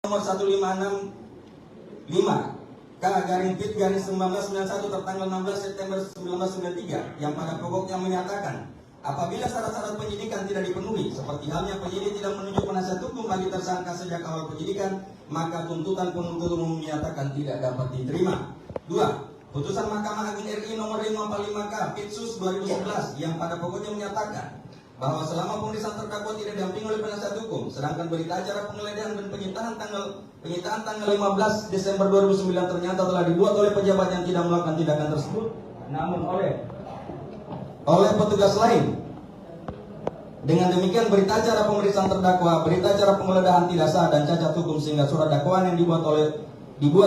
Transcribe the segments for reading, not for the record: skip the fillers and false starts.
nomor 1565 K/Pit/1991 tertanggal 16 September 1993 yang pada pokoknya menyatakan apabila syarat-syarat penyidikan tidak dipenuhi, seperti halnya penyidik tidak menunjuk penasihat hukum bagi tersangka sejak awal penyidikan, maka tuntutan penuntut umum menyatakan tidak dapat diterima. 2. Putusan Mahkamah Agung RI nomor 545 K/Pitsus 2011 yang pada pokoknya menyatakan bahwa selama pemeriksaan terdakwa tidak didampingi oleh penasihat hukum, sedangkan berita acara penggeledahan dan penyitaan tanggal 15 Desember 2009 ternyata telah dibuat oleh pejabat yang tidak melakukan tindakan tersebut, namun oleh petugas lain. Dengan demikian berita acara pemeriksaan terdakwa, berita acara penggeledahan tidak sah dan cacat hukum, sehingga surat dakwaan yang dibuat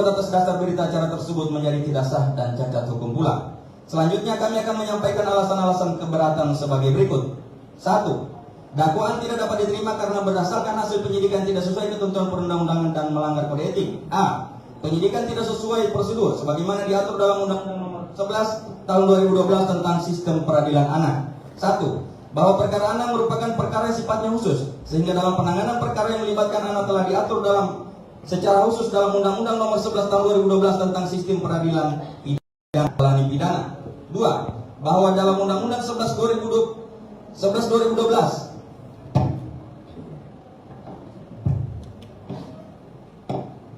atas dasar berita acara tersebut menjadi tidak sah dan cacat hukum pula. Selanjutnya kami akan menyampaikan alasan-alasan keberatan sebagai berikut. 1. Dakwaan tidak dapat diterima karena berdasarkan hasil penyidikan tidak sesuai ketentuan perundang-undangan dan melanggar kode etik. A. Penyidikan tidak sesuai prosedur sebagaimana diatur dalam Undang-Undang Nomor 11 Tahun 2012 tentang Sistem Peradilan Anak. 1. Bahwa perkara anak merupakan perkara yang sifatnya khusus, sehingga dalam penanganan perkara yang melibatkan anak telah diatur secara khusus dalam Undang-Undang Nomor 11 Tahun 2012 tentang Sistem Peradilan Pidana. 2. Bahwa dalam Undang-Undang 11 2012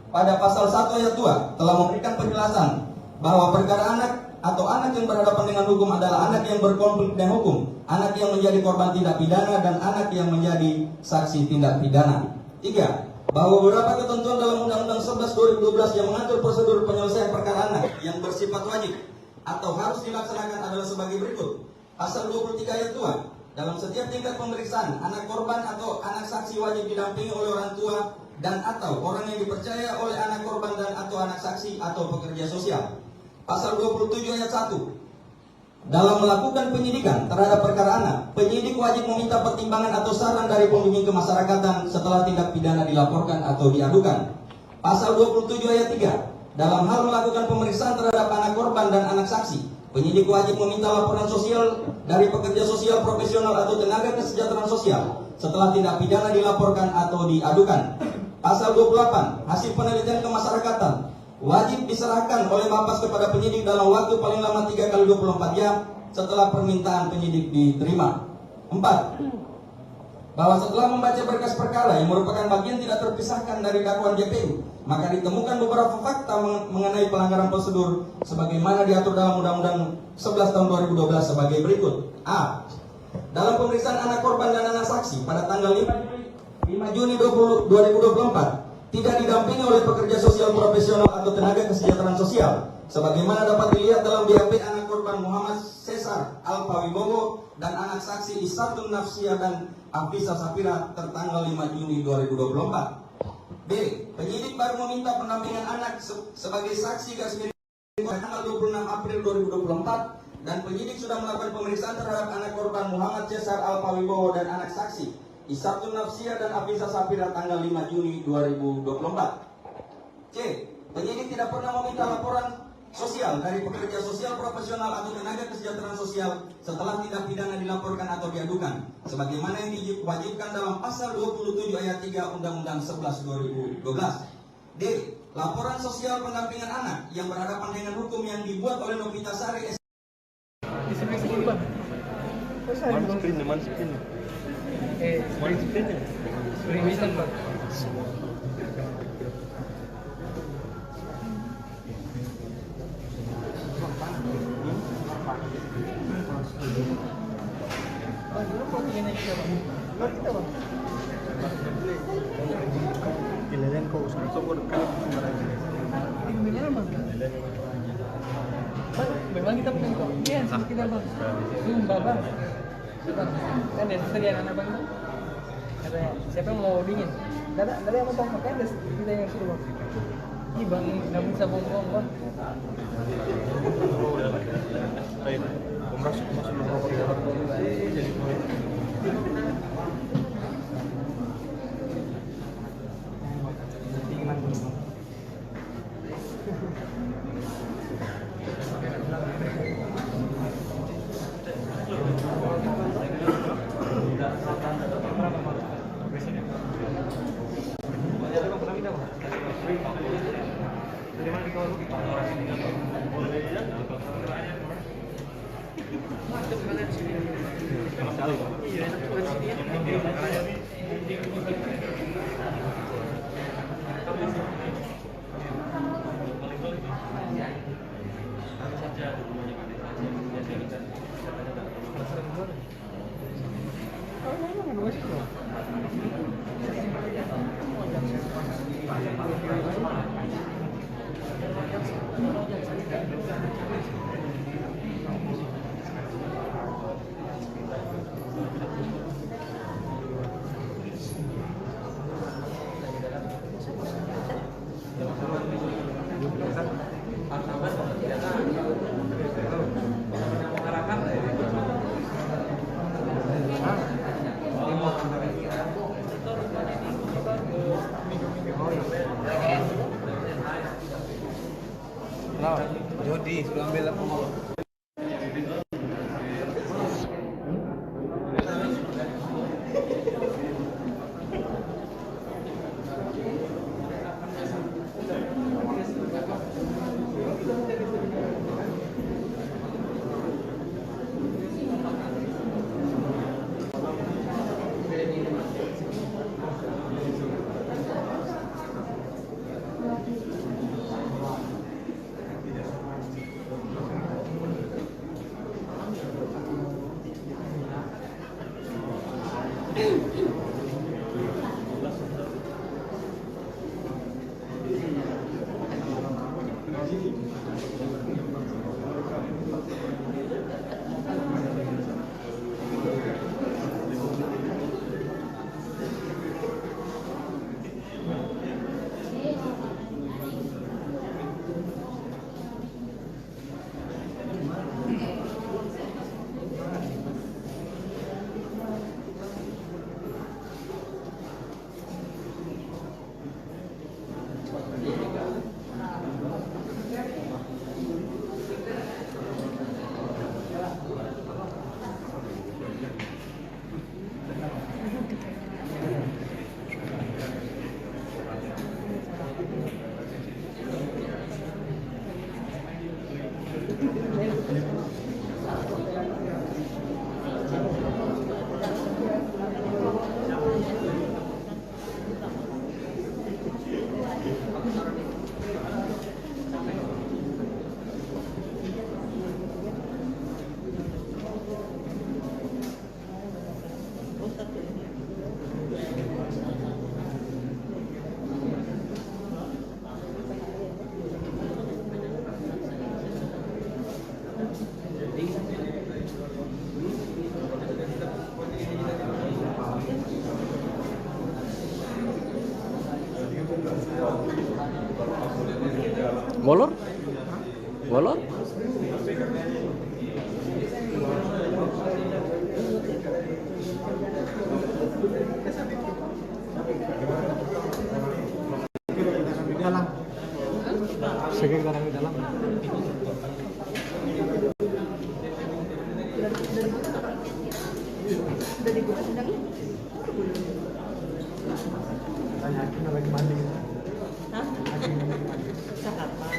pada pasal 1 ayat 2 telah memberikan penjelasan bahwa perkara anak atau anak yang berhadapan dengan hukum adalah anak yang berkonflik dengan hukum, anak yang menjadi korban tindak pidana, dan anak yang menjadi saksi tindak pidana. 3. Bahwa beberapa ketentuan dalam Undang-Undang 11 2012 yang mengatur prosedur penyelesaian perkara anak yang bersifat wajib atau harus dilaksanakan adalah sebagai berikut. Pasal 23 ayat 2. Dalam setiap tingkat pemeriksaan, anak korban atau anak saksi wajib didampingi oleh orang tua dan atau orang yang dipercaya oleh anak korban dan atau anak saksi atau pekerja sosial. Pasal 27 ayat 1. Dalam melakukan penyidikan terhadap perkara anak, penyidik wajib meminta pertimbangan atau saran dari pembimbing kemasyarakatan setelah tindak pidana dilaporkan atau diadukan. Pasal 27 ayat 3. Dalam hal melakukan pemeriksaan terhadap anak korban dan anak saksi, penyidik wajib meminta laporan sosial dari pekerja sosial profesional atau tenaga kesejahteraan sosial setelah tindak pidana dilaporkan atau diadukan. Pasal 28. Hasil penelitian kemasyarakatan wajib diserahkan oleh Bapas kepada penyidik dalam waktu paling lama 3 kali 24 jam setelah permintaan penyidik diterima. 4. Bahwa setelah membaca berkas perkara yang merupakan bagian tidak terpisahkan dari dakwaan JPU, maka ditemukan beberapa fakta mengenai pelanggaran prosedur sebagaimana diatur dalam Undang-Undang 11 Tahun 2012 sebagai berikut. A. Dalam pemeriksaan anak korban dan anak saksi pada tanggal 5 Juni 2024 tidak didampingi oleh pekerja sosial profesional atau tenaga kesejahteraan sosial, sebagaimana dapat dilihat dalam BAP anak korban Muhammad Cesar Alpawibowo dan anak saksi Isatun Nafsia dan Afisa Sapira tertanggal 5 Juni 2024. B. Penyidik baru meminta pendampingan anak sebagai saksi garis miring tanggal 26 April 2024 dan penyidik sudah melakukan pemeriksaan terhadap anak korban Muhammad Cesar Alpawibowo dan anak saksi Isatun Nafsia dan Afisa Sapira tanggal 5 Juni 2024. C. Penyidik tidak pernah meminta laporan sosial dari pekerja sosial profesional atau tenaga kesejahteraan sosial setelah tindak pidana dilaporkan atau diadukan, sebagaimana yang diwajibkan dalam pasal 27 ayat 3 Undang-Undang 11 2012. D. Laporan sosial pendampingan anak yang berhadapan dengan hukum yang dibuat oleh Novita Sari Kailangan ko usang sokor kalau memang kita punya keahlian sama kita bang. Sumpah bang. Kan dari sediaan anak bang. Katanya siapa yang mau dingin? Dari yang mau makanya kita yang suruh bang. Ih bang, nggak bisa bohong bang. baik, masuk merokok jadi Dari mana dikau lu? Enak sekali. Iya, enak banget sini Jody sudah ambil apa? Molor? Molor? Segera di dalam. Udah dibuka sedangnya? Tanyakin lagi mandi. Hah? Sarapan.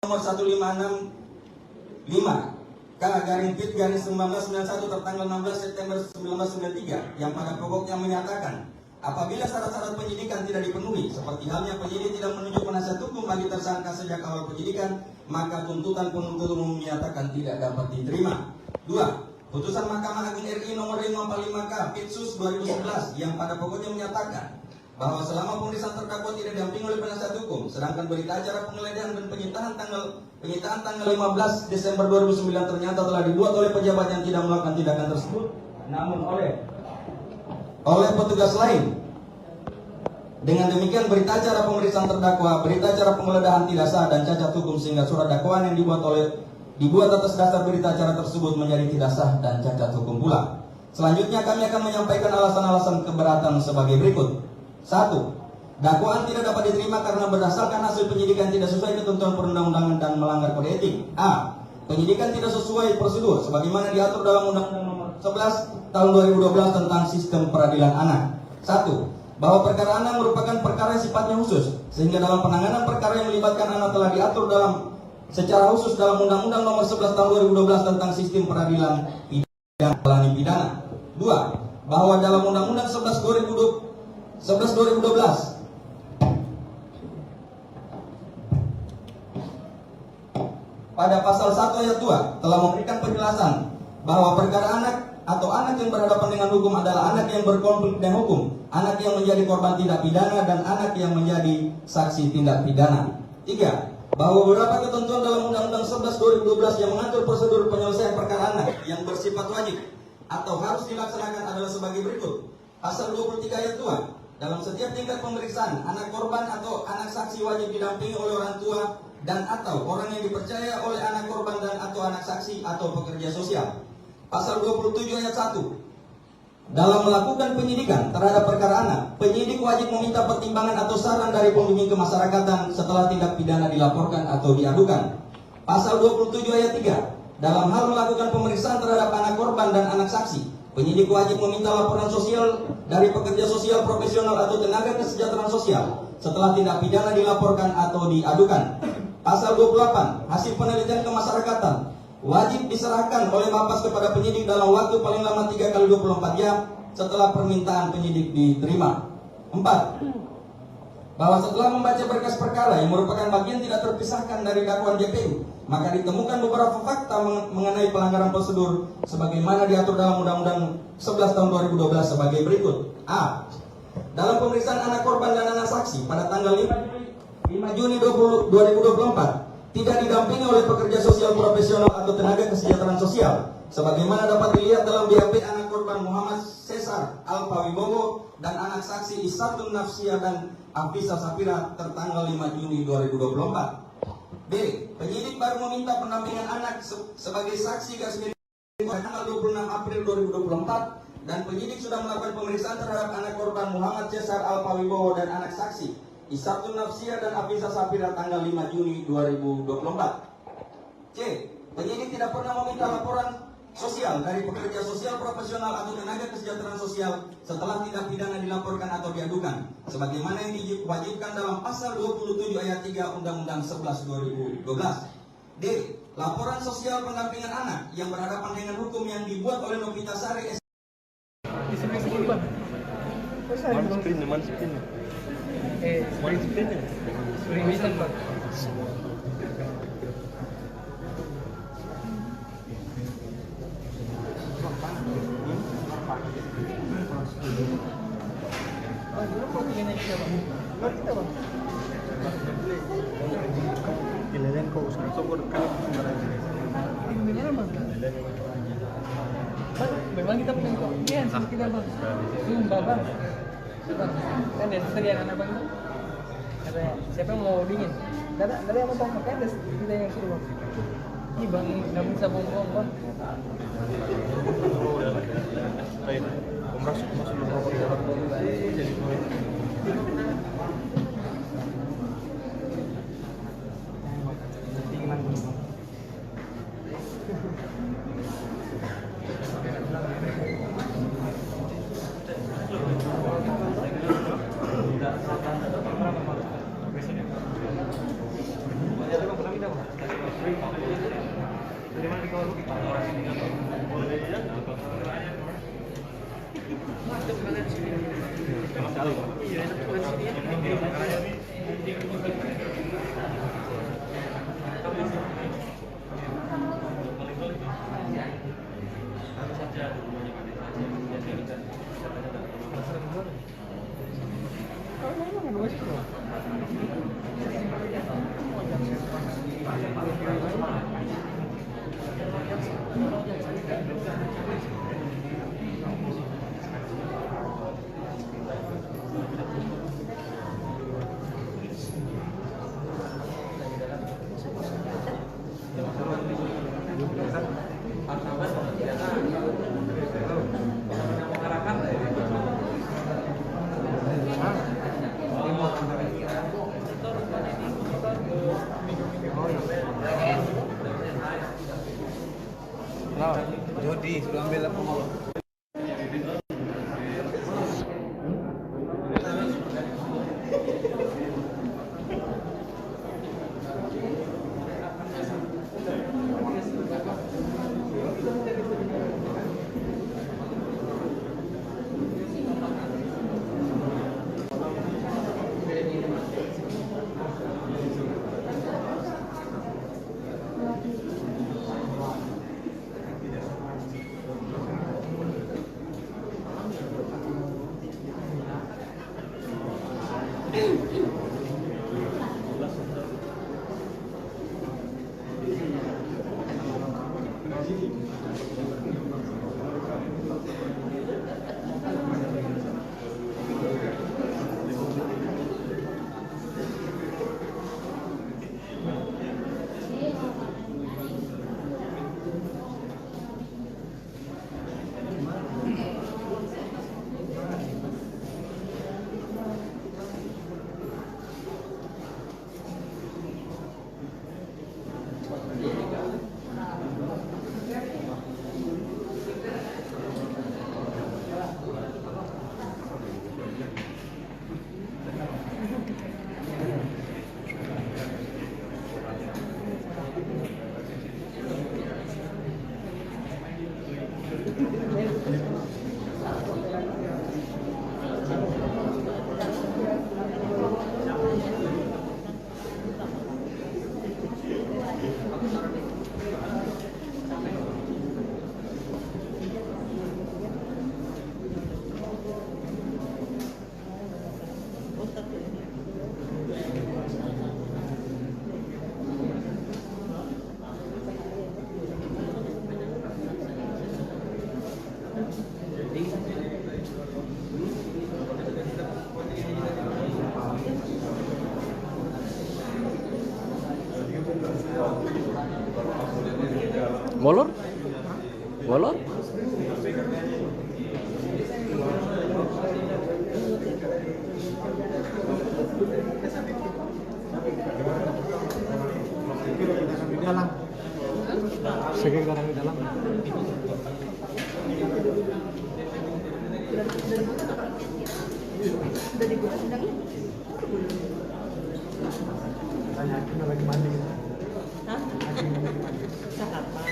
nomor 1565 K/Pit/1991 tertanggal 16 September 1993 yang pada pokoknya menyatakan apabila syarat-syarat penyidikan tidak dipenuhi, seperti halnya penyidik tidak menunjuk penasihat hukum bagi tersangka sejak awal penyidikan, maka tuntutan penuntut umum menyatakan tidak dapat diterima. 2. Putusan Mahkamah Agung RI nomor 545 K/Pitsus 2011 yang pada pokoknya menyatakan bahwa selama pemeriksaan terdakwa tidak didampingi oleh penasihat hukum, sedangkan berita acara penggeledahan dan penyitaan tanggal 15 Desember 2009 ternyata telah dibuat oleh pejabat yang tidak melakukan tindakan tersebut, namun oleh petugas lain. Dengan demikian berita acara pemeriksaan terdakwa, berita acara penggeledahan tidak sah dan cacat hukum, sehingga surat dakwaan yang dibuat atas dasar berita acara tersebut menjadi tidak sah dan cacat hukum pula. Selanjutnya kami akan menyampaikan alasan-alasan keberatan sebagai berikut. 1. Dakwaan tidak dapat diterima karena berdasarkan hasil penyidikan tidak sesuai ketentuan perundang-undangan dan melanggar kode etik. A. Penyidikan tidak sesuai prosedur sebagaimana diatur dalam Undang-Undang Nomor 11 Tahun 2012 tentang Sistem Peradilan Anak. 1. Bahwa perkara anak merupakan perkara yang sifatnya khusus, sehingga dalam penanganan perkara yang melibatkan anak telah diatur secara khusus dalam Undang-Undang Nomor 11 Tahun 2012 tentang Sistem Peradilan Pidana. 2. Bahwa dalam Undang-Undang 11 2012 pada pasal 1 ayat 2 telah memberikan penjelasan bahwa perkara anak atau anak yang berhadapan dengan hukum adalah anak yang berkonflik dengan hukum, anak yang menjadi korban tindak pidana, dan anak yang menjadi saksi tindak pidana. 3. Bahwa beberapa ketentuan dalam Undang-Undang 11 2012 yang mengatur prosedur penyelesaian perkara anak yang bersifat wajib atau harus dilaksanakan adalah sebagai berikut. Pasal 23 ayat 2. Dalam setiap tingkat pemeriksaan, anak korban atau anak saksi wajib didampingi oleh orang tua dan atau orang yang dipercaya oleh anak korban dan atau anak saksi atau pekerja sosial. Pasal 27 ayat 1. Dalam melakukan penyidikan terhadap perkara anak, penyidik wajib meminta pertimbangan atau saran dari pembimbing kemasyarakatan setelah tindak pidana dilaporkan atau diadukan. Pasal 27 ayat 3. Dalam hal melakukan pemeriksaan terhadap anak korban dan anak saksi, penyidik wajib meminta laporan sosial dari pekerja sosial profesional atau tenaga kesejahteraan sosial setelah tindak pidana dilaporkan atau diadukan. Pasal 28. Hasil penelitian kemasyarakatan wajib diserahkan oleh Bapas kepada penyidik dalam waktu paling lama 3 kali 24 jam setelah permintaan penyidik diterima. 4. Bahwa setelah membaca berkas perkara yang merupakan bagian tidak terpisahkan dari dakwaan JPU, maka ditemukan beberapa fakta mengenai pelanggaran prosedur sebagaimana diatur dalam Undang-Undang 11 Tahun 2012 sebagai berikut. A. Dalam pemeriksaan anak korban dan anak saksi pada tanggal 5 Juni 2024 tidak didampingi oleh pekerja sosial profesional atau tenaga kesejahteraan sosial, sebagaimana dapat dilihat dalam BAP anak korban Muhammad Cesar Alpawibowo dan anak saksi Isatun Nafsia dan Afisa Safira tertanggal 5 Juni 2024. B. Penyidik baru meminta pendampingan anak sebagai saksi garis miring pada tanggal 26 April 2024 dan penyidik sudah melakukan pemeriksaan terhadap anak korban Muhammad Cesar Alpawibowo dan anak saksi Isatun Nafsia dan Afisa Safira tanggal 5 Juni 2024. C. Penyidik tidak pernah meminta laporan sosial dari pekerja sosial profesional atau tenaga kesejahteraan sosial setelah tindak pidana dilaporkan atau diadukan, sebagaimana yang diwajibkan dalam pasal 27 ayat 3 Undang-Undang 11 2012. D. Laporan sosial pendampingan anak yang berhadapan dengan hukum yang dibuat oleh Novita Sari Di sini Bang. Mana screen-nya? Mana screen-nya? Screen-nya. Screen Bang. Kailangan ko usah sokor kan Memang kita punya kelebihan sama kita Bang. Sumpah Bang. Kan dari serian anak Bang itu. Katanya, siapa yang mau dingin? Dada yang mau tong makanya kita yang suruh Bang. Ih Bang, nggak bisa bohong Bang. baik. Masuk rokok jadi Berapa Bang? Iya, enak banget sini ya. Kalau memang ada wes tuh. Jody sudah ambil apa? Molor? Molor? Sige ka di dalam. Udah dibuka sedangnya? Tanya lagi mandi. Hah? Sarapan.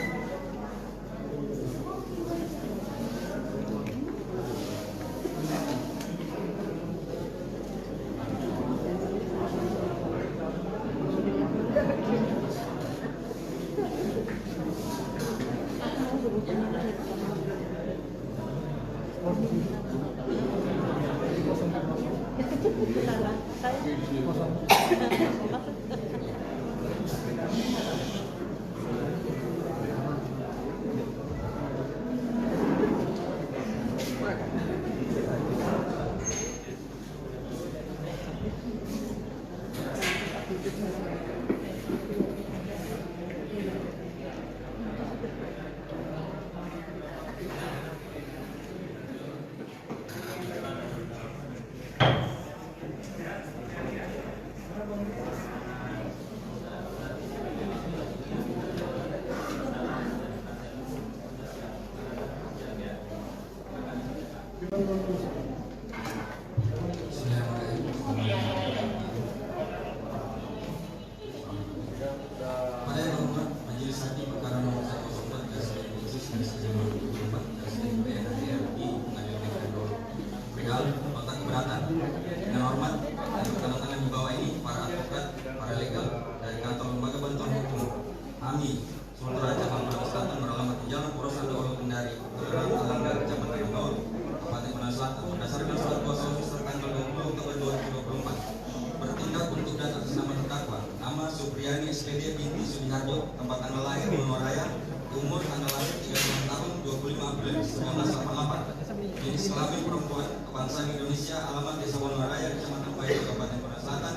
Indonesia, alamat Desa Wonoraya, Kecamatan Pahit, Kabupaten Kota Selatan.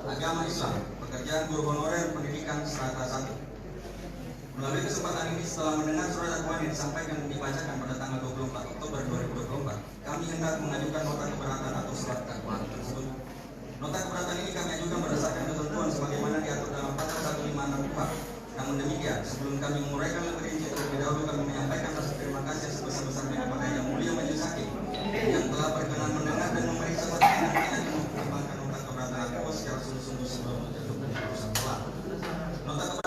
Agama Islam, pekerjaan guru honorer, pendidikan strata 1. Melalui kesempatan ini, setelah mendengar surat dakwaan yang disampaikan dan dibacakan pada tanggal 24 Oktober 2024, kami hendak mengajukan nota keberatan atau surat dakwaan tersebut. Nota keberatan ini kami ajukan berdasarkan ketentuan sebagaimana diatur dalam pasal 156 KUHP. Namun demikian, sebelum kami menguraikan lebih rinci, terlebih dahulu kami menyampaikan rasa terima kasih sebesar-besarnya kepada Yang Mulia Majelis Hakim yang telah berkenan mendengar dan memeriksa perkara dan mengajukan nota keberatan aku secara sungguh-sungguh sebelum menjatuhkan keputusan telah. Nota keberatan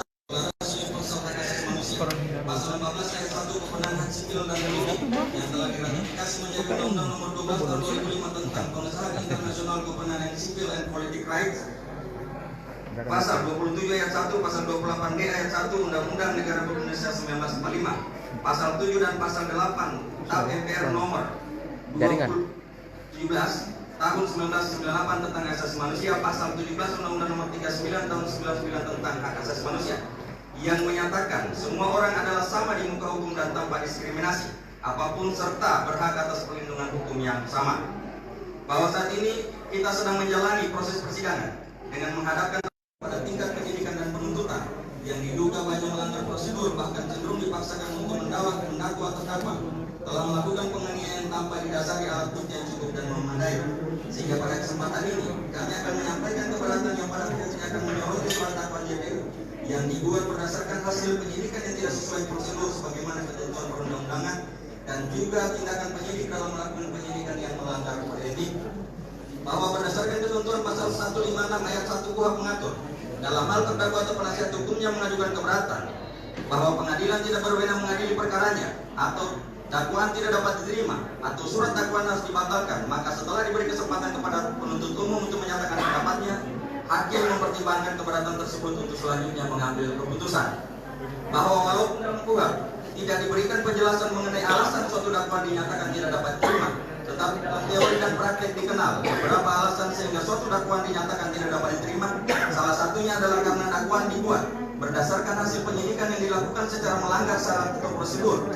Pasal 15 ayat 1 kewenangan hak sipil dan politik yang telah diratifikasi menjadi Undang-Undang Nomor 12 Tahun 2005 tentang pengesahan internasional kewenangan sipil and politic rights. Pasal 27 ayat 1, pasal 28D ayat 1 Undang-Undang Negara Republik Indonesia 1945, pasal 7 dan pasal 8 TAP MPR nomor 17 tahun 1998 tentang hak asasi manusia, pasal 17 Undang-Undang Nomor 39 tahun 99 tentang hak asasi manusia, yang menyatakan semua orang adalah sama di muka hukum dan tanpa diskriminasi apapun serta berhak atas perlindungan hukum yang sama. Bahwa saat ini kita sedang menjalani proses persidangan dengan menghadapkan pada tingkat penyidikan dan penuntutan yang diduga banyak melanggar prosedur, bahkan cenderung dipaksakan untuk mendakwa terdakwa telah melakukan penganiayaan tanpa didasari alat bukti yang cukup dan memadai. Sehingga pada kesempatan ini kami akan menyampaikan keberatan yang pada pokoknya akan menyoroti surat dakwaan JPU yang dibuat berdasarkan hasil penyidikan yang tidak sesuai prosedur sebagaimana ketentuan perundang-undangan dan juga tindakan penyidik dalam melakukan penyidikan yang melanggar kode etik. Bahwa berdasarkan ketentuan pasal 156 ayat 1 KUHP mengatur dalam hal terdakwa atau penasihat hukumnya mengajukan keberatan bahwa pengadilan tidak berwenang mengadili perkaranya atau dakwaan tidak dapat diterima atau surat dakwaan harus dibatalkan, maka setelah diberi kesempatan kepada penuntut umum untuk menyatakan pendapatnya, hakim mempertimbangkan keberatan tersebut untuk selanjutnya mengambil keputusan. Bahwa walaupun dalam KUHP tidak diberikan penjelasan mengenai alasan suatu dakwaan dinyatakan tidak dapat diterima, tetapi dalam teori dan praktek dikenal beberapa alasan sehingga suatu dakwaan dinyatakan tidak dapat diterima. Salah satunya adalah karena dakwaan dibuat berdasarkan hasil penyidikan yang dilakukan secara melanggar syarat atau prosedur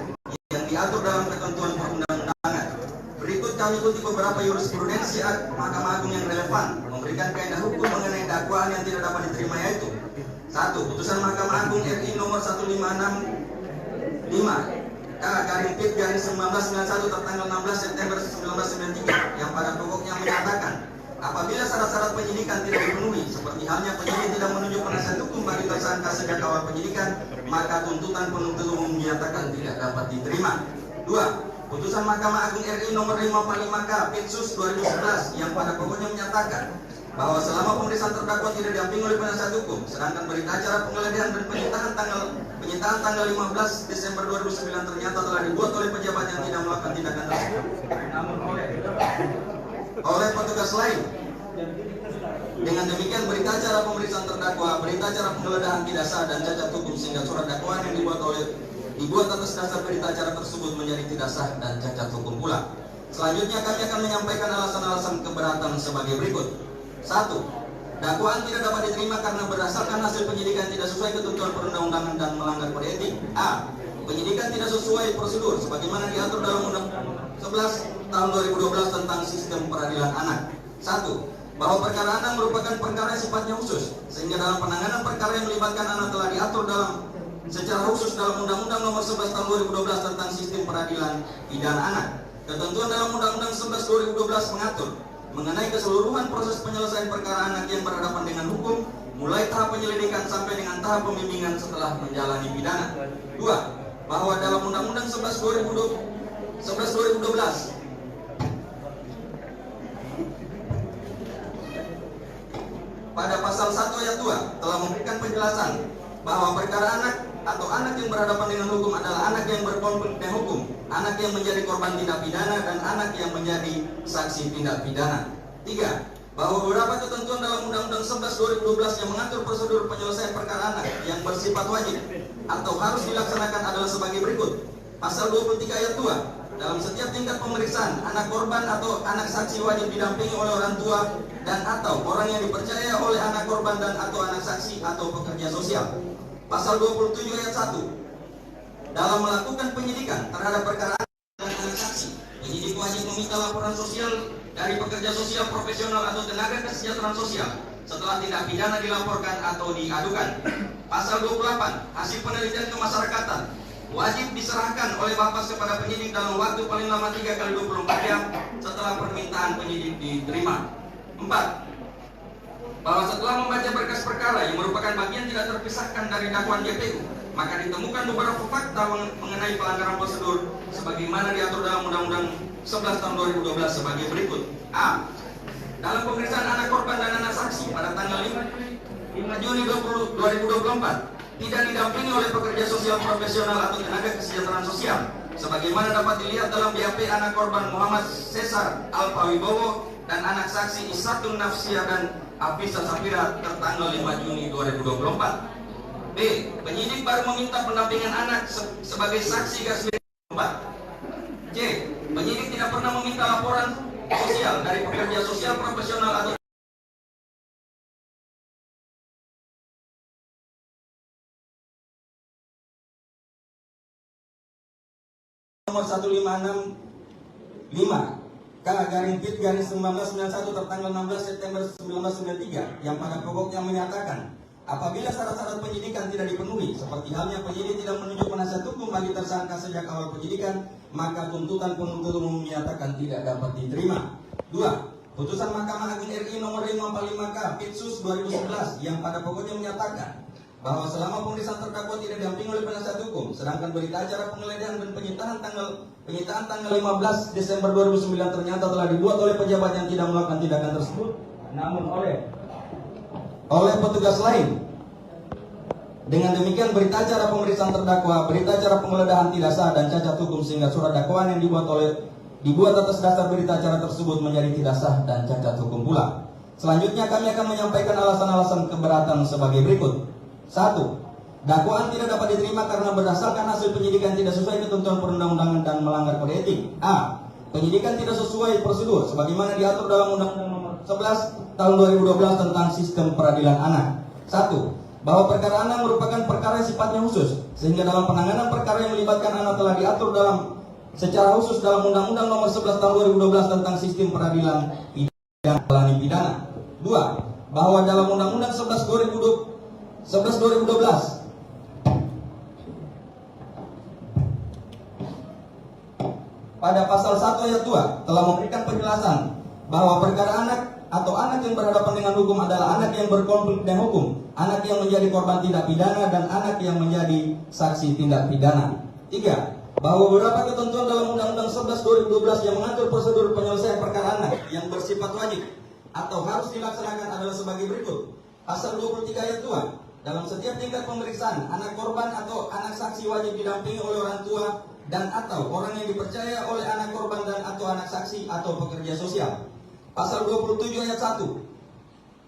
yang diatur dalam ketentuan perundang-undangan. Berikut kami ikuti beberapa jurisprudensi Mahkamah Agung yang relevan memberikan kaidah hukum mengenai dakwaan yang tidak dapat diterima, yaitu 1. Putusan Mahkamah Agung RI nomor 1565 K/1991 tertanggal 16 September 1993 yang pada pokoknya menyatakan apabila syarat-syarat penyidikan tidak dipenuhi, seperti halnya penyidik tidak menunjuk penasihat hukum bagi tersangka sejak awal penyidikan, maka tuntutan penuntut umum dinyatakan tidak dapat diterima. 2. Putusan Mahkamah Agung RI nomor 545 K Pitsus 2011 yang pada pokoknya menyatakan bahwa selama pemeriksaan terdakwa tidak didampingi oleh penasihat hukum, sedangkan berita acara penggeledahan dan penyitaan tanggal 15 Desember 2009 ternyata telah dibuat oleh pejabat yang tidak melakukan tindakan tersebut, namun oleh petugas lain. Dengan demikian berita acara pemeriksaan terdakwa, berita acara penggeledahan tidak sah dan cacat hukum, sehingga surat dakwaan yang dibuat atas dasar berita acara tersebut menjadi tidak sah dan cacat hukum pula. Selanjutnya kami akan menyampaikan alasan-alasan keberatan sebagai berikut. 1. Dakwaan tidak dapat diterima karena berdasarkan hasil penyidikan tidak sesuai ketentuan perundang-undangan dan melanggar kode etik. A. Penyidikan tidak sesuai prosedur sebagaimana diatur dalam Undang-Undang 11 tahun 2012 tentang sistem peradilan anak. 1. Bahwa perkara anak merupakan perkara yang sifatnya khusus, sehingga dalam penanganan perkara yang melibatkan anak telah diatur secara khusus dalam Undang-Undang Nomor 11 Tahun 2012 tentang sistem peradilan pidana anak. Ketentuan dalam Undang-Undang 11 2012 mengatur mengenai keseluruhan proses penyelesaian perkara anak yang berhadapan dengan hukum, mulai tahap penyelidikan sampai dengan tahap pembimbingan setelah menjalani pidana. 2. Bahwa dalam Undang-Undang 11 2012 pada pasal 1 ayat 2 telah memberikan penjelasan bahwa perkara anak atau anak yang berhadapan dengan hukum adalah anak yang berkonflik dengan hukum, anak yang menjadi korban tindak pidana, dan anak yang menjadi saksi tindak pidana. 3. Bahwa beberapa ketentuan dalam Undang-Undang 11 2012 yang mengatur prosedur penyelesaian perkara anak yang bersifat wajib atau harus dilaksanakan adalah sebagai berikut. Pasal 23 ayat 2. Dalam setiap tingkat pemeriksaan, anak korban atau anak saksi wajib didampingi oleh orang tua dan atau orang yang dipercaya oleh anak korban dan atau anak saksi atau pekerja sosial. Pasal 27 ayat 1. Dalam melakukan penyidikan terhadap perkara anak dan anak saksi, penyidik wajib meminta laporan sosial dari pekerja sosial profesional atau tenaga kesejahteraan sosial setelah tindak pidana dilaporkan atau diadukan. Pasal 28, hasil penelitian kemasyarakatan wajib diserahkan oleh Bapas kepada penyidik dalam waktu paling lama 3 kali 24 jam setelah permintaan penyidik diterima. 4. Bahwa setelah membaca berkas perkara yang merupakan bagian tidak terpisahkan dari dakwaan JPU, maka ditemukan beberapa fakta mengenai pelanggaran prosedur sebagaimana diatur dalam Undang-Undang 11 tahun 2012 sebagai berikut. A. Dalam pemeriksaan anak korban dan anak saksi pada tanggal 5 Juni 2024 tidak didampingi oleh pekerja sosial profesional atau tenaga kesejahteraan sosial sebagaimana dapat dilihat dalam BAP anak korban Muhammad Cesar Alpawibowo dan anak saksi Isatul Nafsia dan Afisa Safira tertanggal 5 Juni 2024. B. Penyidik baru meminta pendampingan anak sebagai saksi garis miring 4. C. Penyidik tidak pernah meminta laporan sosial dari pekerja sosial profesional atau nomor 1565 K/Pit/1991 tertanggal 16 September 1993 yang pada pokoknya menyatakan apabila syarat-syarat penyidikan tidak dipenuhi, seperti halnya penyidik tidak menunjuk penasihat hukum bagi tersangka sejak awal penyidikan, maka tuntutan penuntut umum menyatakan tidak dapat diterima. 2. Putusan Mahkamah Agung RI nomor 545 K Pitsus 2011 yang pada pokoknya menyatakan bahwa selama pemeriksaan terdakwa tidak didampingi oleh penasihat hukum, sedangkan berita acara penggeledahan dan penyitaan tanggal 15 Desember 2009 ternyata telah dibuat oleh pejabat yang tidak melakukan tindakan tersebut, namun oleh petugas lain. Dengan demikian berita acara pemeriksaan terdakwa, berita acara penggeledahan tidak sah dan cacat hukum sehingga surat dakwaan yang dibuat atas dasar berita acara tersebut menjadi tidak sah dan cacat hukum pula. Selanjutnya kami akan menyampaikan alasan-alasan keberatan sebagai berikut. 1. Dakwaan tidak dapat diterima karena berdasarkan hasil penyidikan tidak sesuai ketentuan perundang-undangan dan melanggar kode etik. A. Penyidikan tidak sesuai prosedur sebagaimana diatur dalam Undang-Undang Nomor 11 Tahun 2012 tentang Sistem Peradilan Anak. 1. Bahwa perkara anak merupakan perkara yang sifatnya khusus, sehingga dalam penanganan perkara yang melibatkan anak telah diatur secara khusus dalam Undang-Undang Nomor 11 Tahun 2012 tentang Sistem Peradilan Pidana. 2. Bahwa dalam Undang-Undang 11 2012 pada pasal 1 ayat 2 telah memberikan penjelasan bahwa perkara anak atau anak yang berhadapan dengan hukum adalah anak yang berkonflik dengan hukum, anak yang menjadi korban tindak pidana, dan anak yang menjadi saksi tindak pidana. 3. Bahwa beberapa ketentuan dalam Undang-Undang 11 2012 yang mengatur prosedur penyelesaian perkara anak yang bersifat wajib atau harus dilaksanakan adalah sebagai berikut. Pasal 23 ayat 2. Dalam setiap tingkat pemeriksaan, anak korban atau anak saksi wajib didampingi oleh orang tua dan atau orang yang dipercaya oleh anak korban dan atau anak saksi atau pekerja sosial. Pasal 27 ayat 1.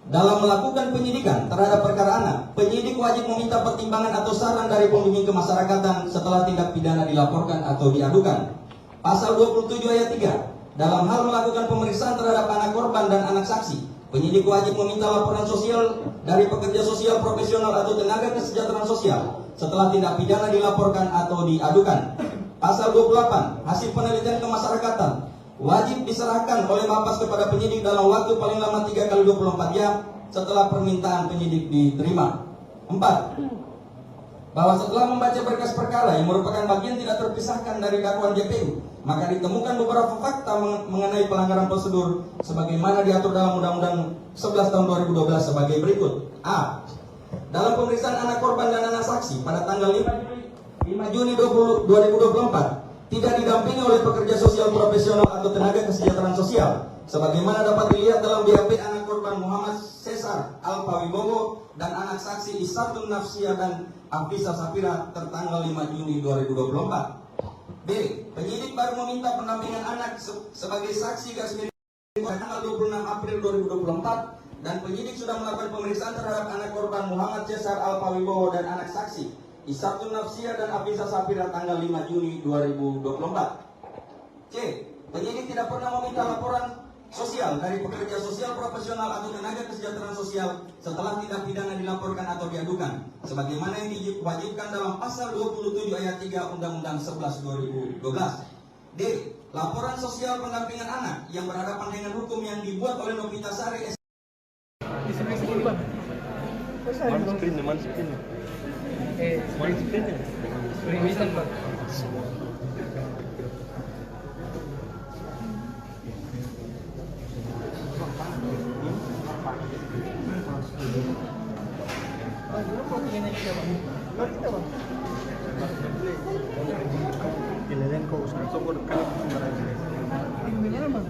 Dalam melakukan penyidikan terhadap perkara anak, penyidik wajib meminta pertimbangan atau saran dari pembimbing kemasyarakatan setelah tindak pidana dilaporkan atau diadukan. Pasal 27 ayat 3. Dalam hal melakukan pemeriksaan terhadap anak korban dan anak saksi, penyidik wajib meminta laporan sosial dari pekerja sosial profesional atau tenaga kesejahteraan sosial setelah tindak pidana dilaporkan atau diadukan. Pasal 28. Hasil penelitian kemasyarakatan wajib diserahkan oleh Bapas kepada penyidik dalam waktu paling lama 3 kali 24 jam setelah permintaan penyidik diterima. 4. Bahwa setelah membaca berkas perkara yang merupakan bagian tidak terpisahkan dari dakwaan JPU, maka ditemukan beberapa fakta mengenai pelanggaran prosedur sebagaimana diatur dalam Undang-Undang 11 tahun 2012 sebagai berikut. A. Dalam pemeriksaan anak korban dan anak saksi pada tanggal 5 Juni 2024 tidak didampingi oleh pekerja sosial profesional atau tenaga kesejahteraan sosial sebagaimana dapat dilihat dalam BAP anak korban Muhammad Cesar Alpawibowo dan anak saksi Isatul Nafsia dan Afisa Safira tertanggal 5 Juni 2024. B. Penyidik baru meminta pendampingan anak sebagai saksi garis miring pada tanggal 26 April 2024 dan penyidik sudah melakukan pemeriksaan terhadap anak korban Muhammad Cesar Alpawibowo dan anak saksi Isatul Nafsia dan Afisa Safira tanggal 5 Juni 2024. C. Penyidik tidak pernah meminta laporan sosial dari pekerja sosial profesional atau tenaga kesejahteraan sosial setelah tindak pidana dilaporkan atau diadukan sebagaimana yang diwajibkan dalam pasal 27 ayat 3 Undang-Undang 11 2012. D. Laporan sosial pendampingan anak yang berhadapan dengan hukum yang dibuat oleh Novitasari Di sebelah sini bang. Terus ada Mana bang. screennya? Mana screennya? Mana screennya? Screen bisa bang. Bang, dulu fotonya kita bang. Bang kita bang. Kilelen ko usah sokor kan sembarangan. Tinggalnya bang.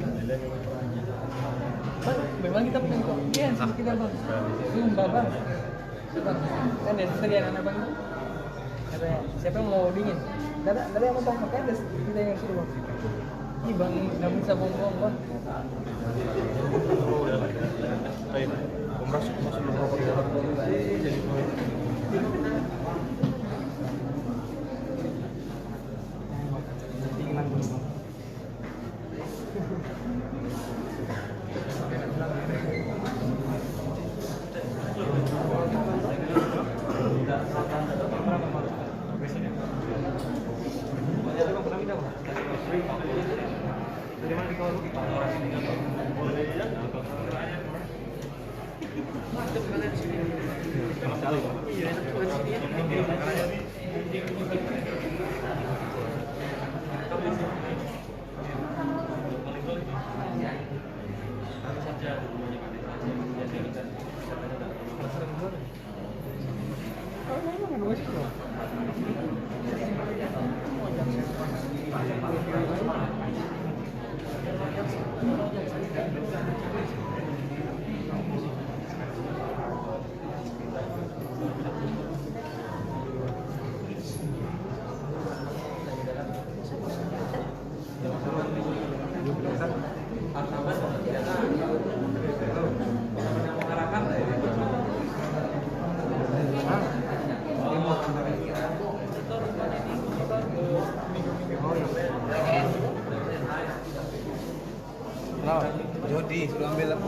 Bang, memang kita punya kopian sama kita bang. Sumpah bang. Bang, kan ada sediaan anak bang. Katanya, siapa yang mau dingin? Ada yang mau tong pakai ada kita yang suruh bang. Ih bang, nggak bisa bohong bang. Oh, udah lah. Ayo. Komras masuk rokok di dalam. Jadi Jody suruh ambil apa?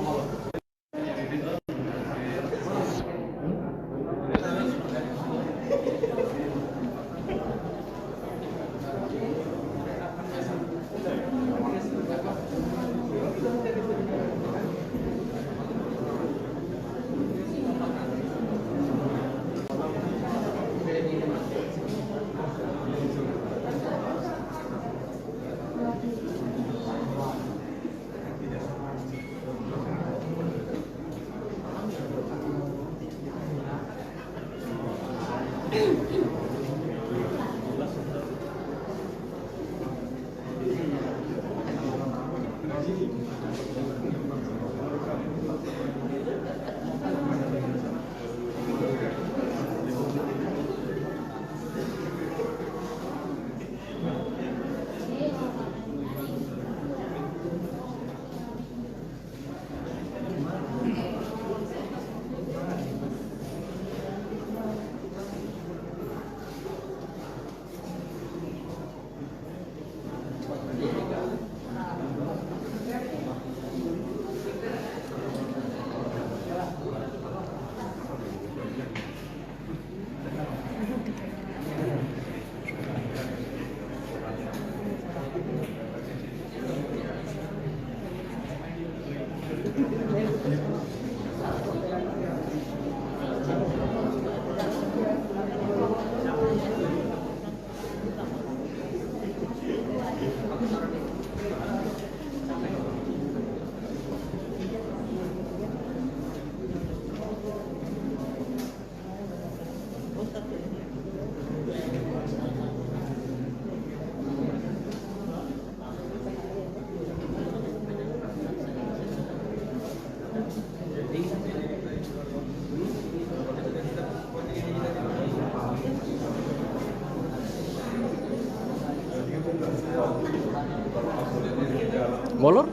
Molor?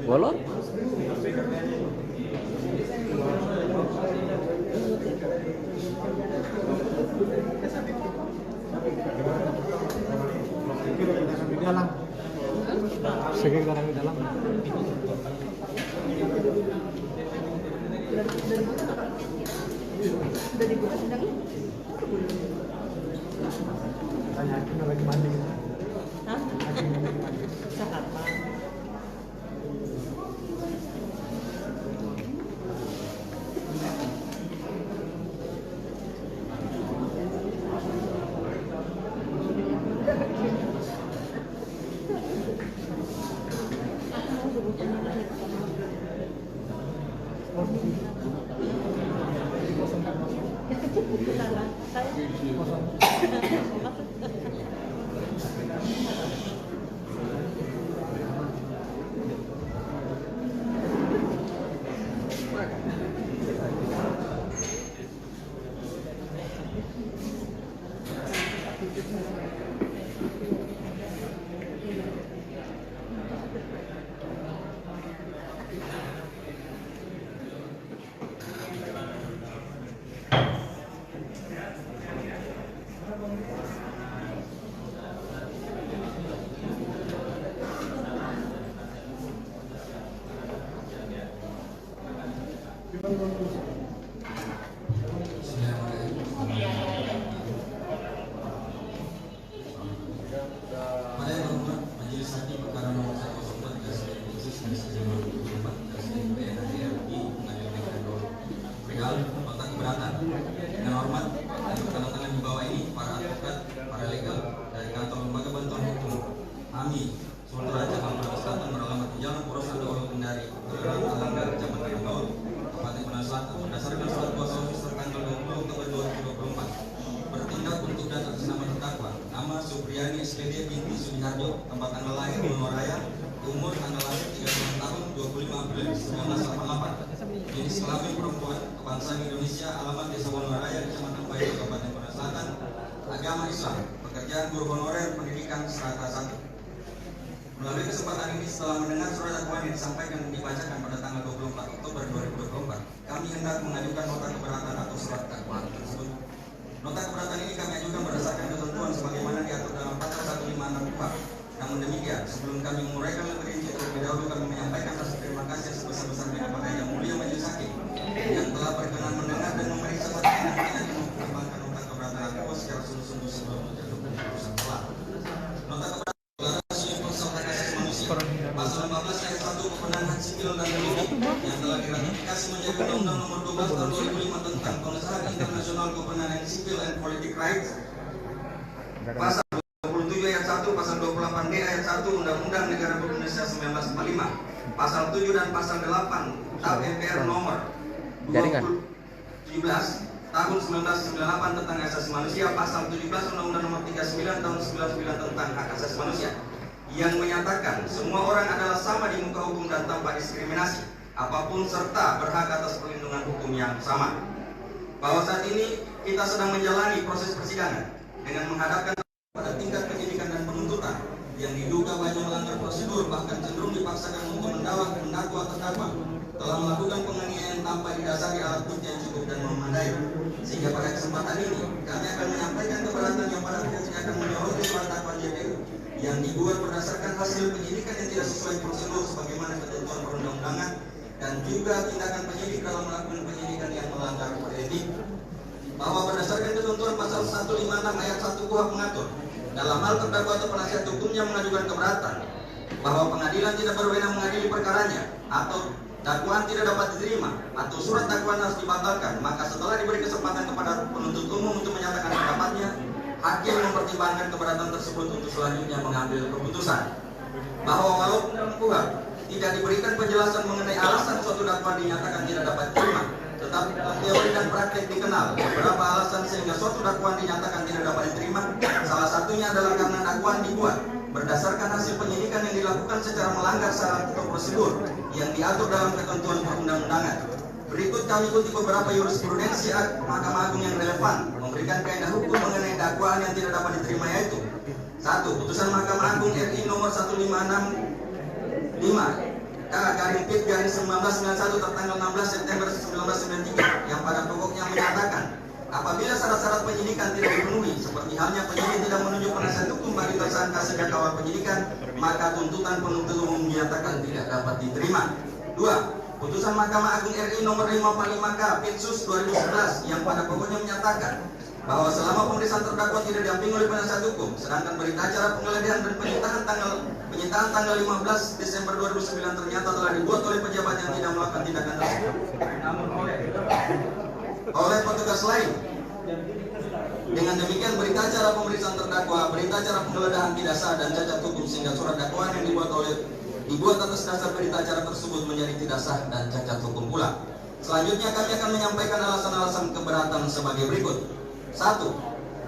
Molor? Sige ka di dalam. Udah dibuka sedangnya? Tanya, lagi mandi. Hah? Salah. Saya. Pada yang hormat Majelis Hakim Perkara Nomor 104 Garis Khusus Garis Jawa 24 Garis PN RI Pengadilan perihal nota keberatan. Dengan hormat yang tanda tangan di bawah ini para advokat, para legal dari kantor lembaga bantuan hukum AMI Sultra Jakarta Selatan beralamat di Jalan Poros Ando Kendari, Kelurahan Alanggar, Kecamatan Ambon, Kabupaten Penang Selatan berdasarkan surat kuasa hukum tanggal 20 Oktober 2024 bertindak untuk data atas nama terdakwa nama Supriyani SPD binti Sudiharjo, tempat tanggal lahir Monoraya, umur tanggal lahir 36 tahun 25 April 1988, jenis kelamin perempuan, kebangsaan Indonesia, alamat Desa Monoraya, Kecamatan Bayu, Kabupaten Penang Selatan, agama Islam, pekerjaan guru honorer, pendidikan strata 1. Melalui kesempatan ini setelah mendengar surat dakwaan yang disampaikan dan dibacakan pada tanggal 24 Oktober 2024, kami hendak mengajukan nota keberatan atau surat dakwaan tersebut. Nota keberatan ini kami ajukan berdasarkan ketentuan sebagaimana diatur dalam pasal 156 KUHP. Namun demikian, sebelum kami menguraikan lebih rinci terlebih dahulu kami menyampaikan rasa terima kasih sebesar-besarnya kepada Yang Mulia Majelis Hakim yang telah berkenan mendengar dan memeriksa perkara ini mengembangkan nota keberatan aku secara sungguh-sungguh sebelum menjatuhkan keputusan telah. Nota keberatan Pasal 14 ayat 1 kewenangan hak sipil dan politik yang telah diratifikasi menjadi Undang-Undang Nomor 12 Tahun 2005 tentang pengesahan internasional kewenangan sipil and politic rights. Pasal 27 ayat 1, pasal 28D ayat 1 Undang-Undang Negara Republik Indonesia 1945, pasal 7 dan pasal 8 TAP MPR nomor 17 tahun 1998 tentang hak asasi manusia, pasal 17 Undang-Undang Nomor 39 tahun 99 tentang hak asasi manusia yang menyatakan semua orang adalah sama di muka hukum dan tanpa diskriminasi apapun serta berhak atas perlindungan hukum yang sama. Bahwa saat ini kita sedang menjalani proses persidangan dengan menghadapkan pada tingkat penyidikan dan penuntutan yang diduga banyak melanggar prosedur bahkan cenderung dipaksakan untuk mendakwa terdakwa telah melakukan penganiayaan tanpa didasari alat bukti yang cukup dan memadai. Sehingga pada kesempatan ini kami akan menyampaikan keberatan yang pada pokoknya akan menyoroti surat dakwaan JPU yang dibuat berdasarkan hasil penyidikan yang tidak sesuai prosedur sebagaimana ketentuan perundang-undangan dan juga tindakan penyidik dalam melakukan penyidikan yang melanggar kode etik. Bahwa berdasarkan ketentuan pasal 156 ayat 1 KUHP mengatur dalam hal terdakwa atau penasihat hukumnya mengajukan keberatan bahwa pengadilan tidak berwenang mengadili perkaranya atau dakwaan tidak dapat diterima atau surat dakwaan harus dibatalkan, maka setelah diberi kesempatan kepada penuntut umum untuk menyatakan pendapatnya, hakim mempertimbangkan keberatan tersebut untuk selanjutnya mengambil keputusan. Bahwa walaupun dalam KUHP tidak diberikan penjelasan mengenai alasan suatu dakwaan dinyatakan tidak dapat diterima, tetapi dalam teori dan praktek dikenal beberapa alasan sehingga suatu dakwaan dinyatakan tidak dapat diterima. Salah satunya adalah karena dakwaan dibuat berdasarkan hasil penyidikan yang dilakukan secara melanggar syarat atau prosedur yang diatur dalam ketentuan perundang-undangan. Berikut kami ikuti beberapa jurisprudensi Mahkamah Agung yang relevan memberikan kaidah hukum mengenai dakwaan yang tidak dapat diterima, yaitu 1. Putusan Mahkamah Agung RI nomor 1565 K/1991 tertanggal 16 September 1993 yang pada pokoknya menyatakan apabila syarat-syarat penyidikan tidak dipenuhi, seperti halnya penyidik tidak menunjuk penasihat hukum bagi tersangka sejak awal penyidikan, maka tuntutan penuntut umum dinyatakan tidak dapat diterima. 2. Putusan Mahkamah Agung RI nomor 545 K Pitsus 2011 yang pada pokoknya menyatakan bahwa selama pemeriksaan terdakwa tidak didampingi oleh penasihat hukum, sedangkan berita acara penggeledahan dan penyitaan tanggal 15 Desember 2009 ternyata telah dibuat oleh pejabat yang tidak melakukan tindakan tersebut, namun oleh petugas lain. Dengan demikian berita acara pemeriksaan terdakwa, berita acara penggeledahan tidak sah dan cacat hukum sehingga surat dakwaan yang dibuat atas dasar berita acara tersebut menjadi tidak sah dan cacat hukum pula. Selanjutnya kami akan menyampaikan alasan-alasan keberatan sebagai berikut. 1.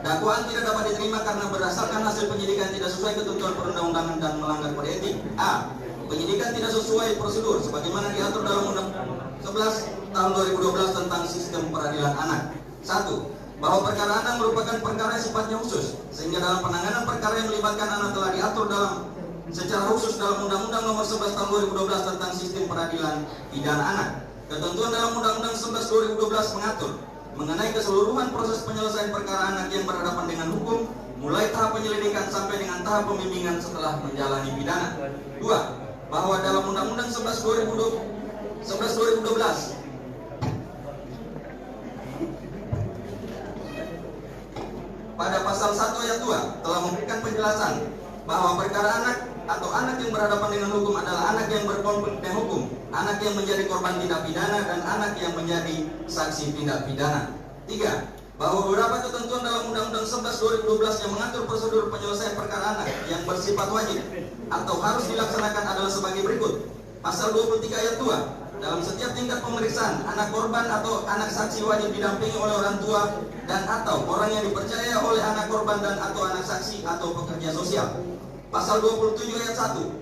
Dakwaan tidak dapat diterima karena berdasarkan hasil penyidikan tidak sesuai ketentuan perundang-undangan dan melanggar kode etik. A. Penyidikan tidak sesuai prosedur sebagaimana diatur dalam Undang-Undang 11 tahun 2012 tentang sistem peradilan anak. 1. Bahwa perkara anak merupakan perkara yang sifatnya khusus, sehingga dalam penanganan perkara yang melibatkan anak telah diatur secara khusus dalam Undang-Undang Nomor 11 Tahun 2012 tentang Sistem Peradilan Pidana Anak. Ketentuan dalam Undang-Undang 11 2012 mengatur mengenai keseluruhan proses penyelesaian perkara anak yang berhadapan dengan hukum, mulai tahap penyelidikan sampai dengan tahap pembimbingan setelah menjalani pidana. 2. Bahwa dalam Undang-Undang 11 2012 pada pasal 1 ayat 2 telah memberikan penjelasan bahwa perkara anak atau anak yang berhadapan dengan hukum adalah anak yang berkonflik dengan hukum, anak yang menjadi korban tindak pidana, dan anak yang menjadi saksi tindak pidana. 3. Bahwa beberapa ketentuan dalam Undang-Undang 11 2012 yang mengatur prosedur penyelesaian perkara anak yang bersifat wajib atau harus dilaksanakan adalah sebagai berikut. Pasal 23 ayat 2. Dalam setiap tingkat pemeriksaan, anak korban atau anak saksi wajib didampingi oleh orang tua dan atau orang yang dipercaya oleh anak korban dan atau anak saksi atau pekerja sosial. Pasal 27 ayat 1.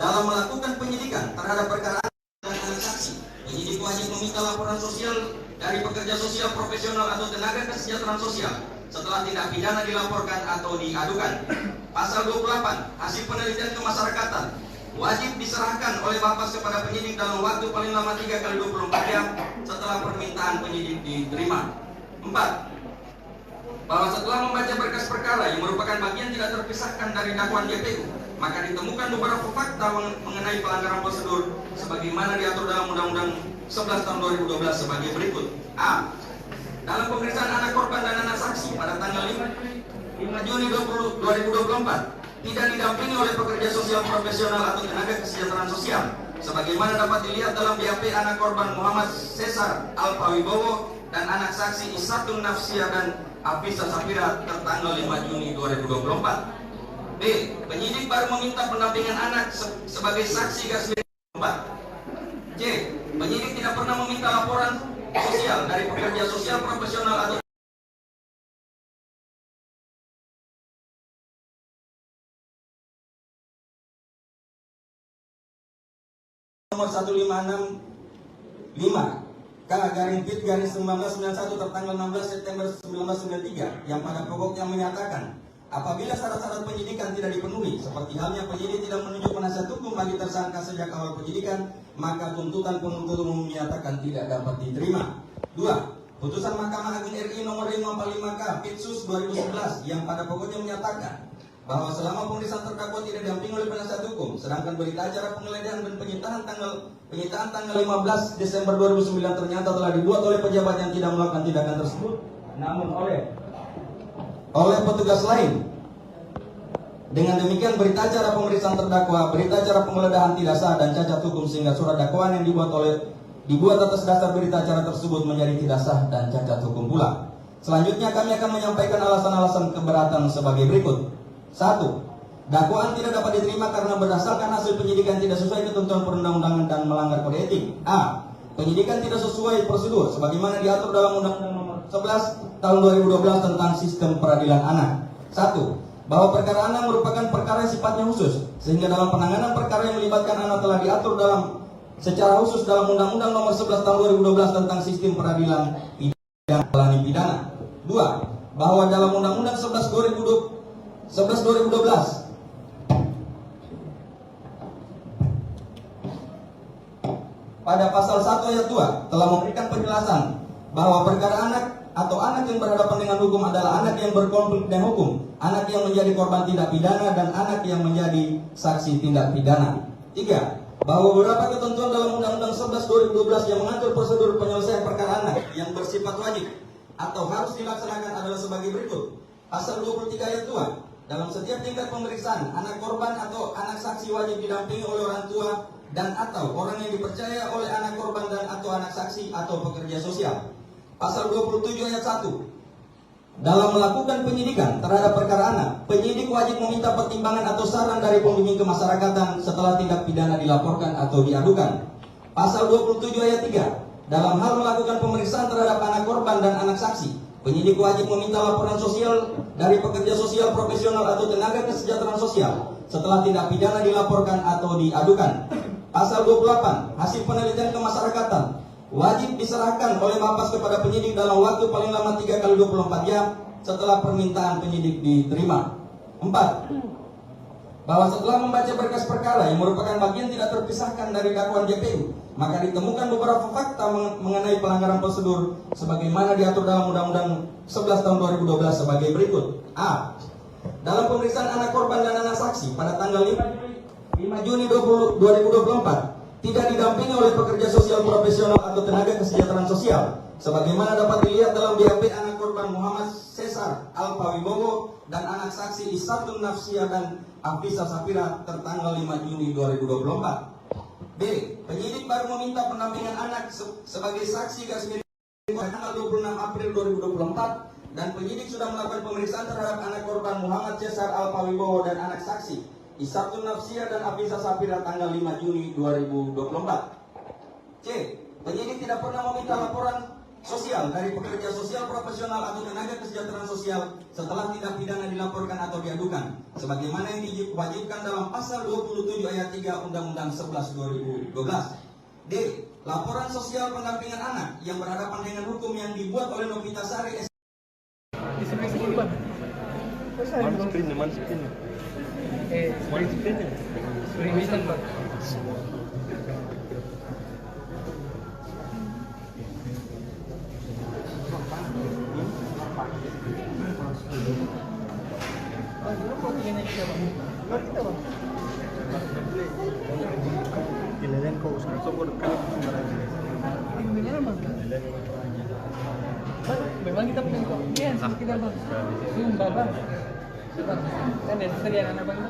Dalam melakukan penyidikan terhadap perkara anak dan anak saksi, penyidik wajib meminta laporan sosial dari pekerja sosial profesional atau tenaga kesejahteraan sosial setelah tindak pidana dilaporkan atau diadukan. Pasal 28. Hasil penelitian kemasyarakatan wajib diserahkan oleh Bapas kepada penyidik dalam waktu paling lama 3 kali 24 jam setelah permintaan penyidik diterima. 4. Bahwa setelah membaca berkas perkara yang merupakan bagian tidak terpisahkan dari dakwaan JPU, maka ditemukan beberapa fakta mengenai pelanggaran prosedur sebagaimana diatur dalam Undang-Undang 11 tahun 2012 sebagai berikut. A. Dalam pemeriksaan anak korban dan anak saksi pada tanggal 5 Juni 2024 tidak didampingi oleh pekerja sosial profesional atau tenaga kesejahteraan sosial, sebagaimana dapat dilihat dalam BAP anak korban Muhammad Cesar Alpawibowo dan anak saksi Isatun Nafsia dan Afisa Safira tertanggal 5 Juni 2024. B. Penyidik baru meminta pendampingan anak sebagai saksi garis miring 4. C. Penyidik tidak pernah meminta laporan sosial dari pekerja sosial profesional atau nomor 1565 K/Pit/1991 tertanggal 16 September 1993 yang pada pokoknya menyatakan apabila syarat-syarat penyidikan tidak dipenuhi, seperti halnya penyidik tidak menunjuk penasihat hukum bagi tersangka sejak awal penyidikan, maka tuntutan penuntut umum menyatakan tidak dapat diterima. 2. Putusan Mahkamah Agung RI nomor 545 K/Pitsus 2011 yang pada pokoknya menyatakan bahwa selama pemeriksaan terdakwa tidak didampingi oleh penasihat hukum, sedangkan berita acara penggeledahan dan penyitaan tanggal 15 Desember 2009 ternyata telah dibuat oleh pejabat yang tidak melakukan tindakan tersebut, namun oleh petugas lain. Dengan demikian berita acara pemeriksaan terdakwa, berita acara penggeledahan tidak sah dan cacat hukum, sehingga surat dakwaan yang dibuat atas dasar berita acara tersebut menjadi tidak sah dan cacat hukum pula. Selanjutnya kami akan menyampaikan alasan-alasan keberatan sebagai berikut. 1. Dakwaan tidak dapat diterima karena berdasarkan hasil penyidikan tidak sesuai ketentuan perundang-undangan dan melanggar kode etik. A. Penyidikan tidak sesuai prosedur sebagaimana diatur dalam Undang-Undang Nomor 11 Tahun 2012 tentang Sistem Peradilan Anak. 1. Bahwa perkara anak merupakan perkara yang sifatnya khusus, sehingga dalam penanganan perkara yang melibatkan anak telah diatur secara khusus dalam Undang-Undang Nomor 11 Tahun 2012 tentang Sistem Peradilan Pidana. 2. Bahwa dalam Undang-Undang 11 2012 pada pasal 1 ayat 2 telah memberikan penjelasan bahwa perkara anak atau anak yang berhadapan dengan hukum adalah anak yang berkonflik dengan hukum, anak yang menjadi korban tindak pidana, dan anak yang menjadi saksi tindak pidana. 3. Bahwa beberapa ketentuan dalam Undang-Undang 11 2012 yang mengatur prosedur penyelesaian perkara anak yang bersifat wajib atau harus dilaksanakan adalah sebagai berikut. Pasal 23 ayat 2. Dalam setiap tingkat pemeriksaan, anak korban atau anak saksi wajib didampingi oleh orang tua dan atau orang yang dipercaya oleh anak korban dan atau anak saksi atau pekerja sosial. Pasal 27 ayat 1. Dalam melakukan penyidikan terhadap perkara anak, penyidik wajib meminta pertimbangan atau saran dari pembimbing kemasyarakatan setelah tindak pidana dilaporkan atau diadukan. Pasal 27 ayat 3. Dalam hal melakukan pemeriksaan terhadap anak korban dan anak saksi, penyidik wajib meminta laporan sosial dari pekerja sosial profesional atau tenaga kesejahteraan sosial setelah tindak pidana dilaporkan atau diadukan. Pasal 28, hasil penelitian kemasyarakatan wajib diserahkan oleh Mapas kepada penyidik dalam waktu paling lama 3 kali 24 jam setelah permintaan penyidik diterima. 4. Bahwa setelah membaca berkas perkara yang merupakan bagian tidak terpisahkan dari dakwaan JPU, maka ditemukan beberapa fakta mengenai pelanggaran prosedur sebagaimana diatur dalam Undang-Undang 11 tahun 2012 sebagai berikut. A. Dalam pemeriksaan anak korban dan anak saksi pada tanggal 5 Juni 2024 tidak didampingi oleh pekerja sosial profesional atau tenaga kesejahteraan sosial sebagaimana dapat dilihat dalam BAP anak korban Muhammad Cesar Alpawibowo dan anak saksi Isatun Nafsia dan Afisa Safira tertanggal 5 Juni 2024. B. Penyidik baru meminta pendampingan anak sebagai saksi garis miring tanggal 26 April 2024 dan penyidik sudah melakukan pemeriksaan terhadap anak korban Muhammad Cesar Alpawibowo dan anak saksi Isatun Nafsia dan Afisa Safira tanggal 5 Juni 2024. C. Penyidik tidak pernah meminta laporan sosial dari pekerja sosial profesional atau tenaga kesejahteraan sosial setelah tindak pidana dilaporkan atau diadukan sebagaimana yang diwajibkan dalam pasal 27 ayat 3 Undang-Undang 11 2012. D. Laporan sosial pendampingan anak yang berhadapan dengan hukum yang dibuat oleh Novita Sari Di sebelah sini Bang. Mana screen-nya? Mana screen-nya? Mana screen-nya? Screen Bang. Ilayan kau usah sobor kalau Memang kita punya kemudian kita Bang. Sumpah Bang. Kan dari serian anak Bang.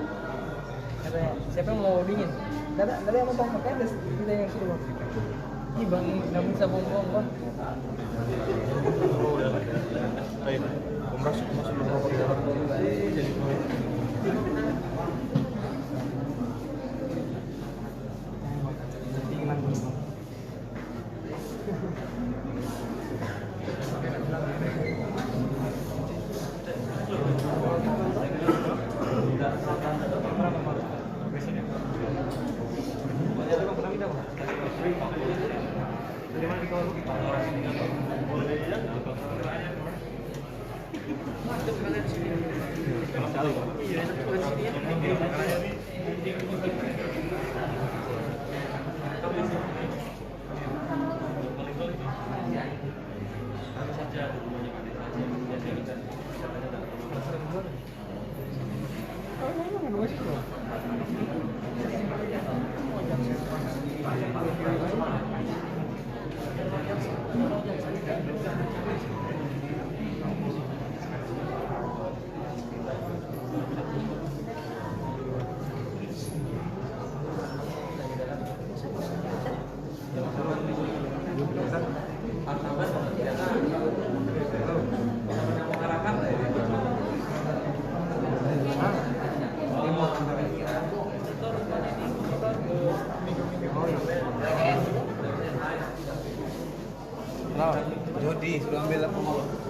Katanya, siapa yang mau dingin? Gak ada yang mau makanya kita yang suruh Bang. Ih Bang, nggak bisa bohong Bang. oh udah lah. Ayo, masuk rokok di dalam. Jadi Jody sudah ambil apa?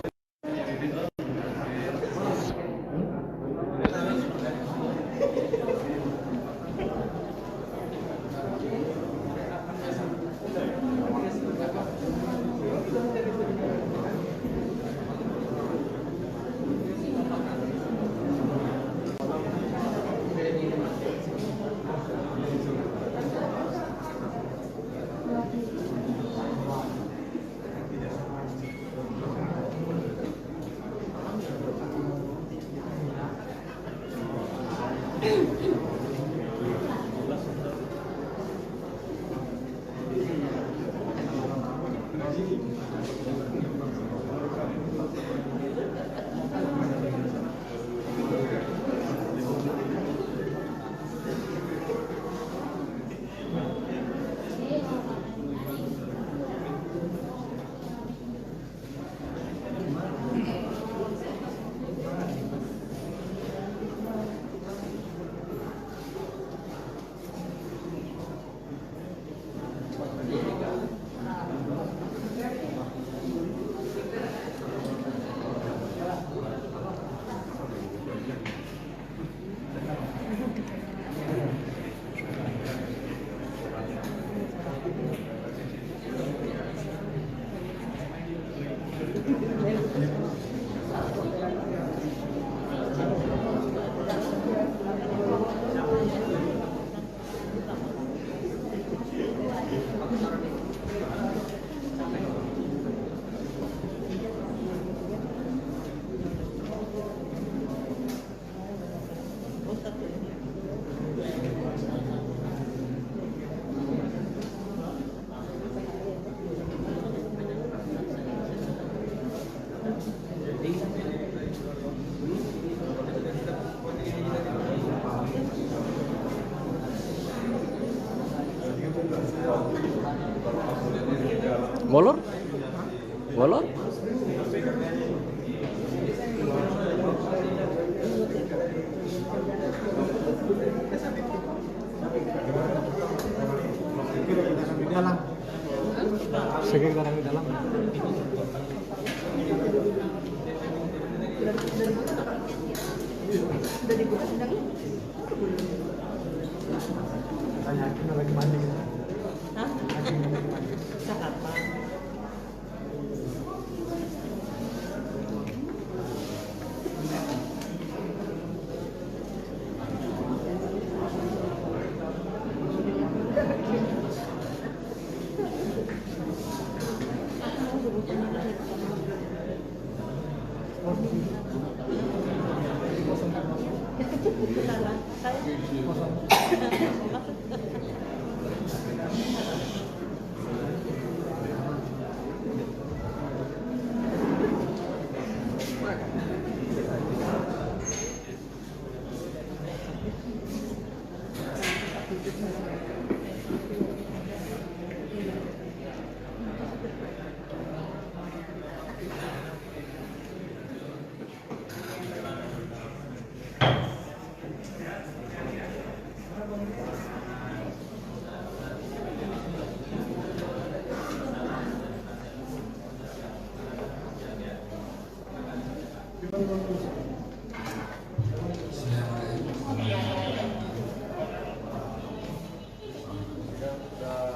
Molor? Molor? dalam. Segera dalam di dalam. Udah dibuka sidangnya? Tanya kita lagi mandi. Hah? Lagi mandi. Jakarta. Salah. Saya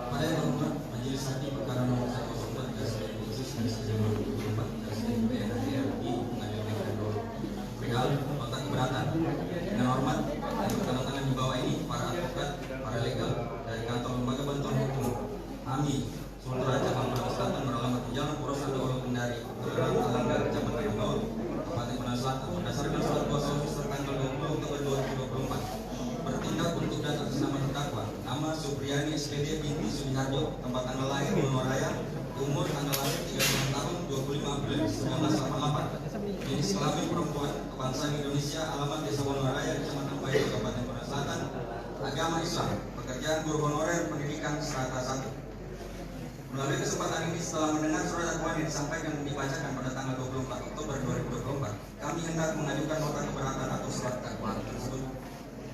Pada yang hormat Majelis Hakim Perkara Nomor 104 Khusus RI pengadilan perihal nota keberatan. Dengan hormat yang bertanda tangan di bawah ini para advokat, para legal dari kantor lembaga bantuan hukum AMI Sultra Cabang Maluku Selatan beralamat di Jalan Purwosando Olo Kendari, Kelurahan Alanggar, Kecamatan Ambon, Kabupaten Penang Selatan berdasarkan surat kuasa khusus tertanggal 20 Oktober 2024 bertindak untuk dan atas nama terdakwa nama Supriyani SPD binti Sudiharjo, tempat tanggal lahir Wonoraya, umur tanggal lahir 36 tahun 25 April 1988, jenis kelamin perempuan, kebangsaan Indonesia, alamat Desa Wonoraya, Kecamatan Bayu, Kabupaten Penang Selatan, agama Islam, pekerjaan guru honorer, pendidikan strata 1. Melalui kesempatan ini setelah mendengar surat dakwaan yang disampaikan dan dibacakan pada tanggal 24 Oktober 2024, kami hendak mengajukan nota keberatan atau surat dakwaan tersebut.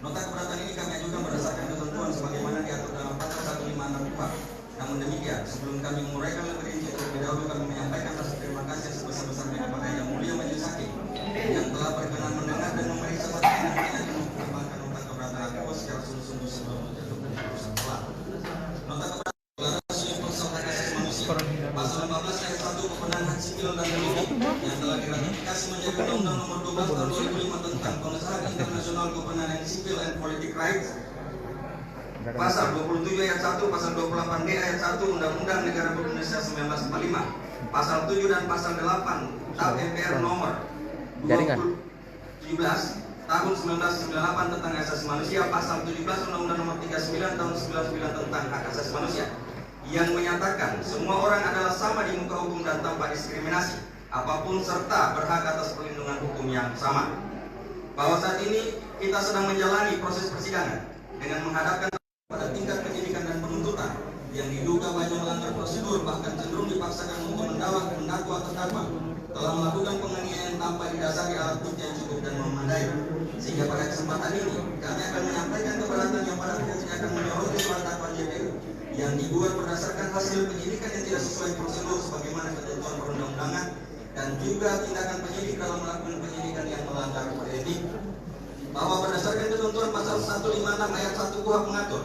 Nota keberatan ini kami ajukan berdasarkan ketentuan sebagaimana diatur dalam pasal 156 KUHP. Namun demikian, sebelum kami menguraikan lebih rinci, terlebih dahulu kami menyampaikan rasa terima kasih sebesar-besarnya kepada Yang Mulia Majelis Hakim yang telah berkenan mendengar dan memeriksa perkara yang mengembangkan nota keberatan aku secara sungguh-sungguh sebelum menjatuhkan keputusan telah. Nota keberatan Pasal 15 ayat 1 Kewenangan hak sipil dan politik yang telah diratifikasi menjadi Undang-Undang Nomor 12 Tahun 2005 tentang Pengesahan Internasional Kewenangan Sipil and Politic Rights. Pasal 27 ayat 1, Pasal 28D ayat 1 Undang-Undang Negara Republik Indonesia 1945, Pasal 7 dan Pasal 8 TAP MPR Nomor 17 Tahun 1998 tentang Hak Asasi Manusia, Pasal 17 Undang-Undang Nomor 39 Tahun 99 tentang Hak Asasi Manusia, yang menyatakan semua orang adalah sama di muka hukum dan tanpa diskriminasi apapun serta berhak atas perlindungan hukum yang sama. Bahwa saat ini kita sedang menjalani proses persidangan dengan menghadapkan pada tingkat penyidikan dan penuntutan yang diduga banyak melanggar prosedur, bahkan cenderung dipaksakan untuk mendakwa terdakwa telah melakukan penganiayaan tanpa didasari alat bukti yang cukup dan memadai. Sehingga pada kesempatan ini kami akan menyampaikan keberatan yang pada pokoknya akan menyoroti surat dakwaan JPU yang dibuat berdasarkan hasil penyidikan yang tidak sesuai prosedur sebagaimana ketentuan perundang-undangan dan juga tindakan penyidik dalam melakukan penyidikan yang melanggar kode etik. Bahwa berdasarkan ketentuan pasal 156 ayat 1 KUHP mengatur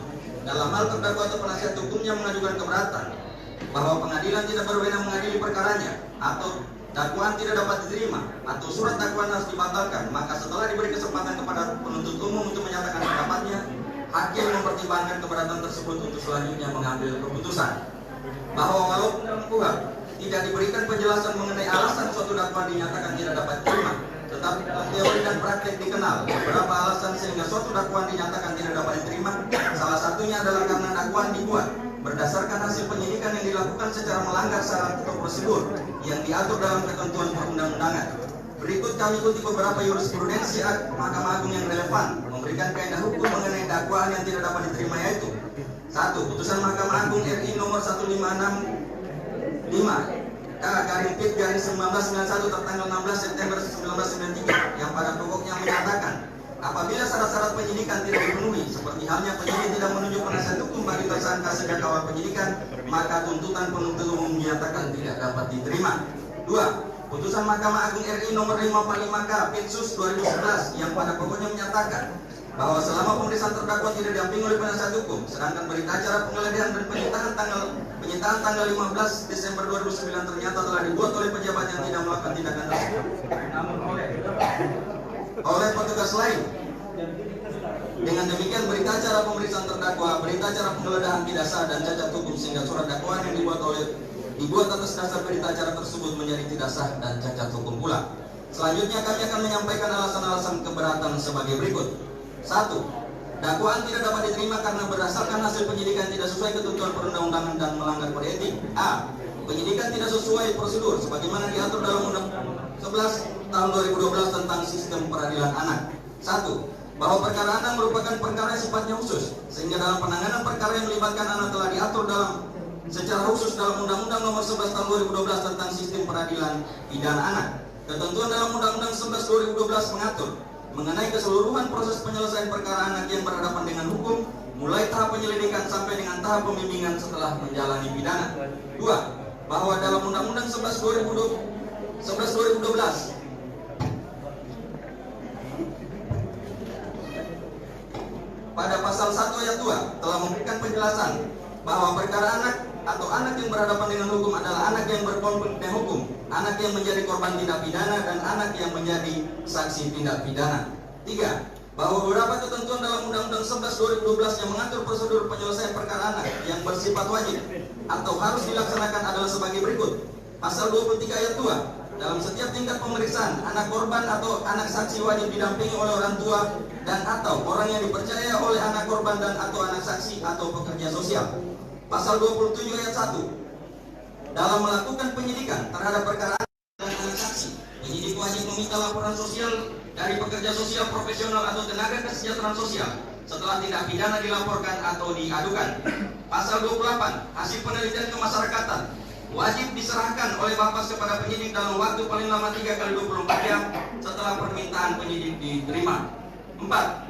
dalam hal terdakwa atau penasihat hukumnya mengajukan keberatan bahwa pengadilan tidak berwenang mengadili perkaranya atau dakwaan tidak dapat diterima atau surat dakwaan harus dibatalkan, maka setelah diberi kesempatan kepada penuntut umum untuk menyatakan pendapatnya, hakim mempertimbangkan keberatan tersebut untuk selanjutnya mengambil keputusan. Bahwa walaupun dalam KUHP tidak diberikan penjelasan mengenai alasan suatu dakwaan dinyatakan tidak dapat diterima, tetapi dalam teori dan praktek dikenal beberapa alasan sehingga suatu dakwaan dinyatakan tidak dapat diterima. Salah satunya adalah karena dakwaan dibuat berdasarkan hasil penyidikan yang dilakukan secara melanggar syarat atau prosedur yang diatur dalam ketentuan perundang-undangan. Berikut kami ikuti beberapa jurisprudensi Mahkamah Agung yang relevan memberikan kaidah hukum mengenai dakwaan yang tidak dapat diterima, yaitu 1. 1. Putusan Mahkamah Agung RI nomor 1565 K/Pit/1991 tertanggal 16 September 1993 yang pada pokoknya menyatakan apabila syarat-syarat penyidikan tidak dipenuhi, seperti halnya penyidik tidak menunjuk penasihat hukum bagi tersangka sejak awal penyidikan, maka tuntutan penuntut umum menyatakan tidak dapat diterima. 2. Putusan Mahkamah Agung RI nomor 545 K/Pitsus 2011 yang pada pokoknya menyatakan bahwa selama pemeriksaan terdakwa tidak didampingi oleh penasihat hukum, sedangkan berita acara penggeledahan dan penyitaan tanggal 15 Desember 2009 ternyata telah dibuat oleh pejabat yang tidak melakukan tindakan tersebut, namun oleh petugas lain. Dengan demikian berita acara pemeriksaan terdakwa, berita acara penggeledahan tidak sah dan cacat hukum sehingga surat dakwaan yang dibuat atas dasar berita acara tersebut menjadi tidak sah dan cacat hukum pula. Selanjutnya kami akan menyampaikan alasan-alasan keberatan sebagai berikut. 1. Dakwaan tidak dapat diterima karena berdasarkan hasil penyidikan tidak sesuai ketentuan perundang-undangan dan melanggar kode etik. A. Penyidikan tidak sesuai prosedur sebagaimana diatur dalam Undang-Undang 11 tahun 2012 tentang sistem peradilan anak. 1. Bahwa perkara anak merupakan perkara yang sifatnya khusus, sehingga dalam penanganan perkara yang melibatkan anak telah diatur secara khusus dalam Undang-Undang nomor 11 tahun 2012 tentang sistem peradilan pidana anak. Ketentuan dalam Undang-Undang 11 2012 mengatur mengenai keseluruhan proses penyelesaian perkara anak yang berhadapan dengan hukum, mulai tahap penyelidikan sampai dengan tahap pembimbingan setelah menjalani pidana. 2. Bahwa dalam Undang-Undang 11 2012 pada pasal 1 ayat 2 telah memberikan penjelasan bahwa perkara anak atau anak yang berhadapan dengan hukum adalah anak yang berkonflik dengan hukum, anak yang menjadi korban tindak pidana, dan anak yang menjadi saksi tindak pidana. 3. Bahwa beberapa ketentuan dalam Undang-Undang 11 2012 yang mengatur prosedur penyelesaian perkara anak yang bersifat wajib atau harus dilaksanakan adalah sebagai berikut. Pasal 23 ayat 2, dalam setiap tingkat pemeriksaan, anak korban atau anak saksi wajib didampingi oleh orang tua dan atau orang yang dipercaya oleh anak korban dan atau anak saksi atau pekerja sosial. Pasal 27 ayat 1, dalam melakukan penyidikan terhadap perkara anak dan anak saksi, penyidik wajib meminta laporan sosial dari pekerja sosial profesional atau tenaga kesejahteraan sosial setelah tindak pidana dilaporkan atau diadukan. Pasal 28, hasil penelitian kemasyarakatan wajib diserahkan oleh Bapas kepada penyidik dalam waktu paling lama 3 kali 24 jam setelah permintaan penyidik diterima. 4.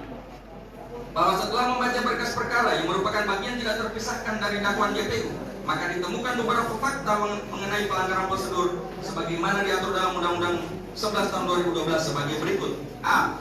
Bahwa setelah membaca berkas perkara yang merupakan bagian tidak terpisahkan dari dakwaan JPU, maka ditemukan beberapa fakta mengenai pelanggaran prosedur sebagaimana diatur dalam Undang-Undang 11 tahun 2012 sebagai berikut. A.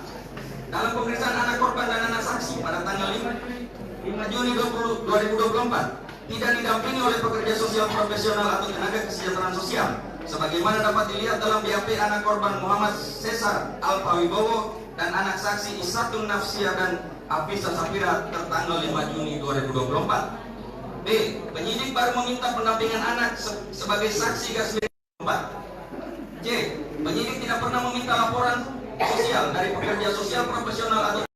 Dalam pemeriksaan anak korban dan anak saksi pada tanggal 5 Juni 2024 tidak didampingi oleh pekerja sosial profesional atau tenaga kesejahteraan sosial sebagaimana dapat dilihat dalam BAP anak korban Muhammad Cesar Alpawibowo dan anak saksi Isatun Nafsia dan Afisa Safira tertanggal 5 Juni 2024. B. Penyidik baru meminta pendampingan anak sebagai saksi Gaswir 4. C. Penyidik tidak pernah meminta laporan sosial dari pekerja sosial profesional atau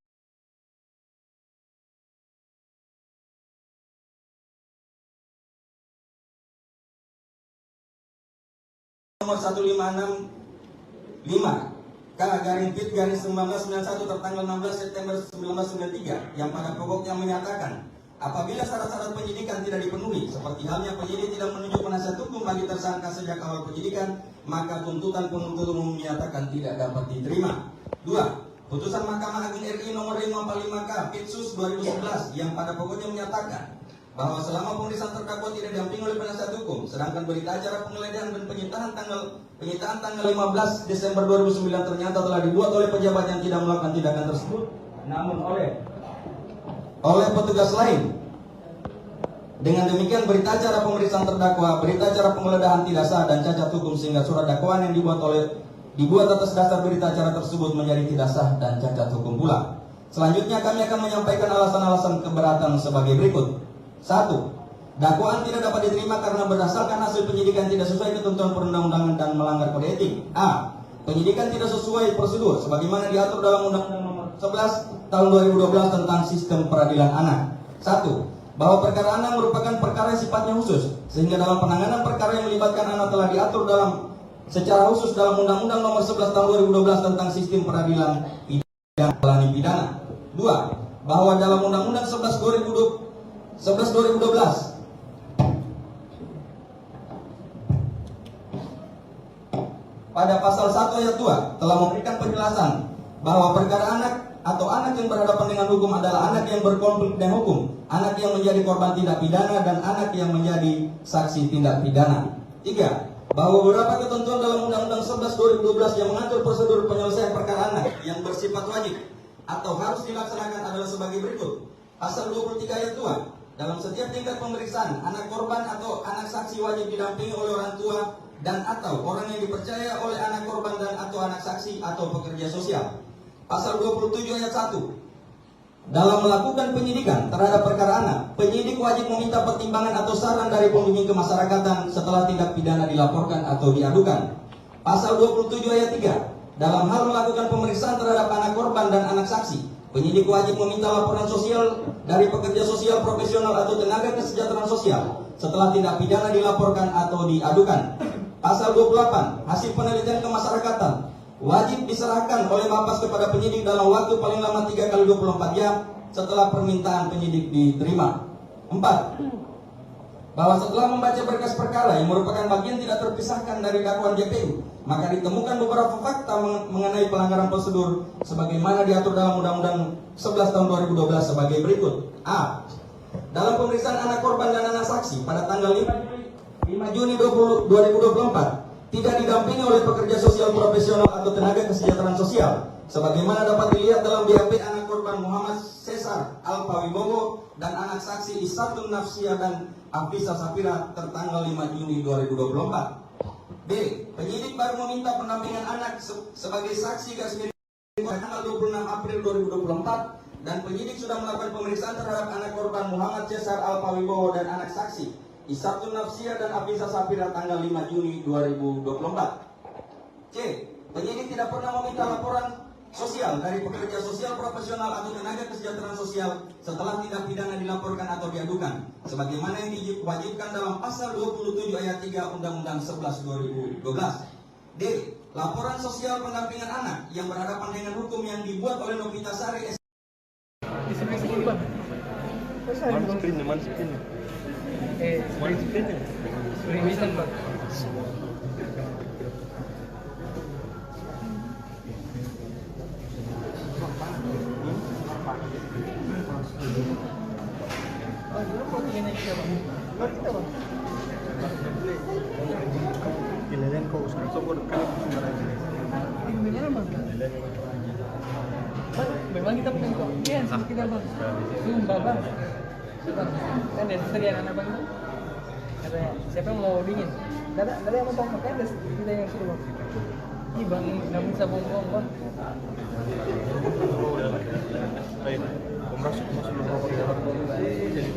nomor 1565 K/Pit/1991 tertanggal 16 September 1993 yang pada pokoknya menyatakan apabila syarat-syarat penyidikan tidak dipenuhi, seperti halnya penyidik tidak menunjuk penasihat hukum bagi tersangka sejak awal penyidikan, maka tuntutan penuntut umum menyatakan tidak dapat diterima. 2. Putusan Mahkamah Agung RI nomor 545 K/Pitsus 2011 yang pada pokoknya menyatakan bahwa selama pemeriksaan terdakwa tidak didampingi oleh penasihat hukum, sedangkan berita acara penggeledahan dan penyitaan tanggal 15 Desember 2009 ternyata telah dibuat oleh pejabat yang tidak melakukan tindakan tersebut, namun oleh petugas lain. Dengan demikian berita acara pemeriksaan terdakwa, berita acara penggeledahan tidak sah dan cacat hukum sehingga surat dakwaan yang dibuat atas dasar berita acara tersebut menjadi tidak sah dan cacat hukum pula. Selanjutnya kami akan menyampaikan alasan-alasan keberatan sebagai berikut. 1. Dakwaan tidak dapat diterima karena berdasarkan hasil penyidikan tidak sesuai ketentuan perundang-undangan dan melanggar kode etik. A. Penyidikan tidak sesuai prosedur sebagaimana diatur dalam Undang-Undang nomor 11 tahun 2012 tentang sistem peradilan anak. 1. Bahwa perkara anak merupakan perkara yang sifatnya khusus, sehingga dalam penanganan perkara yang melibatkan anak telah diatur secara khusus dalam Undang-Undang nomor 11 tahun 2012 tentang sistem peradilan pidana. 2. Bahwa dalam Undang-Undang 11 11/2012. Pada pasal 1 ayat 2 telah memberikan penjelasan bahwa perkara anak atau anak yang berhadapan dengan hukum adalah anak yang berkonflik dengan hukum, anak yang menjadi korban tindak pidana, dan anak yang menjadi saksi tindak pidana. 3. Bahwa beberapa ketentuan dalam Undang-Undang 11/2012 yang mengatur prosedur penyelesaian perkara anak yang bersifat wajib atau harus dilaksanakan adalah sebagai berikut. Pasal 23 ayat 2. Dalam setiap tingkat pemeriksaan, anak korban atau anak saksi wajib didampingi oleh orang tua dan atau orang yang dipercaya oleh anak korban dan atau anak saksi atau pekerja sosial. Pasal 27 ayat 1. Dalam melakukan penyidikan terhadap perkara anak, penyidik wajib meminta pertimbangan atau saran dari pembimbing kemasyarakatan setelah tindak pidana dilaporkan atau diadukan. Pasal 27 ayat 3. Dalam hal melakukan pemeriksaan terhadap anak korban dan anak saksi, penyidik wajib meminta laporan sosial dari pekerja sosial profesional atau tenaga kesejahteraan sosial setelah tindak pidana dilaporkan atau diadukan. Pasal 28. Hasil penelitian kemasyarakatan wajib diserahkan oleh Bapas kepada penyidik dalam waktu paling lama 3 kali 24 jam setelah permintaan penyidik diterima. 4. Bahwa setelah membaca berkas perkara yang merupakan bagian tidak terpisahkan dari dakwaan JPU, maka ditemukan beberapa fakta mengenai pelanggaran prosedur sebagaimana diatur dalam Undang-Undang 11 tahun 2012 sebagai berikut. A. Dalam pemeriksaan anak korban dan anak saksi pada tanggal 5 Juni 2024 tidak didampingi oleh pekerja sosial profesional atau tenaga kesejahteraan sosial, sebagaimana dapat dilihat dalam BAP anak korban Muhammad Cesar Alpawibowo dan anak saksi Isatun Nafsia dan Afisa Safira tertanggal 5 Juni 2024. B. Penyidik baru meminta pendampingan anak sebagai saksi garis miring tanggal 26 April 2024 dan penyidik sudah melakukan pemeriksaan terhadap anak korban Muhammad Cesar Alpawibowo dan anak saksi Isatun Nafsia dan Afisa Safira tanggal 5 Juni 2024. C. Penyidik tidak pernah meminta laporan sosial dari pekerja sosial profesional atau tenaga kesejahteraan sosial setelah tindak pidana dilaporkan atau diadukan, sebagaimana yang diwajibkan dalam pasal 27 ayat 3 Undang-Undang 11/2012. D. Laporan sosial pendampingan anak yang berhadapan dengan hukum yang dibuat oleh Novita Sari Di sebelah sini, Bang. Mana screen-nya? Mana screen-nya? Mana screen-nya? Screen Bang. Oh, dulu mau tinggalnya kita, Bang. Luar kita, Bang. Kailangan ko sa support ka Gimana, Bang? Memang kita punya bagian sama kita, Bang. Sumpah, Bang. Kan dari serian anak Bang itu katanya, siapa yang mau dingin? Gak ada yang mau tong, makanya kita yang suruh, Bang. Ih, Bang, nggak bisa bohong, Bang. Ay, kumrasok mo sa mga jadi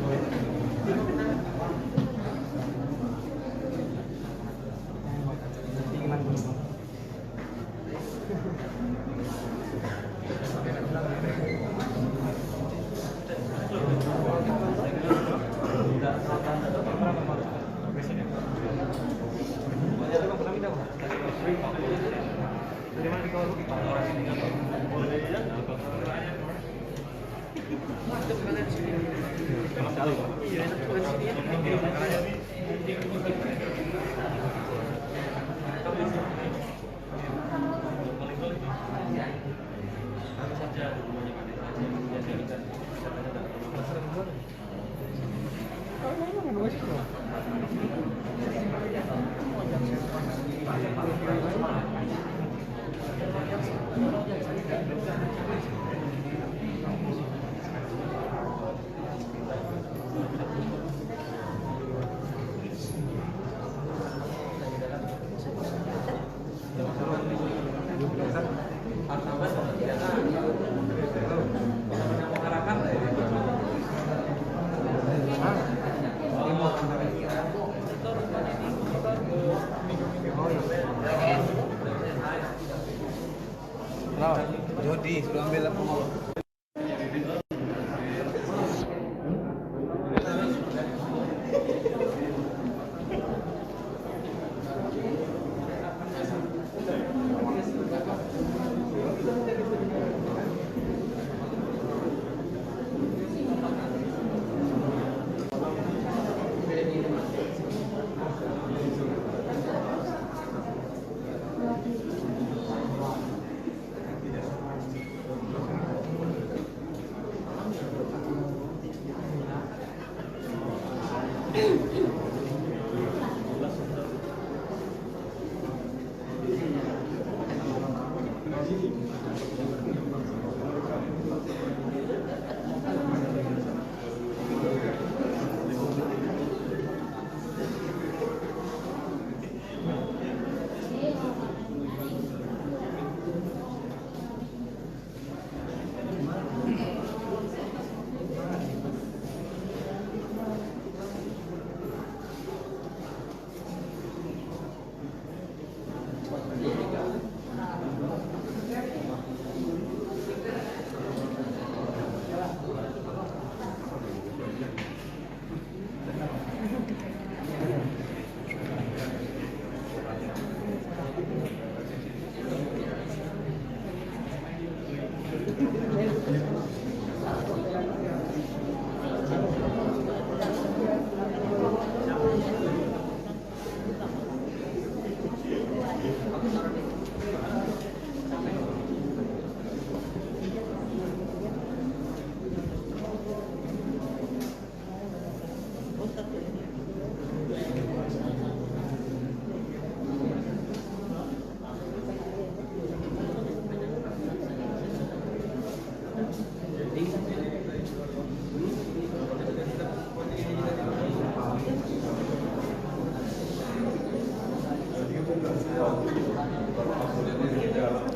Jody sudah ambil apa mau?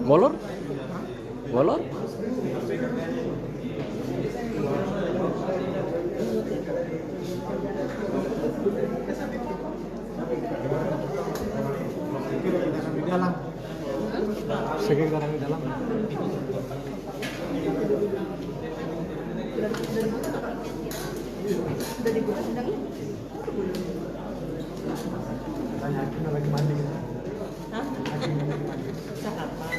Molor? Molor? Segera kita di dalam. Udah dibuka sidangnya? Tanya kita lagi mandi. Hah? Kapan?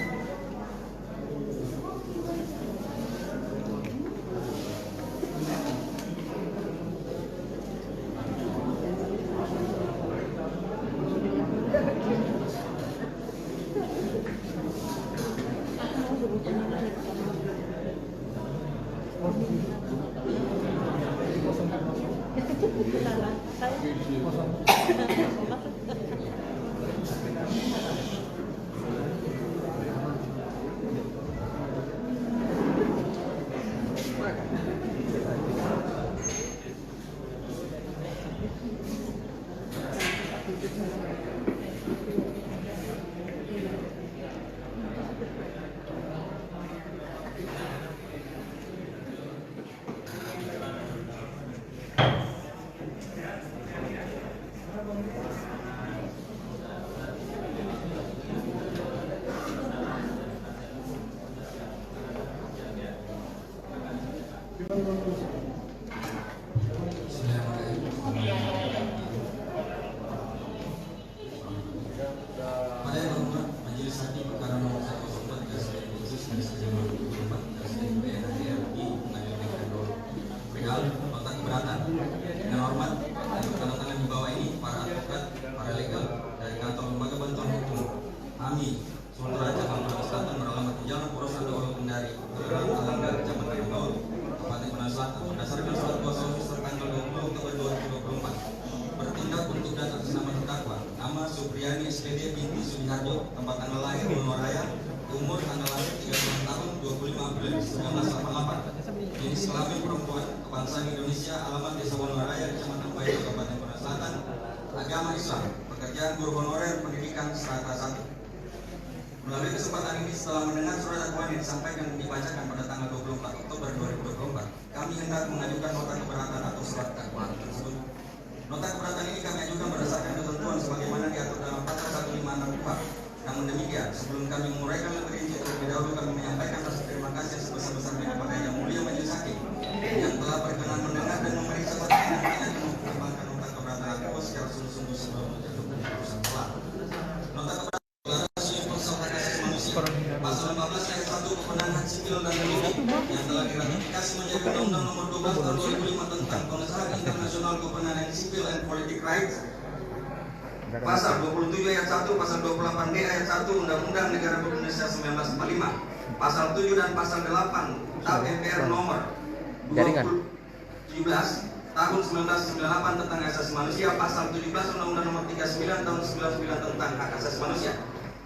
Pada yang berhormat Majelis Hakim Perkara Nomor 104 Garis Khusus Garis Jaman 24 Garis PN RI Pengadilan Negeri perihal nota keberatan. Dengan hormat untuk tanda tangan di bawah ini para advokat, para legal dari kantor lembaga bantuan hukum AMI Sultra Cabang Maluku Selatan beralamat di Jalan Purwosando Kendari, Kelurahan Alangga, Kecamatan Kampung, Kabupaten Penang Selatan berdasarkan surat kuasa hukum tanggal 20 Oktober 2024 bertindak untuk dan atas nama terdakwa nama Supriyani SPD binti Sudiharjo, tempat tanggal lahir Wonoraya, umur tanggal lahir 36 tahun 25 April 1988, jenis kelamin perempuan, kebangsaan Indonesia, alamat Desa Wonoraya, Kecamatan Bayo, Kabupaten Penang Selatan, agama Islam, pekerjaan guru honorer, pendidikan strata 1. Melalui kesempatan ini setelah mendengar surat dakwaan yang disampaikan dan dibacakan pada tanggal 24 Oktober 2024, kami hendak mengajukan nota keberatan atau surat dakwaan tersebut. Nota keberatan ini kami ajukan berdasarkan ketentuan sebagaimana diatur dalam pasal 156 KUHP. Namun demikian, sebelum kami menguraikan lebih rinci, terlebih dahulu kami menyampaikan rasa terima kasih sebesar-besarnya kepada Yang Mulia Majelis Hakim yang telah berkenan mendengar dan memeriksa perkara dan mengembangkan nota keberatan aku secara sungguh-sungguh sebelum menjatuhkan keputusan telah. Nota keberatan Pasal 15 ayat 1 kewenangan hak sipil dan politik yang telah diratifikasi menjadi Undang-Undang Nomor 12 Tahun 2005 tentang Pengesahan Internasional Kewenangan Sipil and Politic Rights. Pasal 27 ayat 1, Pasal 28D ayat 1 Undang-Undang Negara Republik Indonesia 1945, Pasal 7 dan Pasal 8 TAP MPR Nomor 17 tahun 1998 tentang Hak Asasi Manusia, pasal 17 Undang-Undang Nomor 39 tahun 99 tentang Hak Asasi Manusia,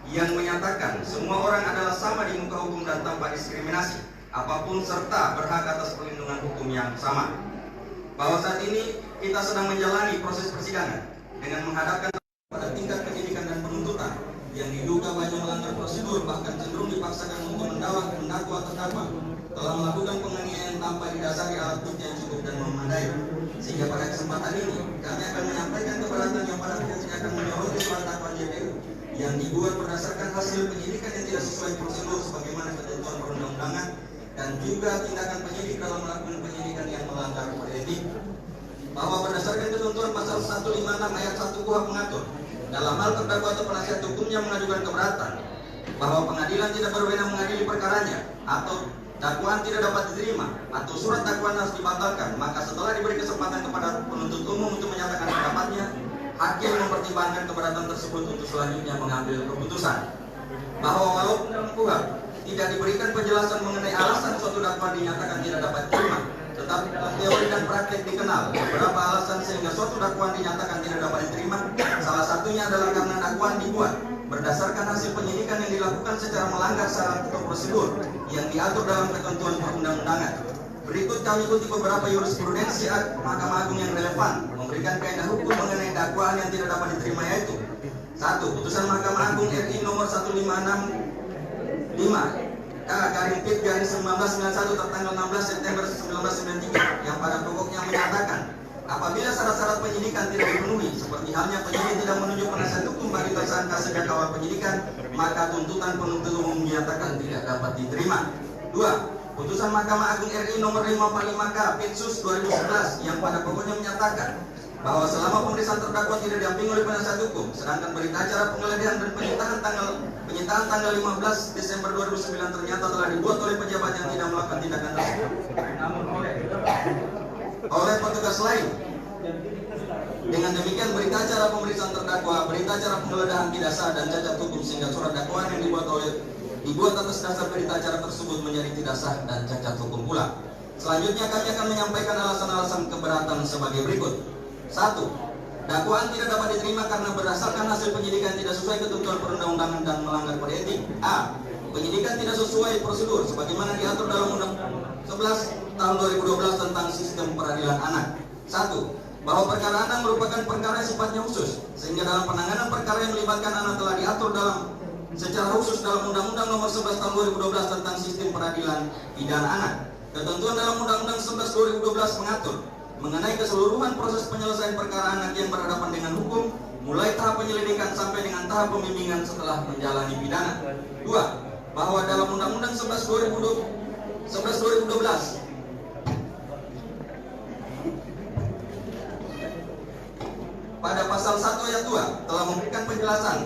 yang menyatakan semua orang adalah sama di muka hukum dan tanpa diskriminasi apapun serta berhak atas perlindungan hukum yang sama. Bahwa saat ini kita sedang menjalani proses persidangan dengan menghadapkan pada tingkat penyidikan dan penuntutan yang diduga banyak melanggar prosedur, bahkan cenderung dipaksakan untuk mendakwa terdakwa telah melakukan penganiayaan tanpa didasari alat bukti yang cukup dan memadai. Sehingga pada kesempatan ini kami akan menyampaikan keberatan yang pada pokoknya akan menyoroti surat dakwaan JPU yang dibuat berdasarkan hasil penyidikan yang tidak sesuai prosedur sebagaimana ketentuan perundang-undangan dan juga tindakan penyidik dalam melakukan penyidikan yang melanggar kode etik. Bahwa berdasarkan ketentuan pasal 156 ayat 1 KUHP mengatur dalam hal terdakwa atau penasihat hukumnya mengajukan keberatan bahwa pengadilan tidak berwenang mengadili perkaranya atau dakwaan tidak dapat diterima atau surat dakwaan harus dibatalkan, maka setelah diberi kesempatan kepada penuntut umum untuk menyatakan pendapatnya, hakim mempertimbangkan keberatan tersebut untuk selanjutnya mengambil keputusan. Bahwa walaupun dalam KUHP tidak diberikan penjelasan mengenai alasan suatu dakwaan dinyatakan tidak dapat diterima, tetapi dalam teori dan praktek dikenal beberapa alasan sehingga suatu dakwaan dinyatakan tidak dapat diterima. Salah satunya adalah karena dakwaan dibuat berdasarkan hasil penyidikan yang dilakukan secara melanggar syarat atau prosedur yang diatur dalam ketentuan perundang-undangan. Berikut kami ikuti beberapa jurisprudensi Mahkamah Agung yang relevan memberikan kaidah hukum mengenai dakwaan yang tidak dapat diterima, yaitu 1. Putusan Mahkamah Agung RI nomor 1565 K/1991 tertanggal 16 September 1993 yang pada pokoknya menyatakan apabila syarat-syarat penyidikan tidak dipenuhi, seperti halnya penyidik tidak menunjuk penasihat hukum bagi tersangka sejak awal penyidikan, maka tuntutan penuntut umum dinyatakan tidak dapat diterima. 2. Putusan Mahkamah Agung RI nomor 545 K Pitsus 2011 yang pada pokoknya menyatakan bahwa selama pemeriksaan terdakwa tidak didampingi oleh penasihat hukum, sedangkan berita acara penggeledahan dan penyitaan tanggal 15 Desember 2009 ternyata telah dibuat oleh pejabat yang tidak melakukan tindakan tersebut, namun oleh petugas lain. Dengan demikian berita acara pemeriksaan terdakwa, berita acara penggeledahan tidak sah dan cacat hukum, sehingga surat dakwaan yang dibuat atas dasar berita acara tersebut menjadi tidak sah dan cacat hukum pula. Selanjutnya kami akan menyampaikan alasan-alasan keberatan sebagai berikut. 1. Dakwaan tidak dapat diterima karena berdasarkan hasil penyidikan tidak sesuai ketentuan perundang-undangan dan melanggar kode etik. A. Penyidikan tidak sesuai prosedur sebagaimana diatur dalam Undang-Undang 11 tahun 2012 tentang sistem peradilan anak. 1. Bahwa perkara anak merupakan perkara yang sifatnya khusus, sehingga dalam penanganan perkara yang melibatkan anak telah diatur secara khusus dalam Undang-Undang Nomor 11 tahun 2012 tentang sistem peradilan pidana anak. Ketentuan dalam Undang-Undang 11 2012 mengatur mengenai keseluruhan proses penyelesaian perkara anak yang berhadapan dengan hukum, mulai tahap penyelidikan sampai dengan tahap pembimbingan setelah menjalani pidana. 2. Bahwa dalam Undang-Undang 11 2012 pada pasal 1 ayat 2 telah memberikan penjelasan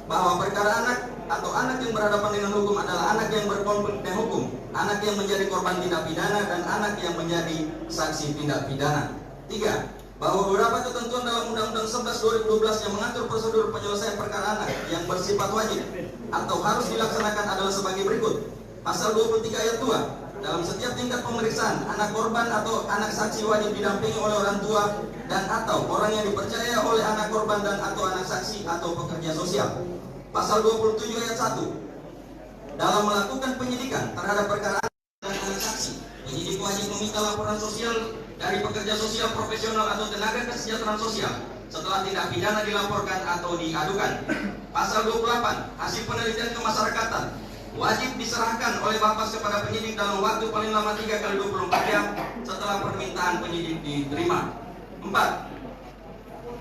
bahwa perkara anak atau anak yang berhadapan dengan hukum adalah anak yang berkonflik dengan hukum, anak yang menjadi korban tindak pidana, dan anak yang menjadi saksi tindak pidana. 3. Bahwa beberapa ketentuan dalam Undang-Undang 11 2012 yang mengatur prosedur penyelesaian perkara anak yang bersifat wajib atau harus dilaksanakan adalah sebagai berikut. Pasal 23 ayat 2, dalam setiap tingkat pemeriksaan, anak korban atau anak saksi wajib didampingi oleh orang tua dan atau orang yang dipercaya oleh anak korban dan atau anak saksi atau pekerja sosial. Pasal 27 ayat 1, dalam melakukan penyidikan terhadap perkara anak dan anak saksi, penyidik wajib meminta laporan sosial dari pekerja sosial profesional atau tenaga kesejahteraan sosial setelah tindak pidana dilaporkan atau diadukan. Pasal 28, hasil penelitian kemasyarakatan wajib diserahkan oleh Bapas kepada penyidik dalam waktu paling lama 3 kali 24 jam setelah permintaan penyidik diterima. 4.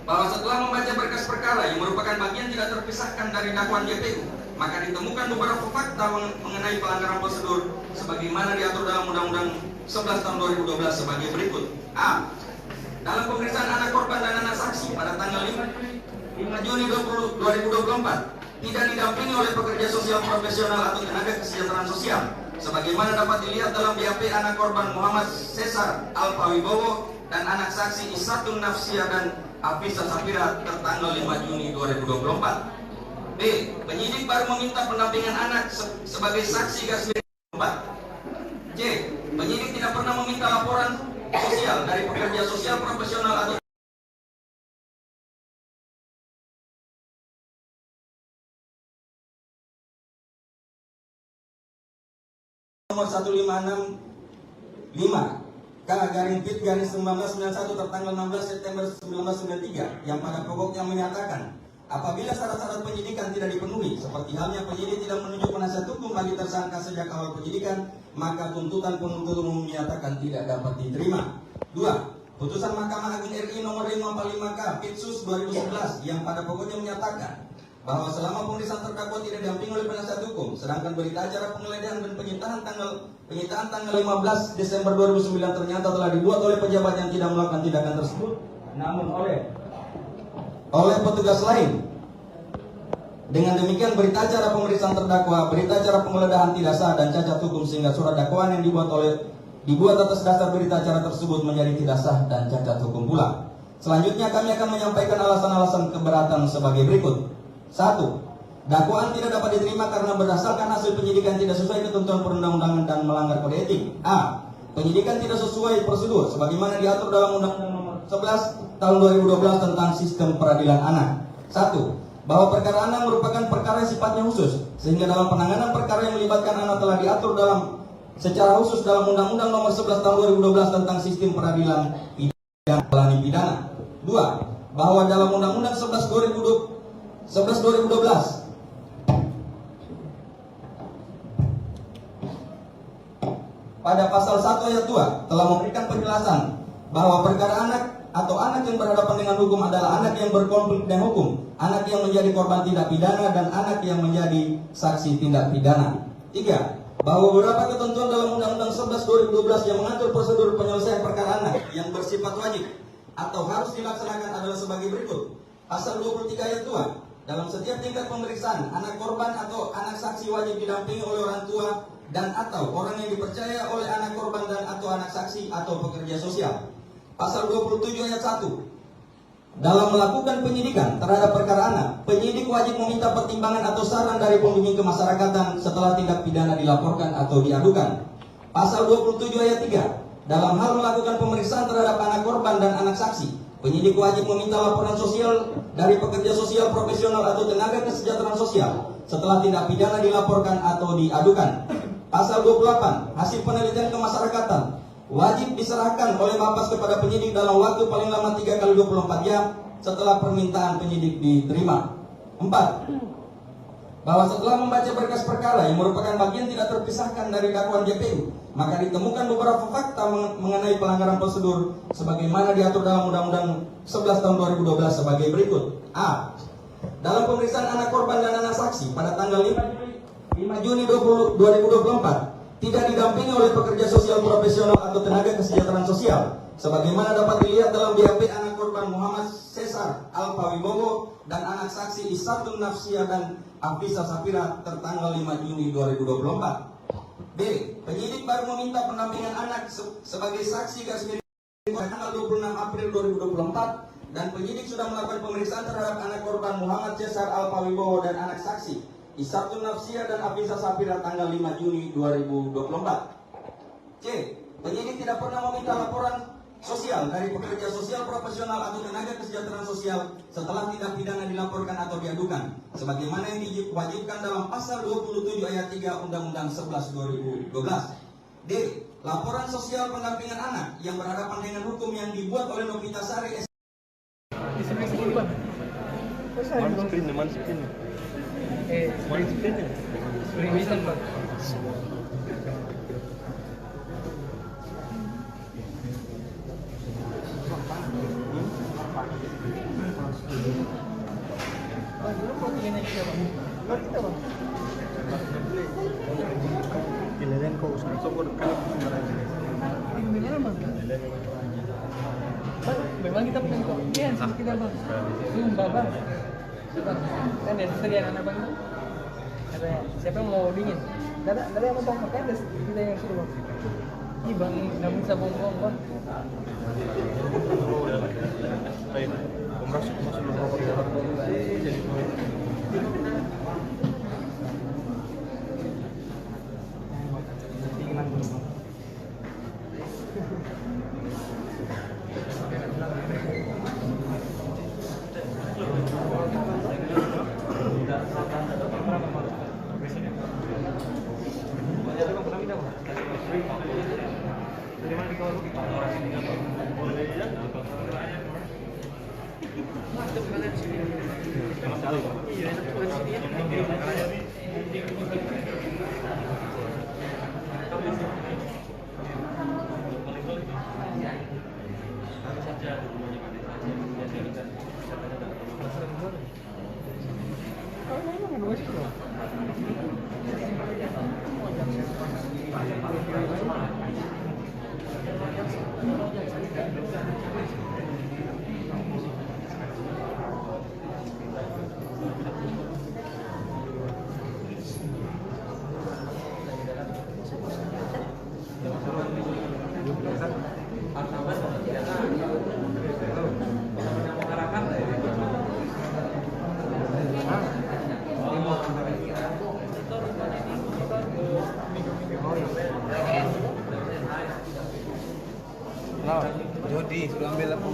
Bahwa setelah membaca berkas perkara yang merupakan bagian tidak terpisahkan dari dakwaan JPU, maka ditemukan beberapa fakta mengenai pelanggaran prosedur sebagaimana diatur dalam Undang-Undang 11 tahun 2012 sebagai berikut. A. Dalam pemeriksaan anak korban dan anak saksi pada tanggal 5 Juni 2024 tidak didampingi oleh pekerja sosial profesional atau tenaga kesejahteraan sosial sebagaimana dapat dilihat dalam BAP anak korban Muhammad Cesar Alpawibowo dan anak saksi Isatun Nafsia dan Afisa Safira tertanggal 5 Juni 2024. B. Penyidik baru meminta pendampingan anak sebagai saksi garis miring 4. C. Penyidik tidak pernah meminta laporan sosial dari pekerja sosial profesional atau nomor 1565 K/Pit/1991 tertanggal 16 September 1993 yang pada pokoknya menyatakan apabila syarat-syarat penyidikan tidak dipenuhi, seperti halnya penyidik tidak menunjuk penasihat hukum bagi tersangka sejak awal penyidikan, maka tuntutan penuntut umum menyatakan tidak dapat diterima. 2. Putusan Mahkamah Agung RI nomor 545 K Pitsus 2011 yang pada pokoknya menyatakan bahwa selama pemeriksaan terdakwa tidak didampingi oleh penasihat hukum, sedangkan berita acara penggeledahan dan penyitaan tanggal 15 Desember 2009 ternyata telah dibuat oleh pejabat yang tidak melakukan tindakan tersebut, namun oleh petugas lain. Dengan demikian berita acara pemeriksaan terdakwa, berita acara penggeledahan tidak sah dan cacat hukum, sehingga surat dakwaan yang dibuat atas dasar berita acara tersebut menjadi tidak sah dan cacat hukum pula. Selanjutnya kami akan menyampaikan alasan-alasan keberatan sebagai berikut. 1. Dakwaan tidak dapat diterima karena berdasarkan hasil penyidikan tidak sesuai ketentuan perundang-undangan dan melanggar kode etik. A. Penyidikan tidak sesuai prosedur sebagaimana diatur dalam Undang-Undang Nomor 11 Tahun 2012 tentang Sistem Peradilan Anak. 1. Bahwa perkara anak merupakan perkara yang sifatnya khusus, sehingga dalam penanganan perkara yang melibatkan anak telah diatur secara khusus dalam Undang-Undang Nomor 11 Tahun 2012 tentang Sistem Peradilan Pidana. 2. Bahwa dalam Undang-Undang 11 2012 pada pasal 1 ayat 2 telah memberikan penjelasan bahwa perkara anak atau anak yang berhadapan dengan hukum adalah anak yang berkonflik dengan hukum, anak yang menjadi korban tindak pidana, dan anak yang menjadi saksi tindak pidana. 3. Bahwa beberapa ketentuan dalam Undang-Undang 11 2012 yang mengatur prosedur penyelesaian perkara anak yang bersifat wajib atau harus dilaksanakan adalah sebagai berikut. Pasal 23 ayat 2. Dalam setiap tingkat pemeriksaan, anak korban atau anak saksi wajib didampingi oleh orang tua dan atau orang yang dipercaya oleh anak korban dan atau anak saksi atau pekerja sosial. Pasal 27 ayat 1. Dalam melakukan penyidikan terhadap perkara anak, penyidik wajib meminta pertimbangan atau saran dari pembimbing kemasyarakatan setelah tindak pidana dilaporkan atau diadukan. Pasal 27 ayat 3. Dalam hal melakukan pemeriksaan terhadap anak korban dan anak saksi, penyidik wajib meminta laporan sosial dari pekerja sosial profesional atau tenaga kesejahteraan sosial setelah tindak pidana dilaporkan atau diadukan. Pasal 28. Hasil penelitian kemasyarakatan wajib diserahkan oleh Bapas kepada penyidik dalam waktu paling lama 3 kali 24 jam setelah permintaan penyidik diterima. 4. Bahwa setelah membaca berkas perkara yang merupakan bagian tidak terpisahkan dari dakwaan JPU, maka ditemukan beberapa fakta mengenai pelanggaran prosedur sebagaimana diatur dalam Undang-Undang 11 Tahun 2012 sebagai berikut. A. Dalam pemeriksaan anak korban dan anak saksi pada tanggal 5 Juni 2024 tidak didampingi oleh pekerja sosial profesional atau tenaga kesejahteraan sosial, sebagaimana dapat dilihat dalam BAP anak korban Muhammad Cesar Alpawibowo dan anak saksi Isatun Nafsia dan Afisa Safira tertanggal 5 Juni 2024. B. Penyidik baru meminta pendampingan anak sebagai saksi tanggal 26 April 2024 dan penyidik sudah melakukan pemeriksaan terhadap anak korban Muhammad Cesar Alpawibowo dan anak saksi Isatun Nafsia dan Afisa Safira tanggal 5 Juni 2024. C. Penyidik tidak pernah meminta laporan sosial dari pekerja sosial profesional atau tenaga kesejahteraan sosial setelah tindak pidana dilaporkan atau diadukan, sebagaimana yang diwajibkan dalam pasal 27 ayat 3 Undang-Undang 11 2012. D. Laporan sosial pendampingan anak yang berhadapan dengan hukum yang dibuat oleh Novita Sari Mana screen-nya? Mana screen-nya? Screen Bang. Giliran kau usah sokor kalau Memang kita punya kelebihan sama kita bang. Sumpah bang. Kan ya sediaan anak bang itu. Katanya siapa yang mau dingin? Gak ada yang mau bang, makanya kita yang suruh bang. Ih bang, nggak bisa bohong bang. Baik, masuk rokok di dalam. Jadi Jody suruh ambil apa?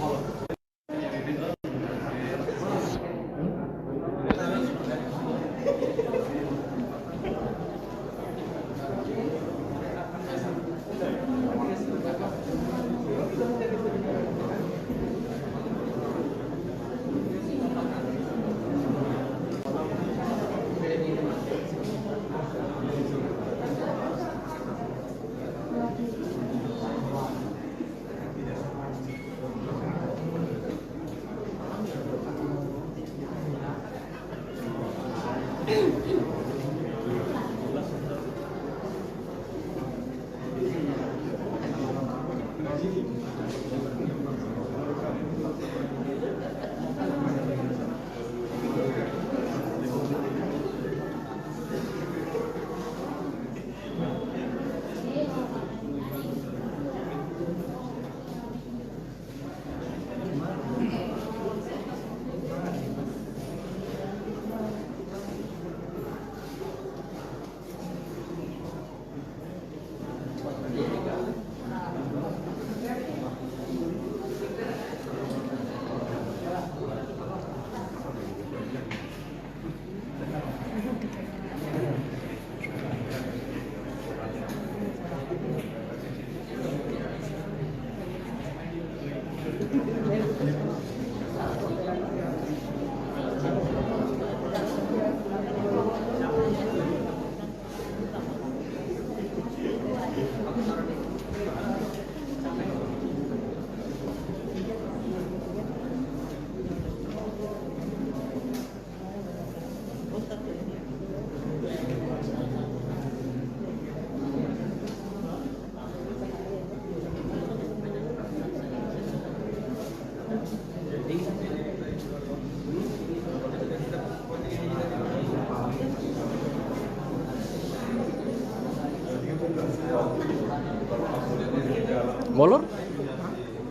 Molor?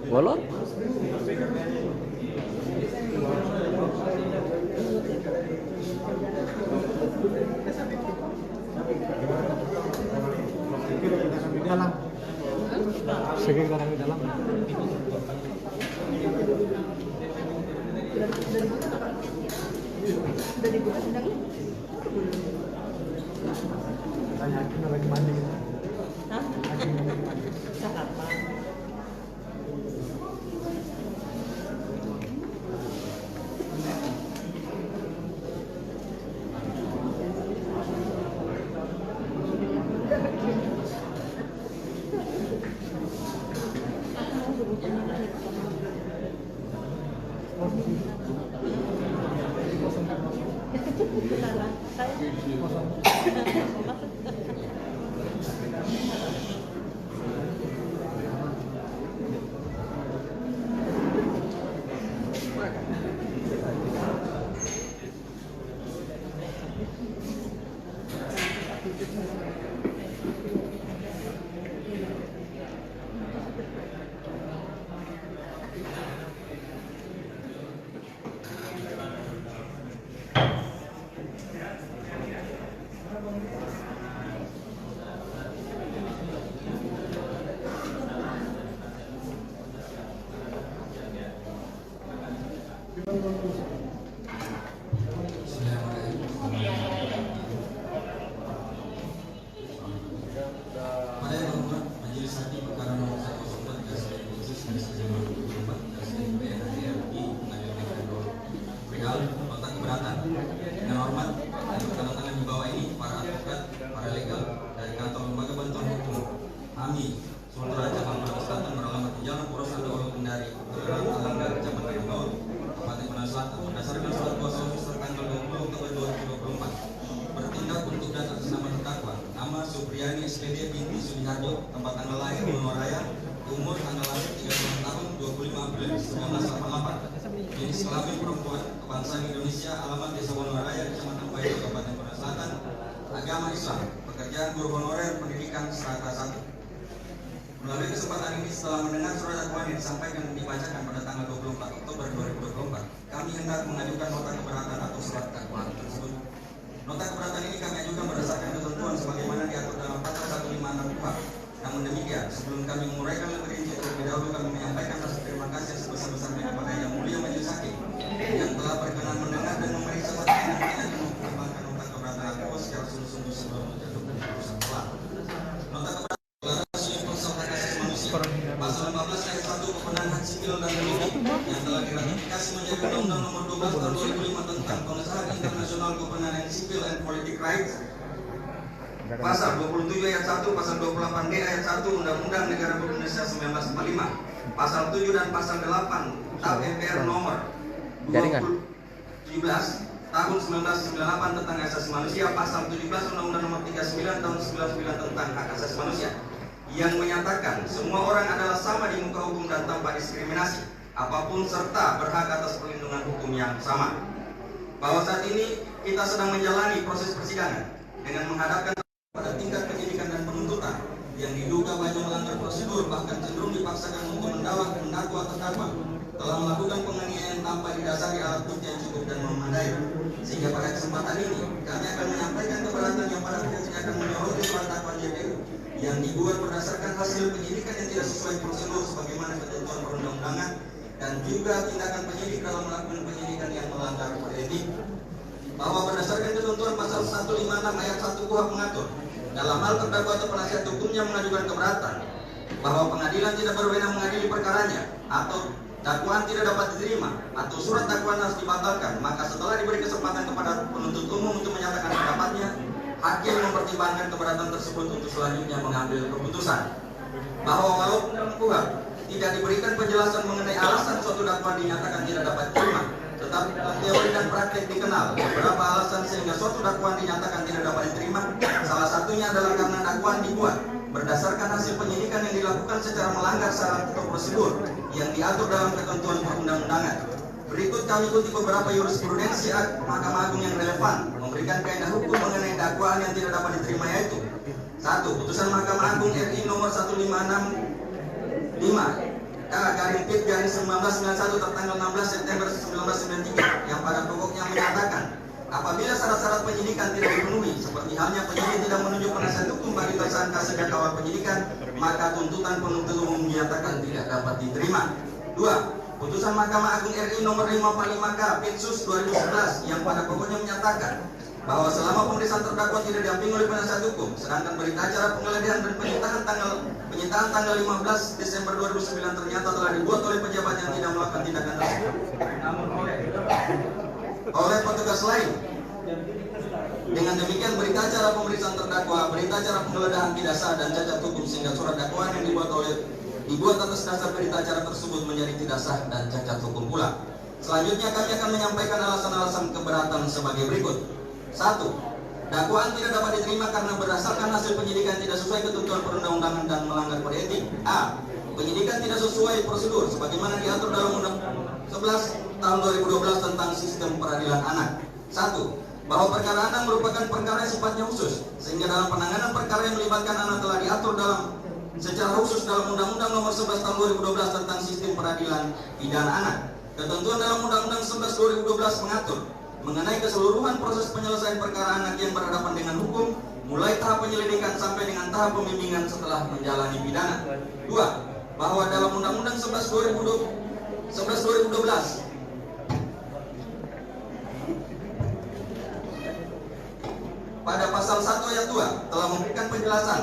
Molor? Sige, karang di dalam. Udah dibuka sendangnya? Tanya kita lagi mandi. Hah? Sarapan. Pada yang membuat majelis hakim perkara nomor 1 Sugiharjo, tempat tanggal lahir Wono Raya, umur tanggal lahir 36 tahun 25 April 1988. Jenis kelamin perempuan, kebangsaan Indonesia, alamat Desa Wono Raya, Kecamatan Paido, Kabupaten Kota Selatan, agama Islam, pekerjaan guru honorer, pendidikan strata 1. Melalui kesempatan ini, setelah mendengar surat dakwaan yang disampaikan dan dibacakan pada tanggal 24 Oktober 2024, kami hendak mengajukan nota keberatan atau surat dakwaan tersebut. Nota keberatan ini kami ajukan berdasarkan ketentuan sebagaimana diatur dalam pasal 156 KUHP. Namun demikian, sebelum kami menguraikan lebih rinci, terlebih dahulu kami menyampaikan rasa terima kasih sebesar-besarnya kepada Yang Mulia Majelis Hakim yang telah berkenan mendengar dan memeriksa materi dan tidak mempertimbangkan nota keberatan aku secara sungguh-sungguh sebelum menjatuhkan keputusan telah. Nota keberatan Pasal 15 ayat 1 Kemenangan Hak Sipil dan Politik yang telah diratifikasi menjadi Undang-Undang Nomor 12 Tahun 2005 tentang Pengesahan Internasional Kemenangan Sipil and Politic Rights. Pasal 27 ayat 1, Pasal 28D ayat 1 Undang-Undang Negara Republik Indonesia 1945, Pasal 7 dan Pasal 8 TAP MPR Nomor 17 Tahun 1998 tentang Hak Asasi Manusia, Pasal 17 Undang-Undang Nomor 39 Tahun 99 tentang Hak Asasi Manusia, yang menyatakan semua orang adalah sama di muka hukum dan tanpa diskriminasi apapun serta berhak atas perlindungan hukum yang sama. Bahwa saat ini kita sedang menjalani proses persidangan dengan menghadapkan pada tingkat penyidikan dan penuntutan yang diduga banyak melanggar prosedur, bahkan cenderung dipaksakan untuk mendakwa terdakwa telah melakukan penganiayaan tanpa didasari alat bukti yang cukup dan memadai. Sehingga pada kesempatan ini kami akan menyampaikan keberatan yang pada akhirnya akan menyoroti surat dakwaan JPU yang dibuat berdasarkan hasil penyidikan yang tidak sesuai prosedur sebagaimana ketentuan perundang-undangan dan juga tindakan penyidik dalam melakukan penyidikan yang melanggar kode etik. Bahwa berdasarkan ketentuan pasal 156 ayat 1 KUHP mengatur dalam hal terdakwa atau penasihat hukumnya mengajukan keberatan bahwa pengadilan tidak berwenang mengadili perkaranya atau dakwaan tidak dapat diterima atau surat dakwaan harus dibatalkan, maka setelah diberi kesempatan kepada penuntut umum untuk menyatakan pendapatnya, hakim mempertimbangkan keberatan tersebut untuk selanjutnya mengambil keputusan. Bahwa walaupun dalam KUHP tidak diberikan penjelasan mengenai alasan suatu dakwaan dinyatakan tidak dapat diterima, tetapi dalam teori dan praktek dikenal beberapa alasan sehingga suatu dakwaan dinyatakan tidak dapat diterima. Salah satunya adalah karena dakwaan dibuat berdasarkan hasil penyidikan yang dilakukan secara melanggar syarat atau prosedur yang diatur dalam ketentuan perundang-undangan. Berikut kami kutip beberapa jurisprudensi Mahkamah Agung yang relevan memberikan kaidah hukum mengenai dakwaan yang tidak dapat diterima, yaitu 1. Putusan Mahkamah Agung RI nomor 1565 K/1991 tertanggal 16 September 1993 yang pada pokoknya menyatakan apabila syarat-syarat penyidikan tidak dipenuhi, seperti halnya penyidik tidak menunjuk penasihat hukum bagi tersangka sejak awal penyidikan, maka tuntutan penuntut umum dinyatakan tidak dapat diterima. 2. Putusan Mahkamah Agung RI nomor 545 K Pitsus 2011 yang pada pokoknya menyatakan bahwa selama pemeriksaan terdakwa tidak didampingi oleh penasihat hukum, sedangkan berita acara penggeledahan dan penyitaan tanggal 15 Desember 2009 ternyata telah dibuat oleh pejabat yang tidak melakukan tindakan tersebut, namun oleh petugas lain. Dengan demikian berita acara pemeriksaan terdakwa, berita acara penggeledahan tidak sah dan cacat hukum, sehingga surat dakwaan yang dibuat atas dasar berita acara tersebut menjadi tidak sah dan cacat hukum pula. Selanjutnya kami akan menyampaikan alasan-alasan keberatan sebagai berikut. 1. Dakwaan tidak dapat diterima karena berdasarkan hasil penyidikan tidak sesuai ketentuan perundang-undangan dan melanggar kode etik. A. Penyidikan tidak sesuai prosedur sebagaimana diatur dalam Undang-Undang 11 Tahun 2012 tentang Sistem Peradilan Anak. 1. Bahwa perkara anak merupakan perkara yang sifatnya khusus, sehingga dalam penanganan perkara yang melibatkan anak telah diatur secara khusus dalam Undang-Undang Nomor 11 Tahun 2012 tentang Sistem Peradilan Pidana Anak. Ketentuan dalam Undang-Undang 11 2012 mengatur mengenai keseluruhan proses penyelesaian perkara anak yang berhadapan dengan hukum, mulai tahap penyelidikan sampai dengan tahap pembimbingan setelah menjalani pidana. 2. Bahwa dalam Undang-Undang 11 2012 pada pasal 1 ayat 2 telah memberikan penjelasan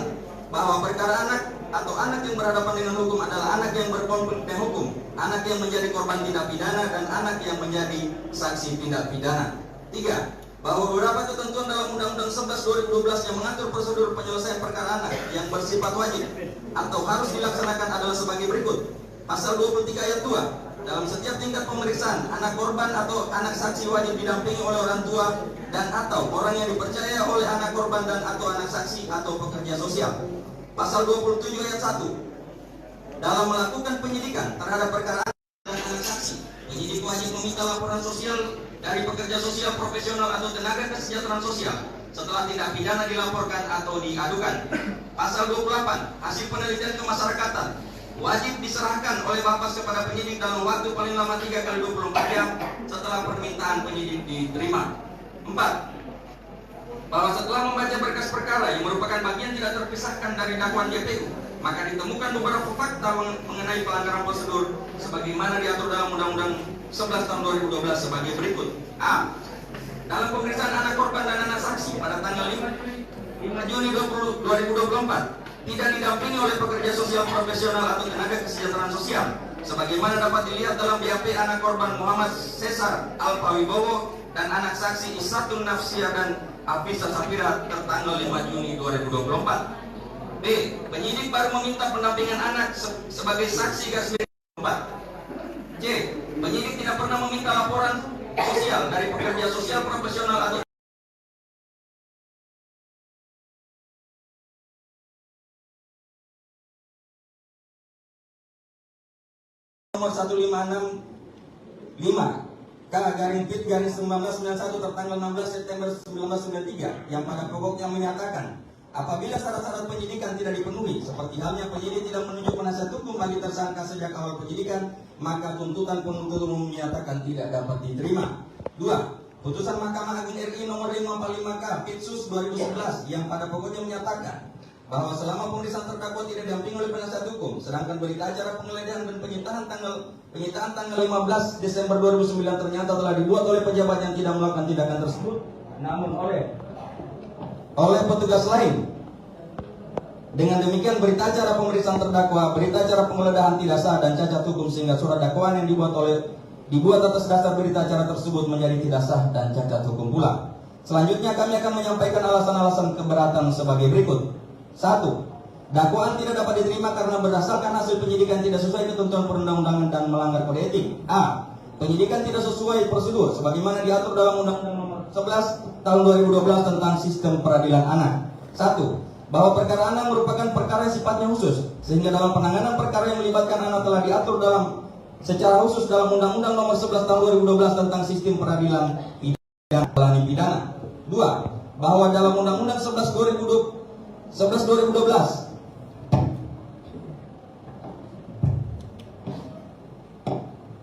bahwa perkara anak atau anak yang berhadapan dengan hukum adalah anak yang berkonflik dengan hukum, anak yang menjadi korban tindak pidana, dan anak yang menjadi saksi tindak pidana. 3. Bahwa beberapa ketentuan dalam Undang-Undang 11 2012 yang mengatur prosedur penyelesaian perkara anak yang bersifat wajib atau harus dilaksanakan adalah sebagai berikut. Pasal 23 ayat 2. Dalam setiap tingkat pemeriksaan, anak korban atau anak saksi wajib didampingi oleh orang tua dan atau orang yang dipercaya oleh anak korban dan atau anak saksi atau pekerja sosial. Pasal 27 ayat 1. Dalam melakukan penyidikan terhadap perkara dan anak saksi, penyidik wajib meminta laporan sosial dari pekerja sosial profesional atau tenaga kesejahteraan sosial setelah tindak pidana dilaporkan atau diadukan. Pasal 28. Hasil penelitian kemasyarakatan wajib diserahkan oleh Bapas kepada penyidik dalam waktu paling lama 3 kali 24 jam setelah permintaan penyidik diterima. 4. Bahwa setelah membaca berkas perkara yang merupakan bagian tidak terpisahkan dari dakwaan JPU, maka ditemukan beberapa fakta mengenai pelanggaran prosedur sebagaimana diatur dalam Undang-Undang 11 tahun 2012 sebagai berikut. A. Dalam pemeriksaan anak korban dan anak saksi pada tanggal 5 Juni 2024 tidak didampingi oleh pekerja sosial profesional atau tenaga kesejahteraan sosial sebagaimana dapat dilihat dalam BAP anak korban Muhammad Cesar Alpawibowo dan anak saksi Isatun Nafsia dan Afisa Safira tertanggal 5 Juni 2024. B. Penyidik baru meminta pendampingan anak sebagai saksi garis miring 4. C. Penyidik tidak pernah meminta laporan sosial dari pekerja sosial profesional atau nomor 1565 K/Pit/1991 tertanggal 16 September 1993 yang pada pokoknya menyatakan apabila syarat-syarat penyidikan tidak dipenuhi, seperti halnya penyidik tidak menunjuk penasihat hukum bagi tersangka sejak awal penyidikan, maka tuntutan penuntut umum menyatakan tidak dapat diterima. 2. Putusan Mahkamah Agung RI nomor 545 K/Pitsus 2011 yang pada pokoknya menyatakan bahwa selama pemeriksaan terdakwa tidak didampingi oleh penasihat hukum, sedangkan berita acara penggeledahan dan penyitaan tanggal 15 Desember 2009 ternyata telah dibuat oleh pejabat yang tidak melakukan tindakan tersebut, namun oleh petugas lain. Dengan demikian berita acara pemeriksaan terdakwa, berita acara penggeledahan tidak sah dan cacat hukum sehingga surat dakwaan yang dibuat atas dasar berita acara tersebut menjadi tidak sah dan cacat hukum pula. Selanjutnya kami akan menyampaikan alasan-alasan keberatan sebagai berikut. 1. Dakwaan tidak dapat diterima karena berdasarkan hasil penyidikan tidak sesuai ketentuan perundang-undangan dan melanggar kode etik. A. Penyidikan tidak sesuai prosedur sebagaimana diatur dalam Undang-Undang nomor 11 tahun 2012 tentang sistem peradilan anak. 1. Bahwa perkara anak merupakan perkara yang sifatnya khusus, sehingga dalam penanganan perkara yang melibatkan anak telah diatur secara khusus dalam Undang-Undang nomor 11 tahun 2012 tentang sistem peradilan pidana. 2. Bahwa dalam Undang-Undang 11 2012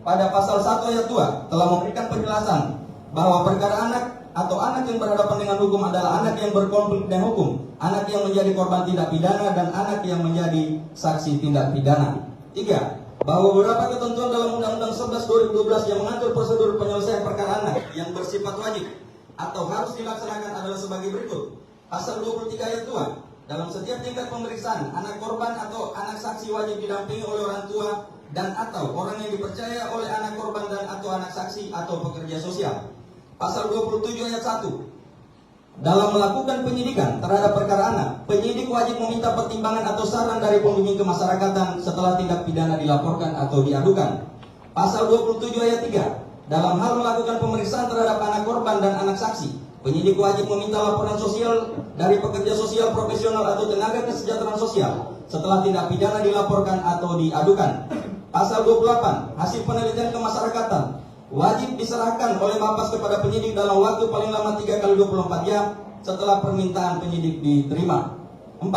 pada pasal 1 ayat 2 telah memberikan penjelasan bahwa perkara anak atau anak yang berhadapan dengan hukum adalah anak yang berkonflik dengan hukum, anak yang menjadi korban tindak pidana, dan anak yang menjadi saksi tindak pidana. 3. Bahwa beberapa ketentuan dalam Undang-Undang 11 2012 yang mengatur prosedur penyelesaian perkara anak yang bersifat wajib atau harus dilaksanakan adalah sebagai berikut. Pasal 23 ayat 2. Dalam setiap tingkat pemeriksaan, anak korban atau anak saksi wajib didampingi oleh orang tua dan atau orang yang dipercaya oleh anak korban dan atau anak saksi atau pekerja sosial. Pasal 27 ayat 1. Dalam melakukan penyidikan terhadap perkara anak, penyidik wajib meminta pertimbangan atau saran dari pembimbing kemasyarakatan setelah tindak pidana dilaporkan atau diadukan. Pasal 27 ayat 3. Dalam hal melakukan pemeriksaan terhadap anak korban dan anak saksi, penyidik wajib meminta laporan sosial dari pekerja sosial profesional atau tenaga kesejahteraan sosial setelah tindak pidana dilaporkan atau diadukan. Pasal 28. Hasil penelitian kemasyarakatan wajib diserahkan oleh Bapas kepada penyidik dalam waktu paling lama 3 kali 24 jam setelah permintaan penyidik diterima. 4.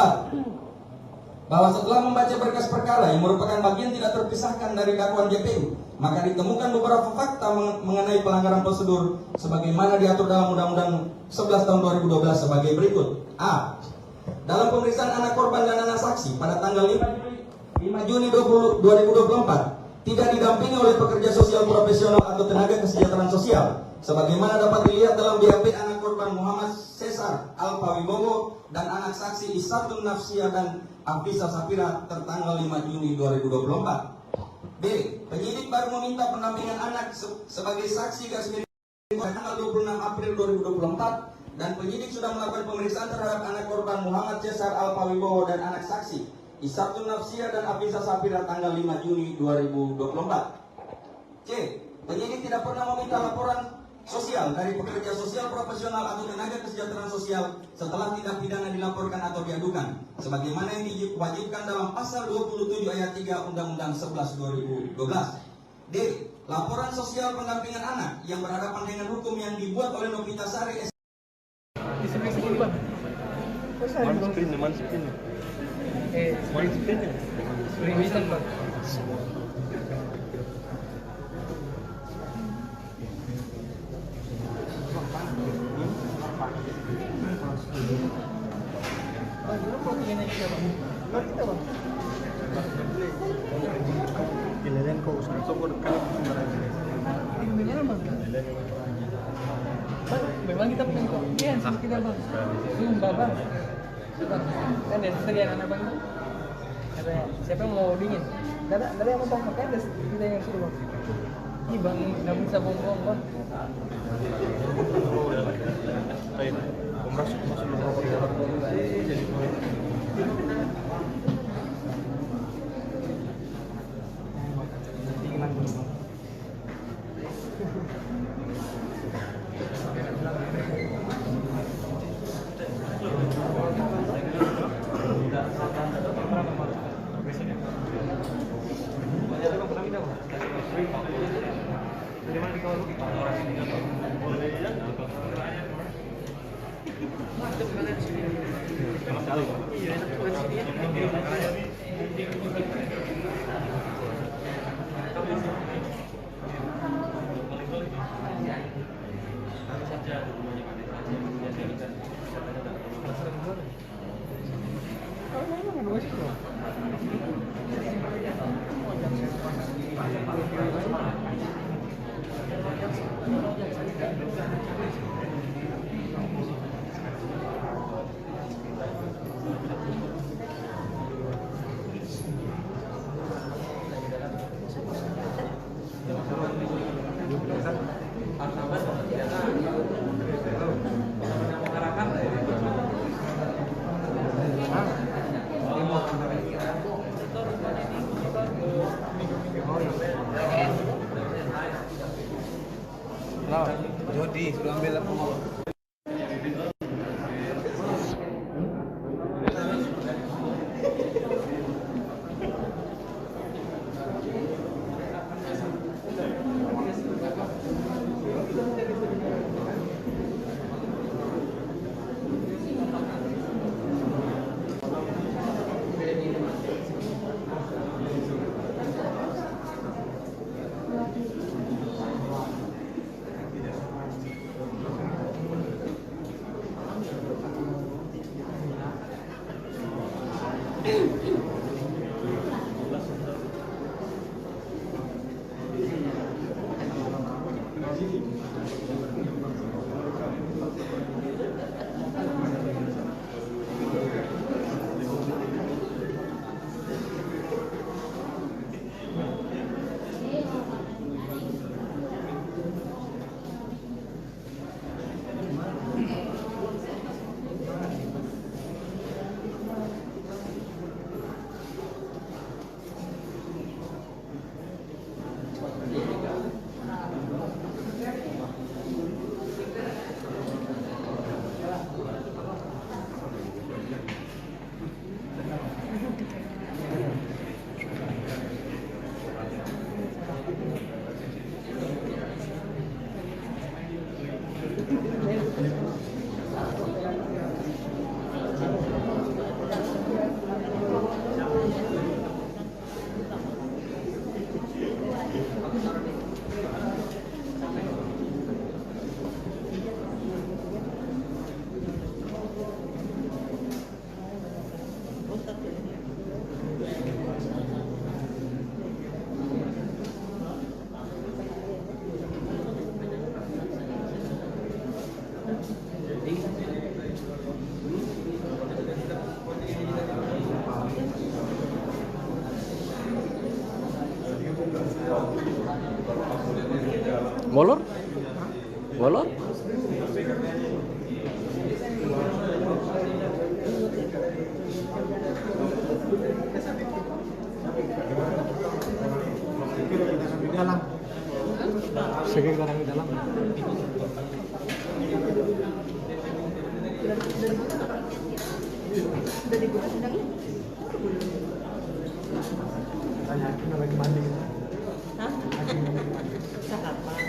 Bahwa setelah membaca berkas perkara yang merupakan bagian tidak terpisahkan dari dakwaan JPU, maka ditemukan beberapa fakta mengenai pelanggaran prosedur sebagaimana diatur dalam Undang-Undang 11 tahun 2012 sebagai berikut. A. Dalam pemeriksaan anak korban dan anak saksi pada tanggal 5 Juni 2024 tidak didampingi oleh pekerja sosial profesional atau tenaga kesejahteraan sosial sebagaimana dapat dilihat dalam BAP anak korban Muhammad Cesar Alpawibowo dan anak saksi Isatun Nafsia dan Afisa Safira tertanggal 5 Juni 2024. B. Penyidik baru meminta pendampingan anak sebagai saksi garis miring pada tanggal 26 April 2024 dan penyidik sudah melakukan pemeriksaan terhadap anak korban Muhammad Cesar Alpawibowo dan anak saksi Isatun Nafsia dan Afisa Safira tanggal 5 Juni 2024. C. Penyidik tidak pernah meminta laporan sosial dari pekerja sosial profesional atau tenaga kesejahteraan sosial setelah tindak pidana dilaporkan atau diadukan sebagaimana yang diwajibkan dalam pasal 27 ayat 3 Undang-Undang 11 2012. D. Laporan sosial pendampingan anak yang berhadapan dengan hukum yang dibuat oleh Novita Sari Di sebelah sini bang. Terus ada bang. mana spin? Mana spinnya? Spring bang. Bang, dulu protein kita bang. Mari kita bang. Giliran kau usah sokor kan sembarangan. Ini gimana bang? Bang, memang kita punya kopian sama kita bang. Sumpah bang. Bang, kan ada serian anak bang. Katanya, siapa yang mau dingin? Ada yang mau bang, makanya ada kita yang suruh bang. Ih bang, nggak bisa bohong bang. Baik, masuk rokok di dalam. Jadi Jody, suruh ambil apa? Molor? Molor? Sekian orang di dalam. Udah dibuka sidangnya? Tanya hakim lagi mandi. Hah? Sarapan.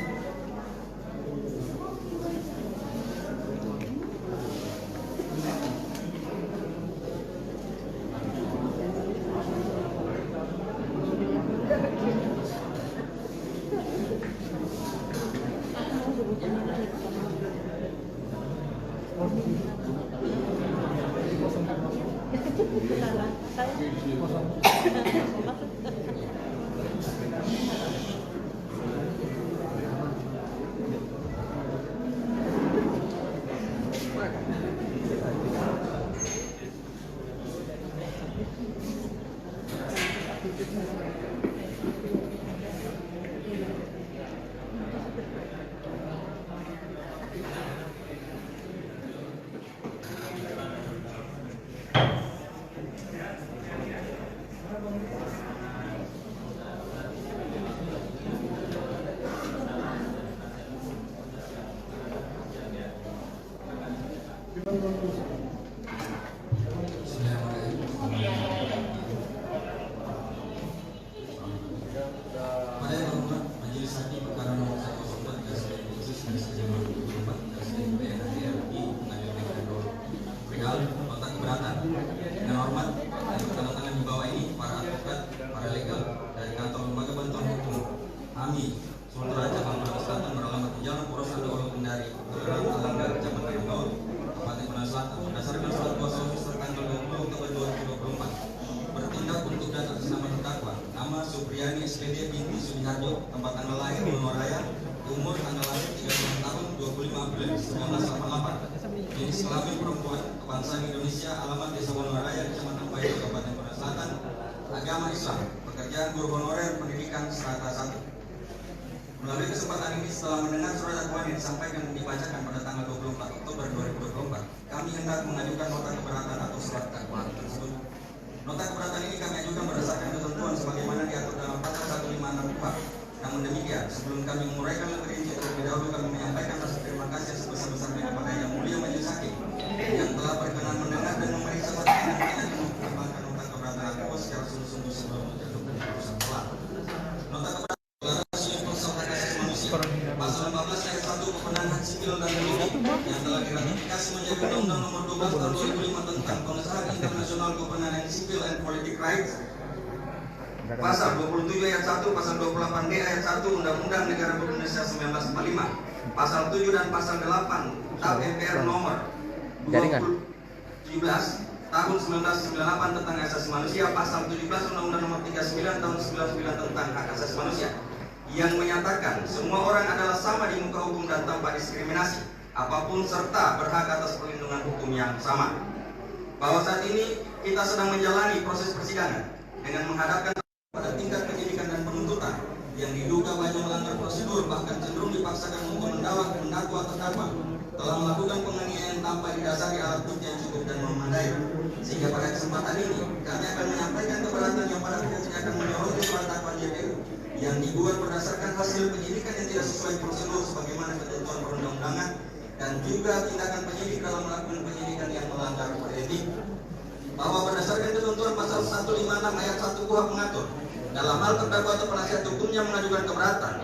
Pada yang hormat Majelis Hakim Perkara Nomor 104 Garis Khusus Garis Jawa 24 Garis PNRI Pengadilan Negeri Dor perihal nota keberatan. Dengan hormat dan bertanda-tangan di bawah ini para advokat, para legal dari kantor lembaga bantuan hukum AMI Sultra Cabang Brebes Selatan beralamat di Jalan Poros Andoro Kendari Kelurahan Alangga Kecamatan Gaul Kabupaten Brebes Selatan berdasarkan surat kuasa khusus tanggal 20 Oktober 2024 bertindak untuk dan atas nama terdakwa nama Supriyani SPD binti Sudiharjo, tempat tanggal lahir Wonoraya, umur tanggal lahir 36 tahun 25 April 1988, jenis kelamin perempuan, kebangsaan Indonesia, alamat Desa Wonoraya, Kecamatan Paido, Kabupaten Brebes Selatan, agama Islam, pekerjaan guru honorer, pendidikan strata 1. Melalui kesempatan ini setelah mendengar surat dakwaan yang disampaikan dan dibacakan pada tanggal 24 Oktober 2024, kami hendak mengajukan nota keberatan atau surat dakwaan tersebut. Nota keberatan ini kami ajukan berdasarkan ketentuan sebagaimana diatur dalam pasal 156 KUHP. Namun demikian, sebelum kami menguraikan lebih rinci, terlebih dahulu kami menyampaikan rasa terima kasih sebesar-besarnya kepada Yang Mulia Majelis Hakim yang telah berkenan mendengar dan memeriksa perkara yang mengajukan nota keberatan aku secara sungguh-sungguh sebelum menjatuhkan keputusan telah. Nota keberatan Pasal 14 ayat 1 Kemenangan Hak Sipil dan Politik yang telah diratifikasi menjadi Undang-Undang Nomor 12 Tahun 2005 tentang Pengesahan Internasional Kemenangan Sipil and Politic Rights. Pasal 27 ayat 1, Pasal 28D ayat 1 Undang-Undang Negara Republik Indonesia 1945, Pasal 7 dan Pasal 8 TAP MPR Nomor 17 Tahun 1998 tentang Hak Asasi Manusia, Pasal 17 Undang-Undang Nomor 39 Tahun 99 tentang Hak Asasi Manusia, yang menyatakan semua orang adalah sama di muka hukum dan tanpa diskriminasi apapun serta berhak atas perlindungan hukum yang sama. Bahwa saat ini kita sedang menjalani proses persidangan dengan menghadapkan pada tingkat penyidikan dan penuntutan yang diduga banyak melanggar prosedur, bahkan cenderung dipaksakan untuk mendakwa terdakwa telah melakukan penganiayaan tanpa didasari alat bukti yang cukup dan memadai. Sehingga pada kesempatan ini kami akan menyampaikan keberatan yang pada pokoknya akan menyoroti surat dakwaan JPU yang dibuat berdasarkan hasil penyidikan yang tidak sesuai prosedur sebagaimana ketentuan perundang-undangan dan juga tindakan penyidik dalam melakukan penyidikan yang melanggar kode etik. Bahwa berdasarkan ketentuan pasal 156 ayat 1 KUHP mengatur dalam hal terdakwa atau penasihat hukumnya mengajukan keberatan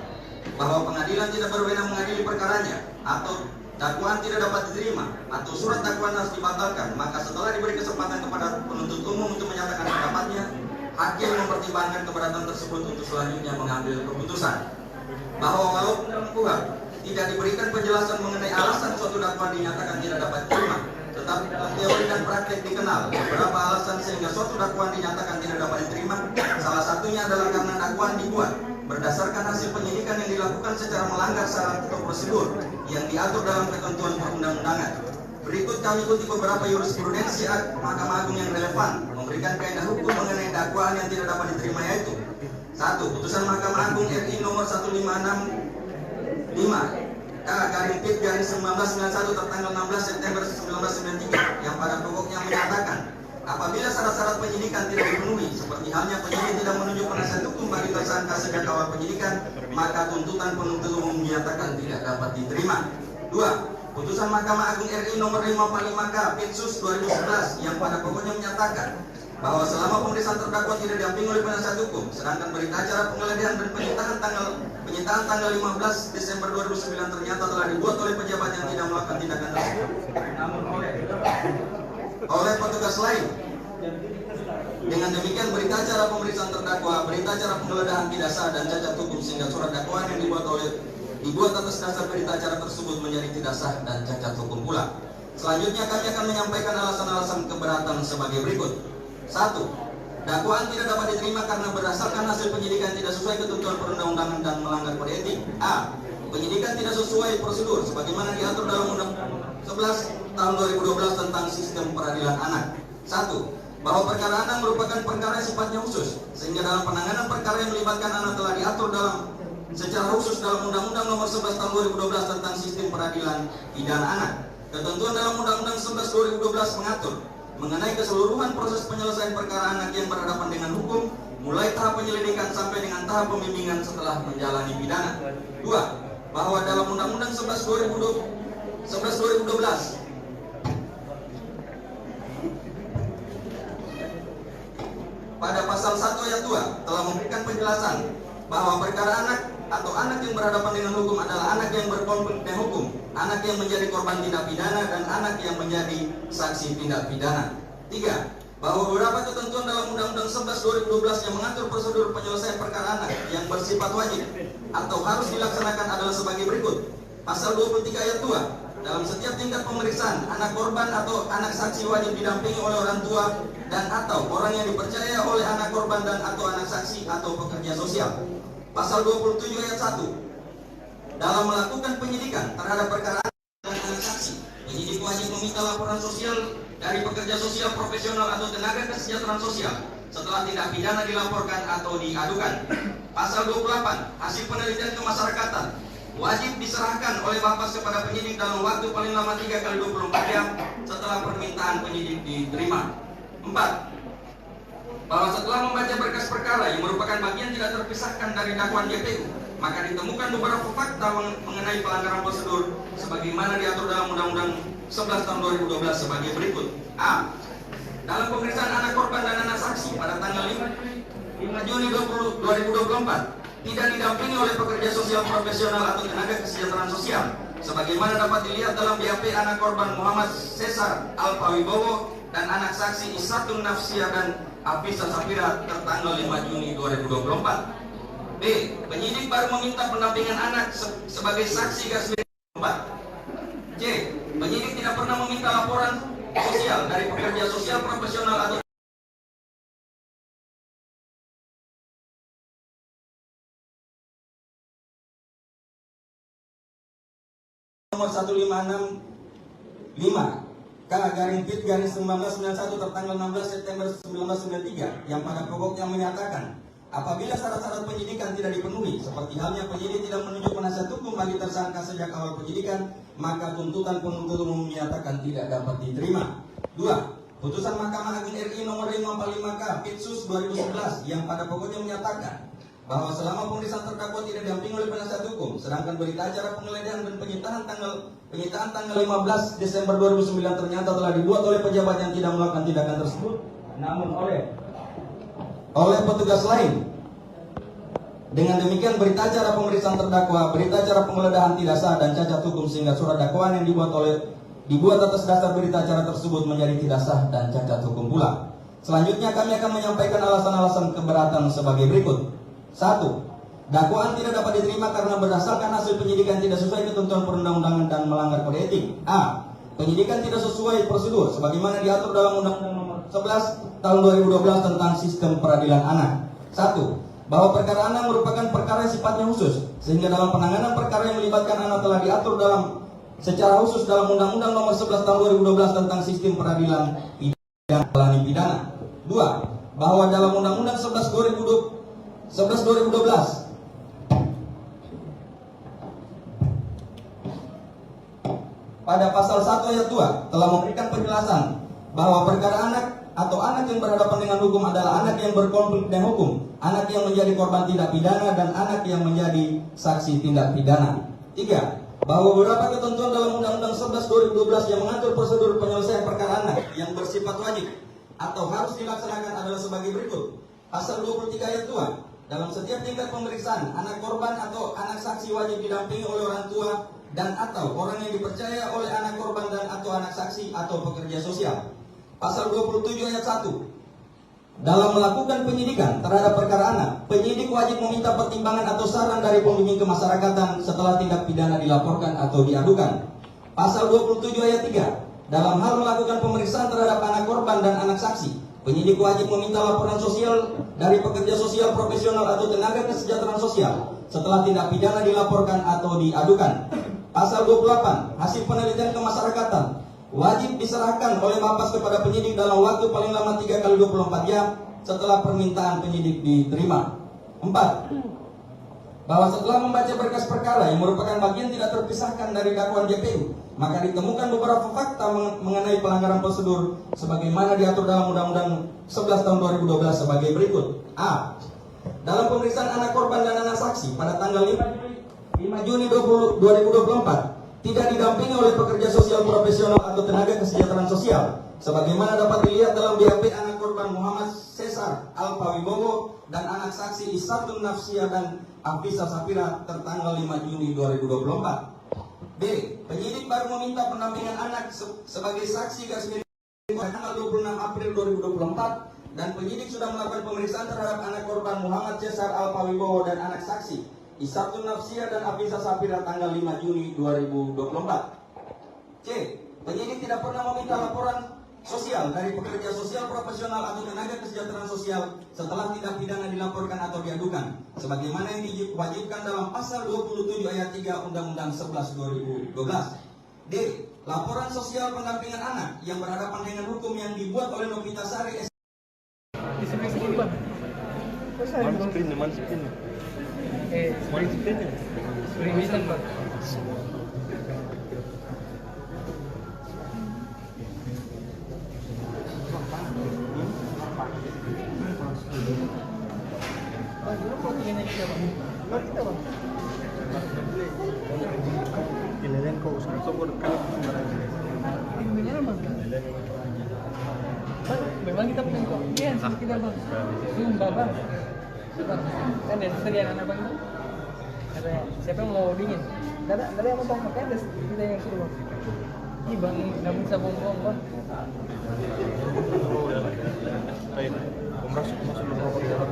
bahwa pengadilan tidak berwenang mengadili perkaranya atau dakwaan tidak dapat diterima atau surat dakwaan harus dibatalkan, maka setelah diberi kesempatan kepada penuntut umum untuk menyatakan pendapatnya, hakim mempertimbangkan keberatan tersebut untuk selanjutnya mengambil keputusan. Bahwa walaupun dalam KUHP tidak diberikan penjelasan mengenai alasan suatu dakwaan dinyatakan tidak dapat diterima, tetapi dalam teori dan praktek dikenal beberapa alasan sehingga suatu dakwaan dinyatakan tidak dapat diterima. Salah satunya adalah karena dakwaan dibuat berdasarkan hasil penyidikan yang dilakukan secara melanggar syarat atau prosedur yang diatur dalam ketentuan perundang-undangan. Berikut kami kutip beberapa jurisprudensi Mahkamah Agung yang relevan memberikan kaidah hukum mengenai dakwaan yang tidak dapat diterima, yaitu 1. Putusan Mahkamah Agung RI nomor 1565 K/Pit/1991 tertanggal 16 September 1993 yang pada pokoknya menyatakan Apabila syarat-syarat penyidikan tidak dipenuhi, seperti halnya penyidik tidak menunjuk penasihat hukum bagi tersangka sejak awal penyidikan, maka tuntutan penuntut umum menyatakan tidak dapat diterima. 2. Putusan Mahkamah Agung RI nomor 545K Pitsus 2011 yang pada pokoknya menyatakan bahwa selama pemeriksaan terdakwa tidak didampingi oleh penasihat hukum, sedangkan berita acara penggeledahan dan penyitaan tanggal 15 Desember 2009 ternyata telah dibuat oleh pejabat yang tidak melakukan tindakan tersebut, namun oleh petugas lain. Dengan demikian berita acara pemeriksaan terdakwa, berita acara penggeledahan tidak sah dan cacat hukum, sehingga surat dakwaan yang dibuat atas dasar berita acara tersebut menjadi tidak sah dan cacat hukum pula. Selanjutnya kami akan menyampaikan alasan-alasan keberatan sebagai berikut. 1. Dakwaan tidak dapat diterima karena berdasarkan hasil penyidikan tidak sesuai ketentuan perundang-undangan dan melanggar kode etik. A. Penyidikan tidak sesuai prosedur sebagaimana diatur dalam Undang-Undang 11 tahun 2012 tentang sistem peradilan anak. 1. Bahwa perkara anak merupakan perkara yang sifatnya khusus, sehingga dalam penanganan perkara yang melibatkan anak telah diatur secara khusus dalam Undang-Undang nomor 11 tahun 2012 tentang sistem peradilan pidana anak. Ketentuan dalam Undang-Undang 11 2012 mengatur mengenai keseluruhan proses penyelesaian perkara anak yang berhadapan dengan hukum, mulai tahap penyelidikan sampai dengan tahap pembimbingan setelah menjalani pidana. 2. Bahwa dalam Undang-Undang 11 2012 pada pasal 1 ayat 2 telah memberikan penjelasan bahwa perkara anak atau anak yang berhadapan dengan hukum adalah anak yang berkonflik dengan hukum, anak yang menjadi korban tindak pidana, dan anak yang menjadi saksi tindak pidana. 3. Bahwa beberapa ketentuan dalam Undang-Undang 11 2012 yang mengatur prosedur penyelesaian perkara anak yang bersifat wajib atau harus dilaksanakan adalah sebagai berikut. Pasal 23 ayat 2. Dalam setiap tingkat pemeriksaan, anak korban atau anak saksi wajib didampingi oleh orang tua dan atau orang yang dipercaya oleh anak korban dan atau anak saksi atau pekerja sosial. Pasal 27 ayat 1. Dalam melakukan penyidikan terhadap perkara anak dan anak saksi, penyidik wajib meminta laporan sosial dari pekerja sosial profesional atau tenaga kesejahteraan sosial setelah tindak pidana dilaporkan atau diadukan. Pasal 28. Hasil penelitian kemasyarakatan wajib diserahkan oleh Bapas kepada penyidik dalam waktu paling lama 3 kali 24 jam setelah permintaan penyidik diterima. 4. Bahwa setelah membaca berkas perkara yang merupakan bagian tidak terpisahkan dari dakwaan JPU, maka ditemukan beberapa fakta mengenai pelanggaran prosedur sebagaimana diatur dalam Undang-Undang 11 tahun 2012 sebagai berikut. A. Dalam pemeriksaan anak korban dan anak saksi pada tanggal 5 Juni 2024 tidak didampingi oleh pekerja sosial profesional atau tenaga kesejahteraan sosial, sebagaimana dapat dilihat dalam BAP anak korban Muhammad Cesar Alpawibowo dan anak saksi Isatul Nafsia dan Afisa Safira tertanggal 5 Juni 2024. B. Penyidik baru meminta pendampingan anak sebagai saksi garis miring 4. C. Penyidik tidak pernah meminta laporan sosial dari pekerja sosial profesional atau nomor 1565 K/Pit/1991 tertanggal 16 September 1993 yang pada pokoknya menyatakan apabila syarat-syarat penyidikan tidak dipenuhi, seperti halnya penyidik tidak menunjuk penasihat hukum bagi tersangka sejak awal penyidikan, maka tuntutan penuntut umum menyatakan tidak dapat diterima. 2. Putusan Mahkamah Agung RI nomor 545K Pitsus 2011 yang pada pokoknya menyatakan bahwa selama pemeriksaan terdakwa tidak didampingi oleh penasihat hukum, sedangkan berita acara penggeledahan dan penyitaan tanggal 15 Desember 2009 ternyata telah dibuat oleh pejabat yang tidak melakukan tindakan tersebut, namun oleh petugas lain. Dengan demikian berita acara pemeriksaan terdakwa, berita acara penggeledahan tidak sah dan cacat hukum, sehingga surat dakwaan yang dibuat atas dasar berita acara tersebut menjadi tidak sah dan cacat hukum pula. Selanjutnya kami akan menyampaikan alasan-alasan keberatan sebagai berikut. 1. Dakwaan tidak dapat diterima karena berdasarkan hasil penyidikan tidak sesuai ketentuan perundang-undangan dan melanggar kode etik. A. Penyidikan tidak sesuai prosedur sebagaimana diatur dalam Undang-Undang nomor 11 tahun 2012 tentang sistem peradilan anak. 1. Bahwa perkara anak merupakan perkara yang sifatnya khusus, sehingga dalam penanganan perkara yang melibatkan anak telah diatur secara khusus dalam Undang-Undang nomor 11 tahun 2012 tentang sistem peradilan pidana. 2. Bahwa dalam Undang-Undang 11 2012 pada pasal 1 ayat 2 telah memberikan penjelasan bahwa perkara anak atau anak yang berhadapan dengan hukum adalah anak yang berkonflik dengan hukum, anak yang menjadi korban tindak pidana, dan anak yang menjadi saksi tindak pidana. 3. Bahwa beberapa ketentuan dalam Undang-Undang 11 2012 yang mengatur prosedur penyelesaian perkara anak yang bersifat wajib atau harus dilaksanakan adalah sebagai berikut. Pasal 23 ayat 2. Dalam setiap tingkat pemeriksaan, anak korban atau anak saksi wajib didampingi oleh orang tua dan atau orang yang dipercaya oleh anak korban dan atau anak saksi atau pekerja sosial. Pasal 27 ayat 1. Dalam melakukan penyidikan terhadap perkara anak, penyidik wajib meminta pertimbangan atau saran dari pembimbing kemasyarakatan setelah tindak pidana dilaporkan atau diadukan. Pasal 27 ayat 3. Dalam hal melakukan pemeriksaan terhadap anak korban dan anak saksi, penyidik wajib meminta laporan sosial dari pekerja sosial profesional atau tenaga kesejahteraan sosial setelah tindak pidana dilaporkan atau diadukan. Pasal 28. Hasil penelitian kemasyarakatan wajib diserahkan oleh Bapas kepada penyidik dalam waktu paling lama 3 kali 24 jam setelah permintaan penyidik diterima. 4. Bahwa setelah membaca berkas perkara yang merupakan bagian tidak terpisahkan dari dakwaan JPU, maka ditemukan beberapa fakta mengenai pelanggaran prosedur sebagaimana diatur dalam Undang-Undang 11 tahun 2012 sebagai berikut. A. Dalam pemeriksaan anak korban dan anak saksi pada tanggal 5 Juni 2024 tidak didampingi oleh pekerja sosial profesional atau tenaga kesejahteraan sosial, sebagaimana dapat dilihat dalam BAP anak korban Muhammad Cesar Alfa Wibowo dan anak saksi Isatun Nafsia dan Afisa Safira tertanggal 5 Juni 2024. B. Penyidik baru meminta pendampingan anak sebagai saksi garis miring pada tanggal 26 April 2024 dan penyidik sudah melakukan pemeriksaan terhadap anak korban Muhammad Cesar Alfa Wibowo dan anak saksi Isatun Nafsia dan Afisa Safira tanggal 5 Juni 2024. C. Penyidik tidak pernah meminta laporan sosial dari pekerja sosial profesional atau tenaga kesejahteraan sosial setelah tindak pidana dilaporkan atau diadukan, sebagaimana yang diwajibkan dalam pasal 27 ayat 3 Undang-Undang 11 2012. D. Laporan sosial pendampingan anak yang berhadapan dengan hukum yang dibuat oleh Novita Sari Di sebelah sini, Bang. Mana screen-nya? Mana screen-nya? Screen Bang. Kailangan ko usap ko dekat Memang kita punya kopian kita bang. Sumpah bang. Kan dari serian anak bang. Katanya siapa yang mau dingin? Ada yang mau pakai ada kita yang suruh bang. Ih bang, nggak bisa bohong bang. Ayo, masuk rokok di dalam.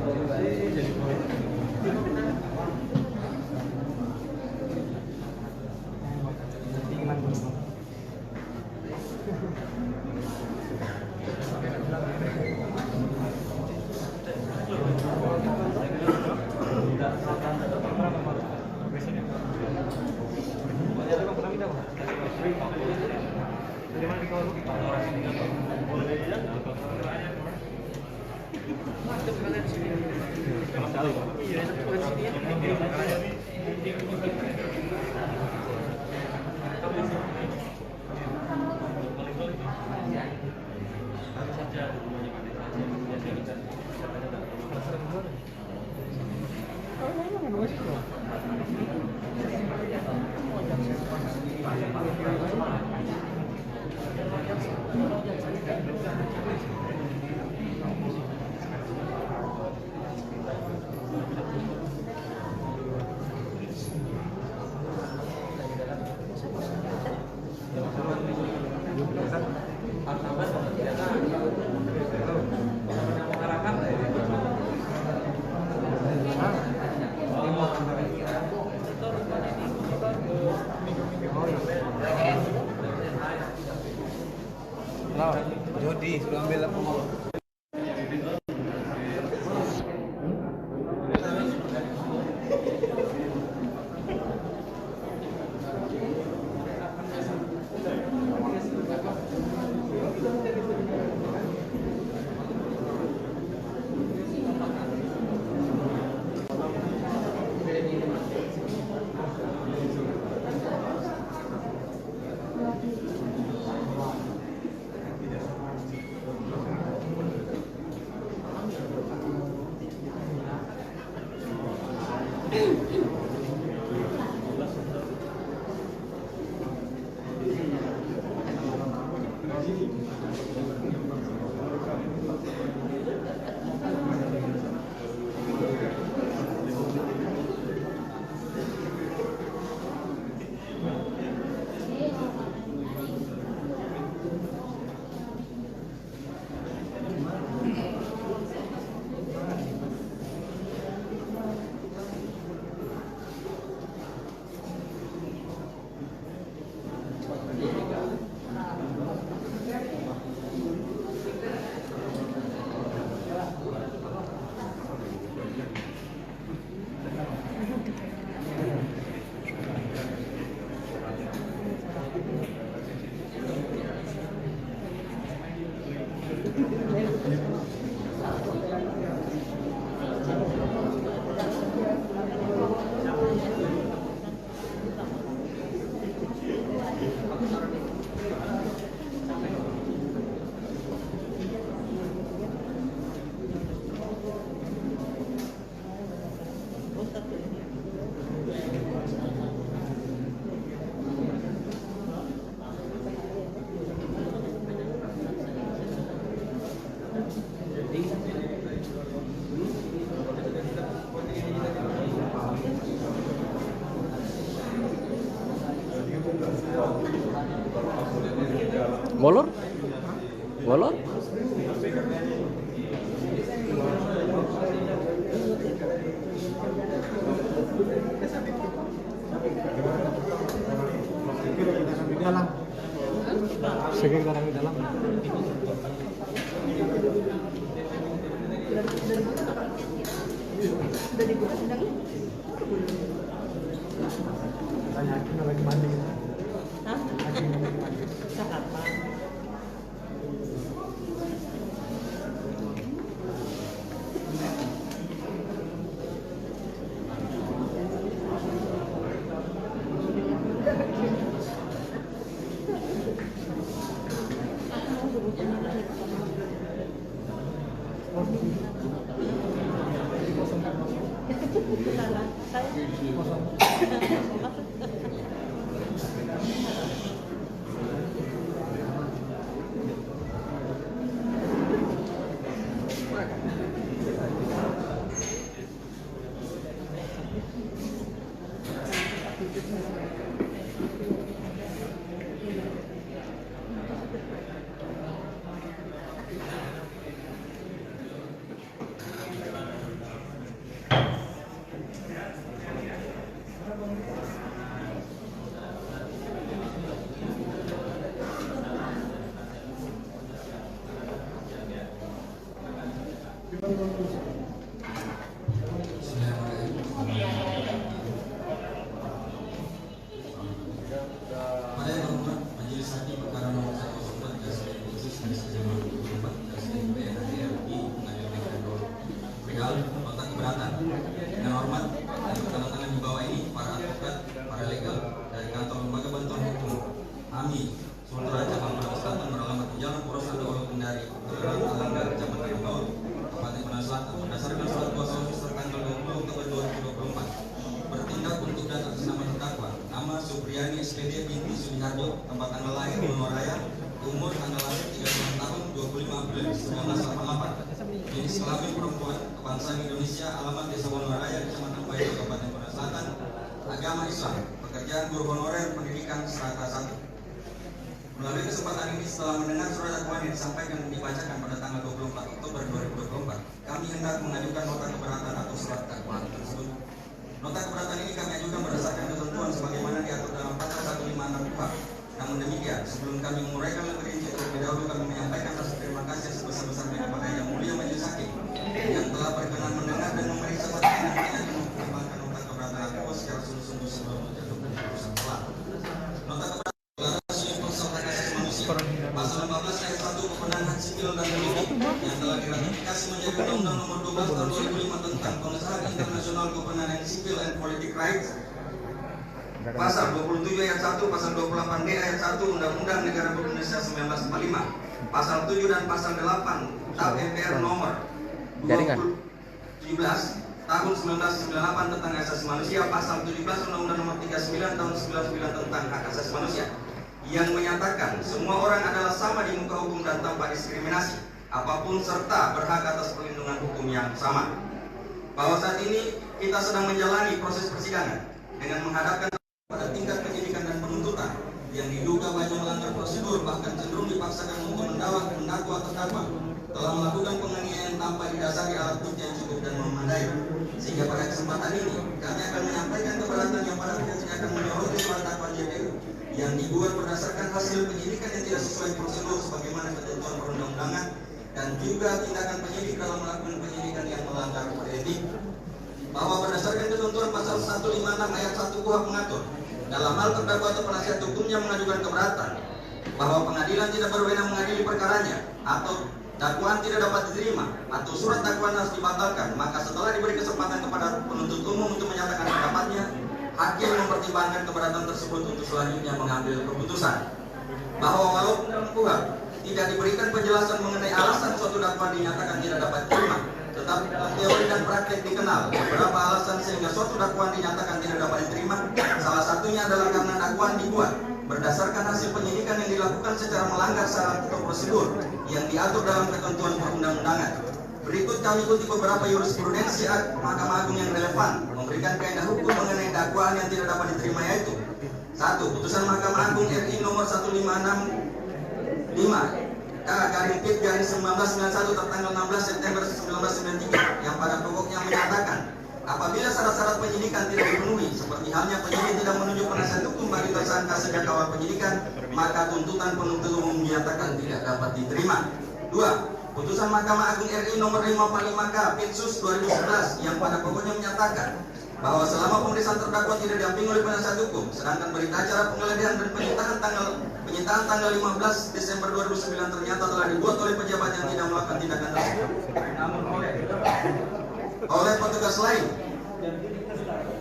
Jadi Jody suruh ambil apa? Molor? Molor? Sekian orang di dalam. Sudah dibuka sidangnya? Hakim lagi mandi. Hah? Siapa? Pada yang hormat Majelis Hakim Perkara Nomor 1 Garis Khusus Garis Jaman 24 Garis PN RI Pengadilan Negeri perihal nota keberatan. Dengan hormat dan bertanda-tangan di bawah ini para advokat, para legal dari kantor lembaga bantuan hukum AMI Sultra Cabang Brebes Selatan beralamat di Jalan Poros Andowolo Kendari, Kelurahan Alangga, Kecamatan Ambon, Kabupaten Brebes Selatan berdasarkan surat kuasa hukum tanggal 20 Oktober 2024 bertindak untuk dan atas nama terdakwa nama Supriyani SPD binti Sudiharjo, tempat tanggal lahir Wonoraya, umur tanggal lahir 36 tahun 25 April 1988, jenis kelamin perempuan, kebangsaan Indonesia, alamat Desa Wonoraya, Kecamatan Bayu, Kabupaten Brebes Selatan, agama Islam, pekerjaan guru honorer, pendidikan strata 1. Melalui kesempatan ini setelah mendengar surat dakwaan yang disampaikan dan dibacakan pada tanggal 24 Oktober 2024, kami hendak mengajukan nota keberatan atau surat dakwaan tersebut. Nota keberatan ini kami ajukan berdasarkan ketentuan sebagaimana diatur dalam pasal 156 KUHP. Namun demikian, sebelum kami menguraikan lebih rinci terlebih dahulu kami menyampaikan rasa terima kasih sebesar-besarnya kepada Yang Mulia Majelis Hakim yang telah berkenan mendengar dan memeriksa perkara ini untuk menambahkan nota keberatan aku secara sungguh-sungguh sebelum menjatuhkan keputusan telah. Nota keberatan Pasal 14 ayat 1 Kewenangan Hak Sipil dan Politik yang telah diratifikasi menjadi Undang-Undang Nomor 12 Tahun 2005 tentang Pengesahan Internasional Kewenangan Sipil and Politic Rights. Pasal 27 ayat 1, Pasal 28D ayat 1 Undang-Undang Negara Republik Indonesia 1945, Pasal 7 dan Pasal 8 TAP MPR Nomor 17 Tahun 1998 tentang Hak Asasi Manusia, Pasal 17 Undang-Undang Nomor 39 Tahun 99 tentang Hak Asasi Manusia yang menyatakan semua orang adalah sama di muka hukum dan tanpa diskriminasi apapun serta berhak atas perlindungan hukum yang sama. Bahwa saat ini kita sedang menjalani proses persidangan dengan menghadapkan pada tingkat penyidikan dan penuntutan yang diduga banyak melanggar prosedur bahkan cenderung dipaksakan untuk mendakwa terdakwa telah melakukan penganiayaan tanpa didasari alat bukti yang cukup dan memadai. Sehingga pada kesempatan ini kami akan menyampaikan keberatan yang pada akhirnya akan menyoroti surat dakwaan JPU yang dibuat berdasarkan hasil penyidikan yang tidak sesuai prosedur sebagaimana ketentuan perundang-undangan dan juga tindakan penyidik dalam melakukan penyidikan yang melanggar kode etik. Bahwa berdasarkan ketentuan pasal 156 ayat 1 KUHP mengatur dalam hal terdakwa atau penasihat hukumnya mengajukan keberatan bahwa pengadilan tidak berwenang mengadili perkaranya atau dakwaan tidak dapat diterima atau surat dakwaan harus dibatalkan, maka setelah diberi kesempatan kepada penuntut umum untuk menyatakan pendapatnya, hakim mempertimbangkan keberatan tersebut untuk selanjutnya mengambil keputusan. Bahwa walaupun dalam KUHP tidak diberikan penjelasan mengenai alasan suatu dakwaan dinyatakan tidak dapat diterima, tetapi dalam teori dan praktek dikenal beberapa alasan sehingga suatu dakwaan dinyatakan tidak dapat diterima. Salah satunya adalah karena dakwaan dibuat berdasarkan hasil penyidikan yang dilakukan secara melanggar syarat atau prosedur yang diatur dalam ketentuan perundang-undangan. Berikut kami ikuti beberapa jurisprudensi Mahkamah Agung yang relevan memberikan kaidah hukum mengenai dakwaan yang tidak dapat diterima, yaitu 1. Putusan Mahkamah Agung RI nomor 1565 K/Pid/1991 tertanggal 16 September 1993 yang pada pokoknya menyatakan apabila syarat-syarat penyidikan tidak dipenuhi, seperti halnya penyidik tidak menunjuk penasihat hukum bagi tersangka sejak awal penyidikan, maka tuntutan penuntut umum dinyatakan tidak dapat diterima. 2. Putusan Mahkamah Agung RI nomor 545 K/Pitsus 2011 yang pada pokoknya menyatakan bahwa selama pemeriksaan terdakwa tidak didampingi oleh penasihat hukum, sedangkan berita acara penggeledahan dan penyitaan tanggal 15 Desember 2009 ternyata telah dibuat oleh pejabat yang tidak melakukan tindakan tersebut, namun oleh petugas lain.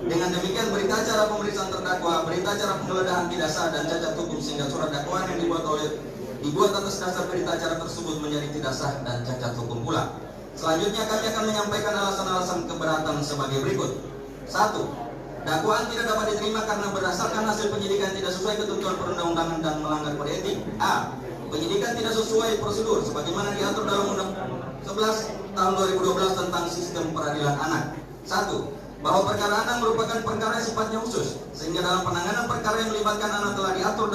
Dengan demikian berita acara pemeriksaan terdakwa, berita acara penggeledahan tidak sah dan cacat hukum, sehingga surat dakwaan yang dibuat atas dasar berita acara tersebut menjadi tidak sah dan cacat hukum pula. Selanjutnya kami akan menyampaikan alasan-alasan keberatan sebagai berikut. 1. Dakwaan tidak dapat diterima karena berdasarkan hasil penyidikan tidak sesuai ketentuan perundang-undangan dan melanggar kode etik. A. Penyidikan tidak sesuai prosedur sebagaimana diatur dalam Undang-Undang 11 tahun 2012 tentang sistem peradilan anak. 1. Bahwa perkara anak merupakan perkara yang sifatnya khusus, sehingga dalam penanganan perkara yang melibatkan anak telah diatur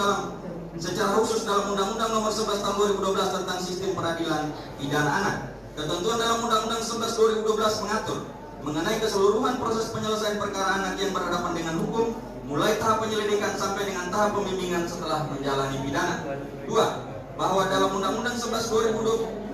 secara khusus dalam Undang-Undang nomor 11 tahun 2012 tentang sistem peradilan pidana anak. Ketentuan dalam Undang-Undang 11 2012 mengatur mengenai keseluruhan proses penyelesaian perkara anak yang berhadapan dengan hukum, mulai tahap penyelidikan sampai dengan tahap pembimbingan setelah menjalani pidana. 2. Bahwa dalam Undang-Undang 11 2012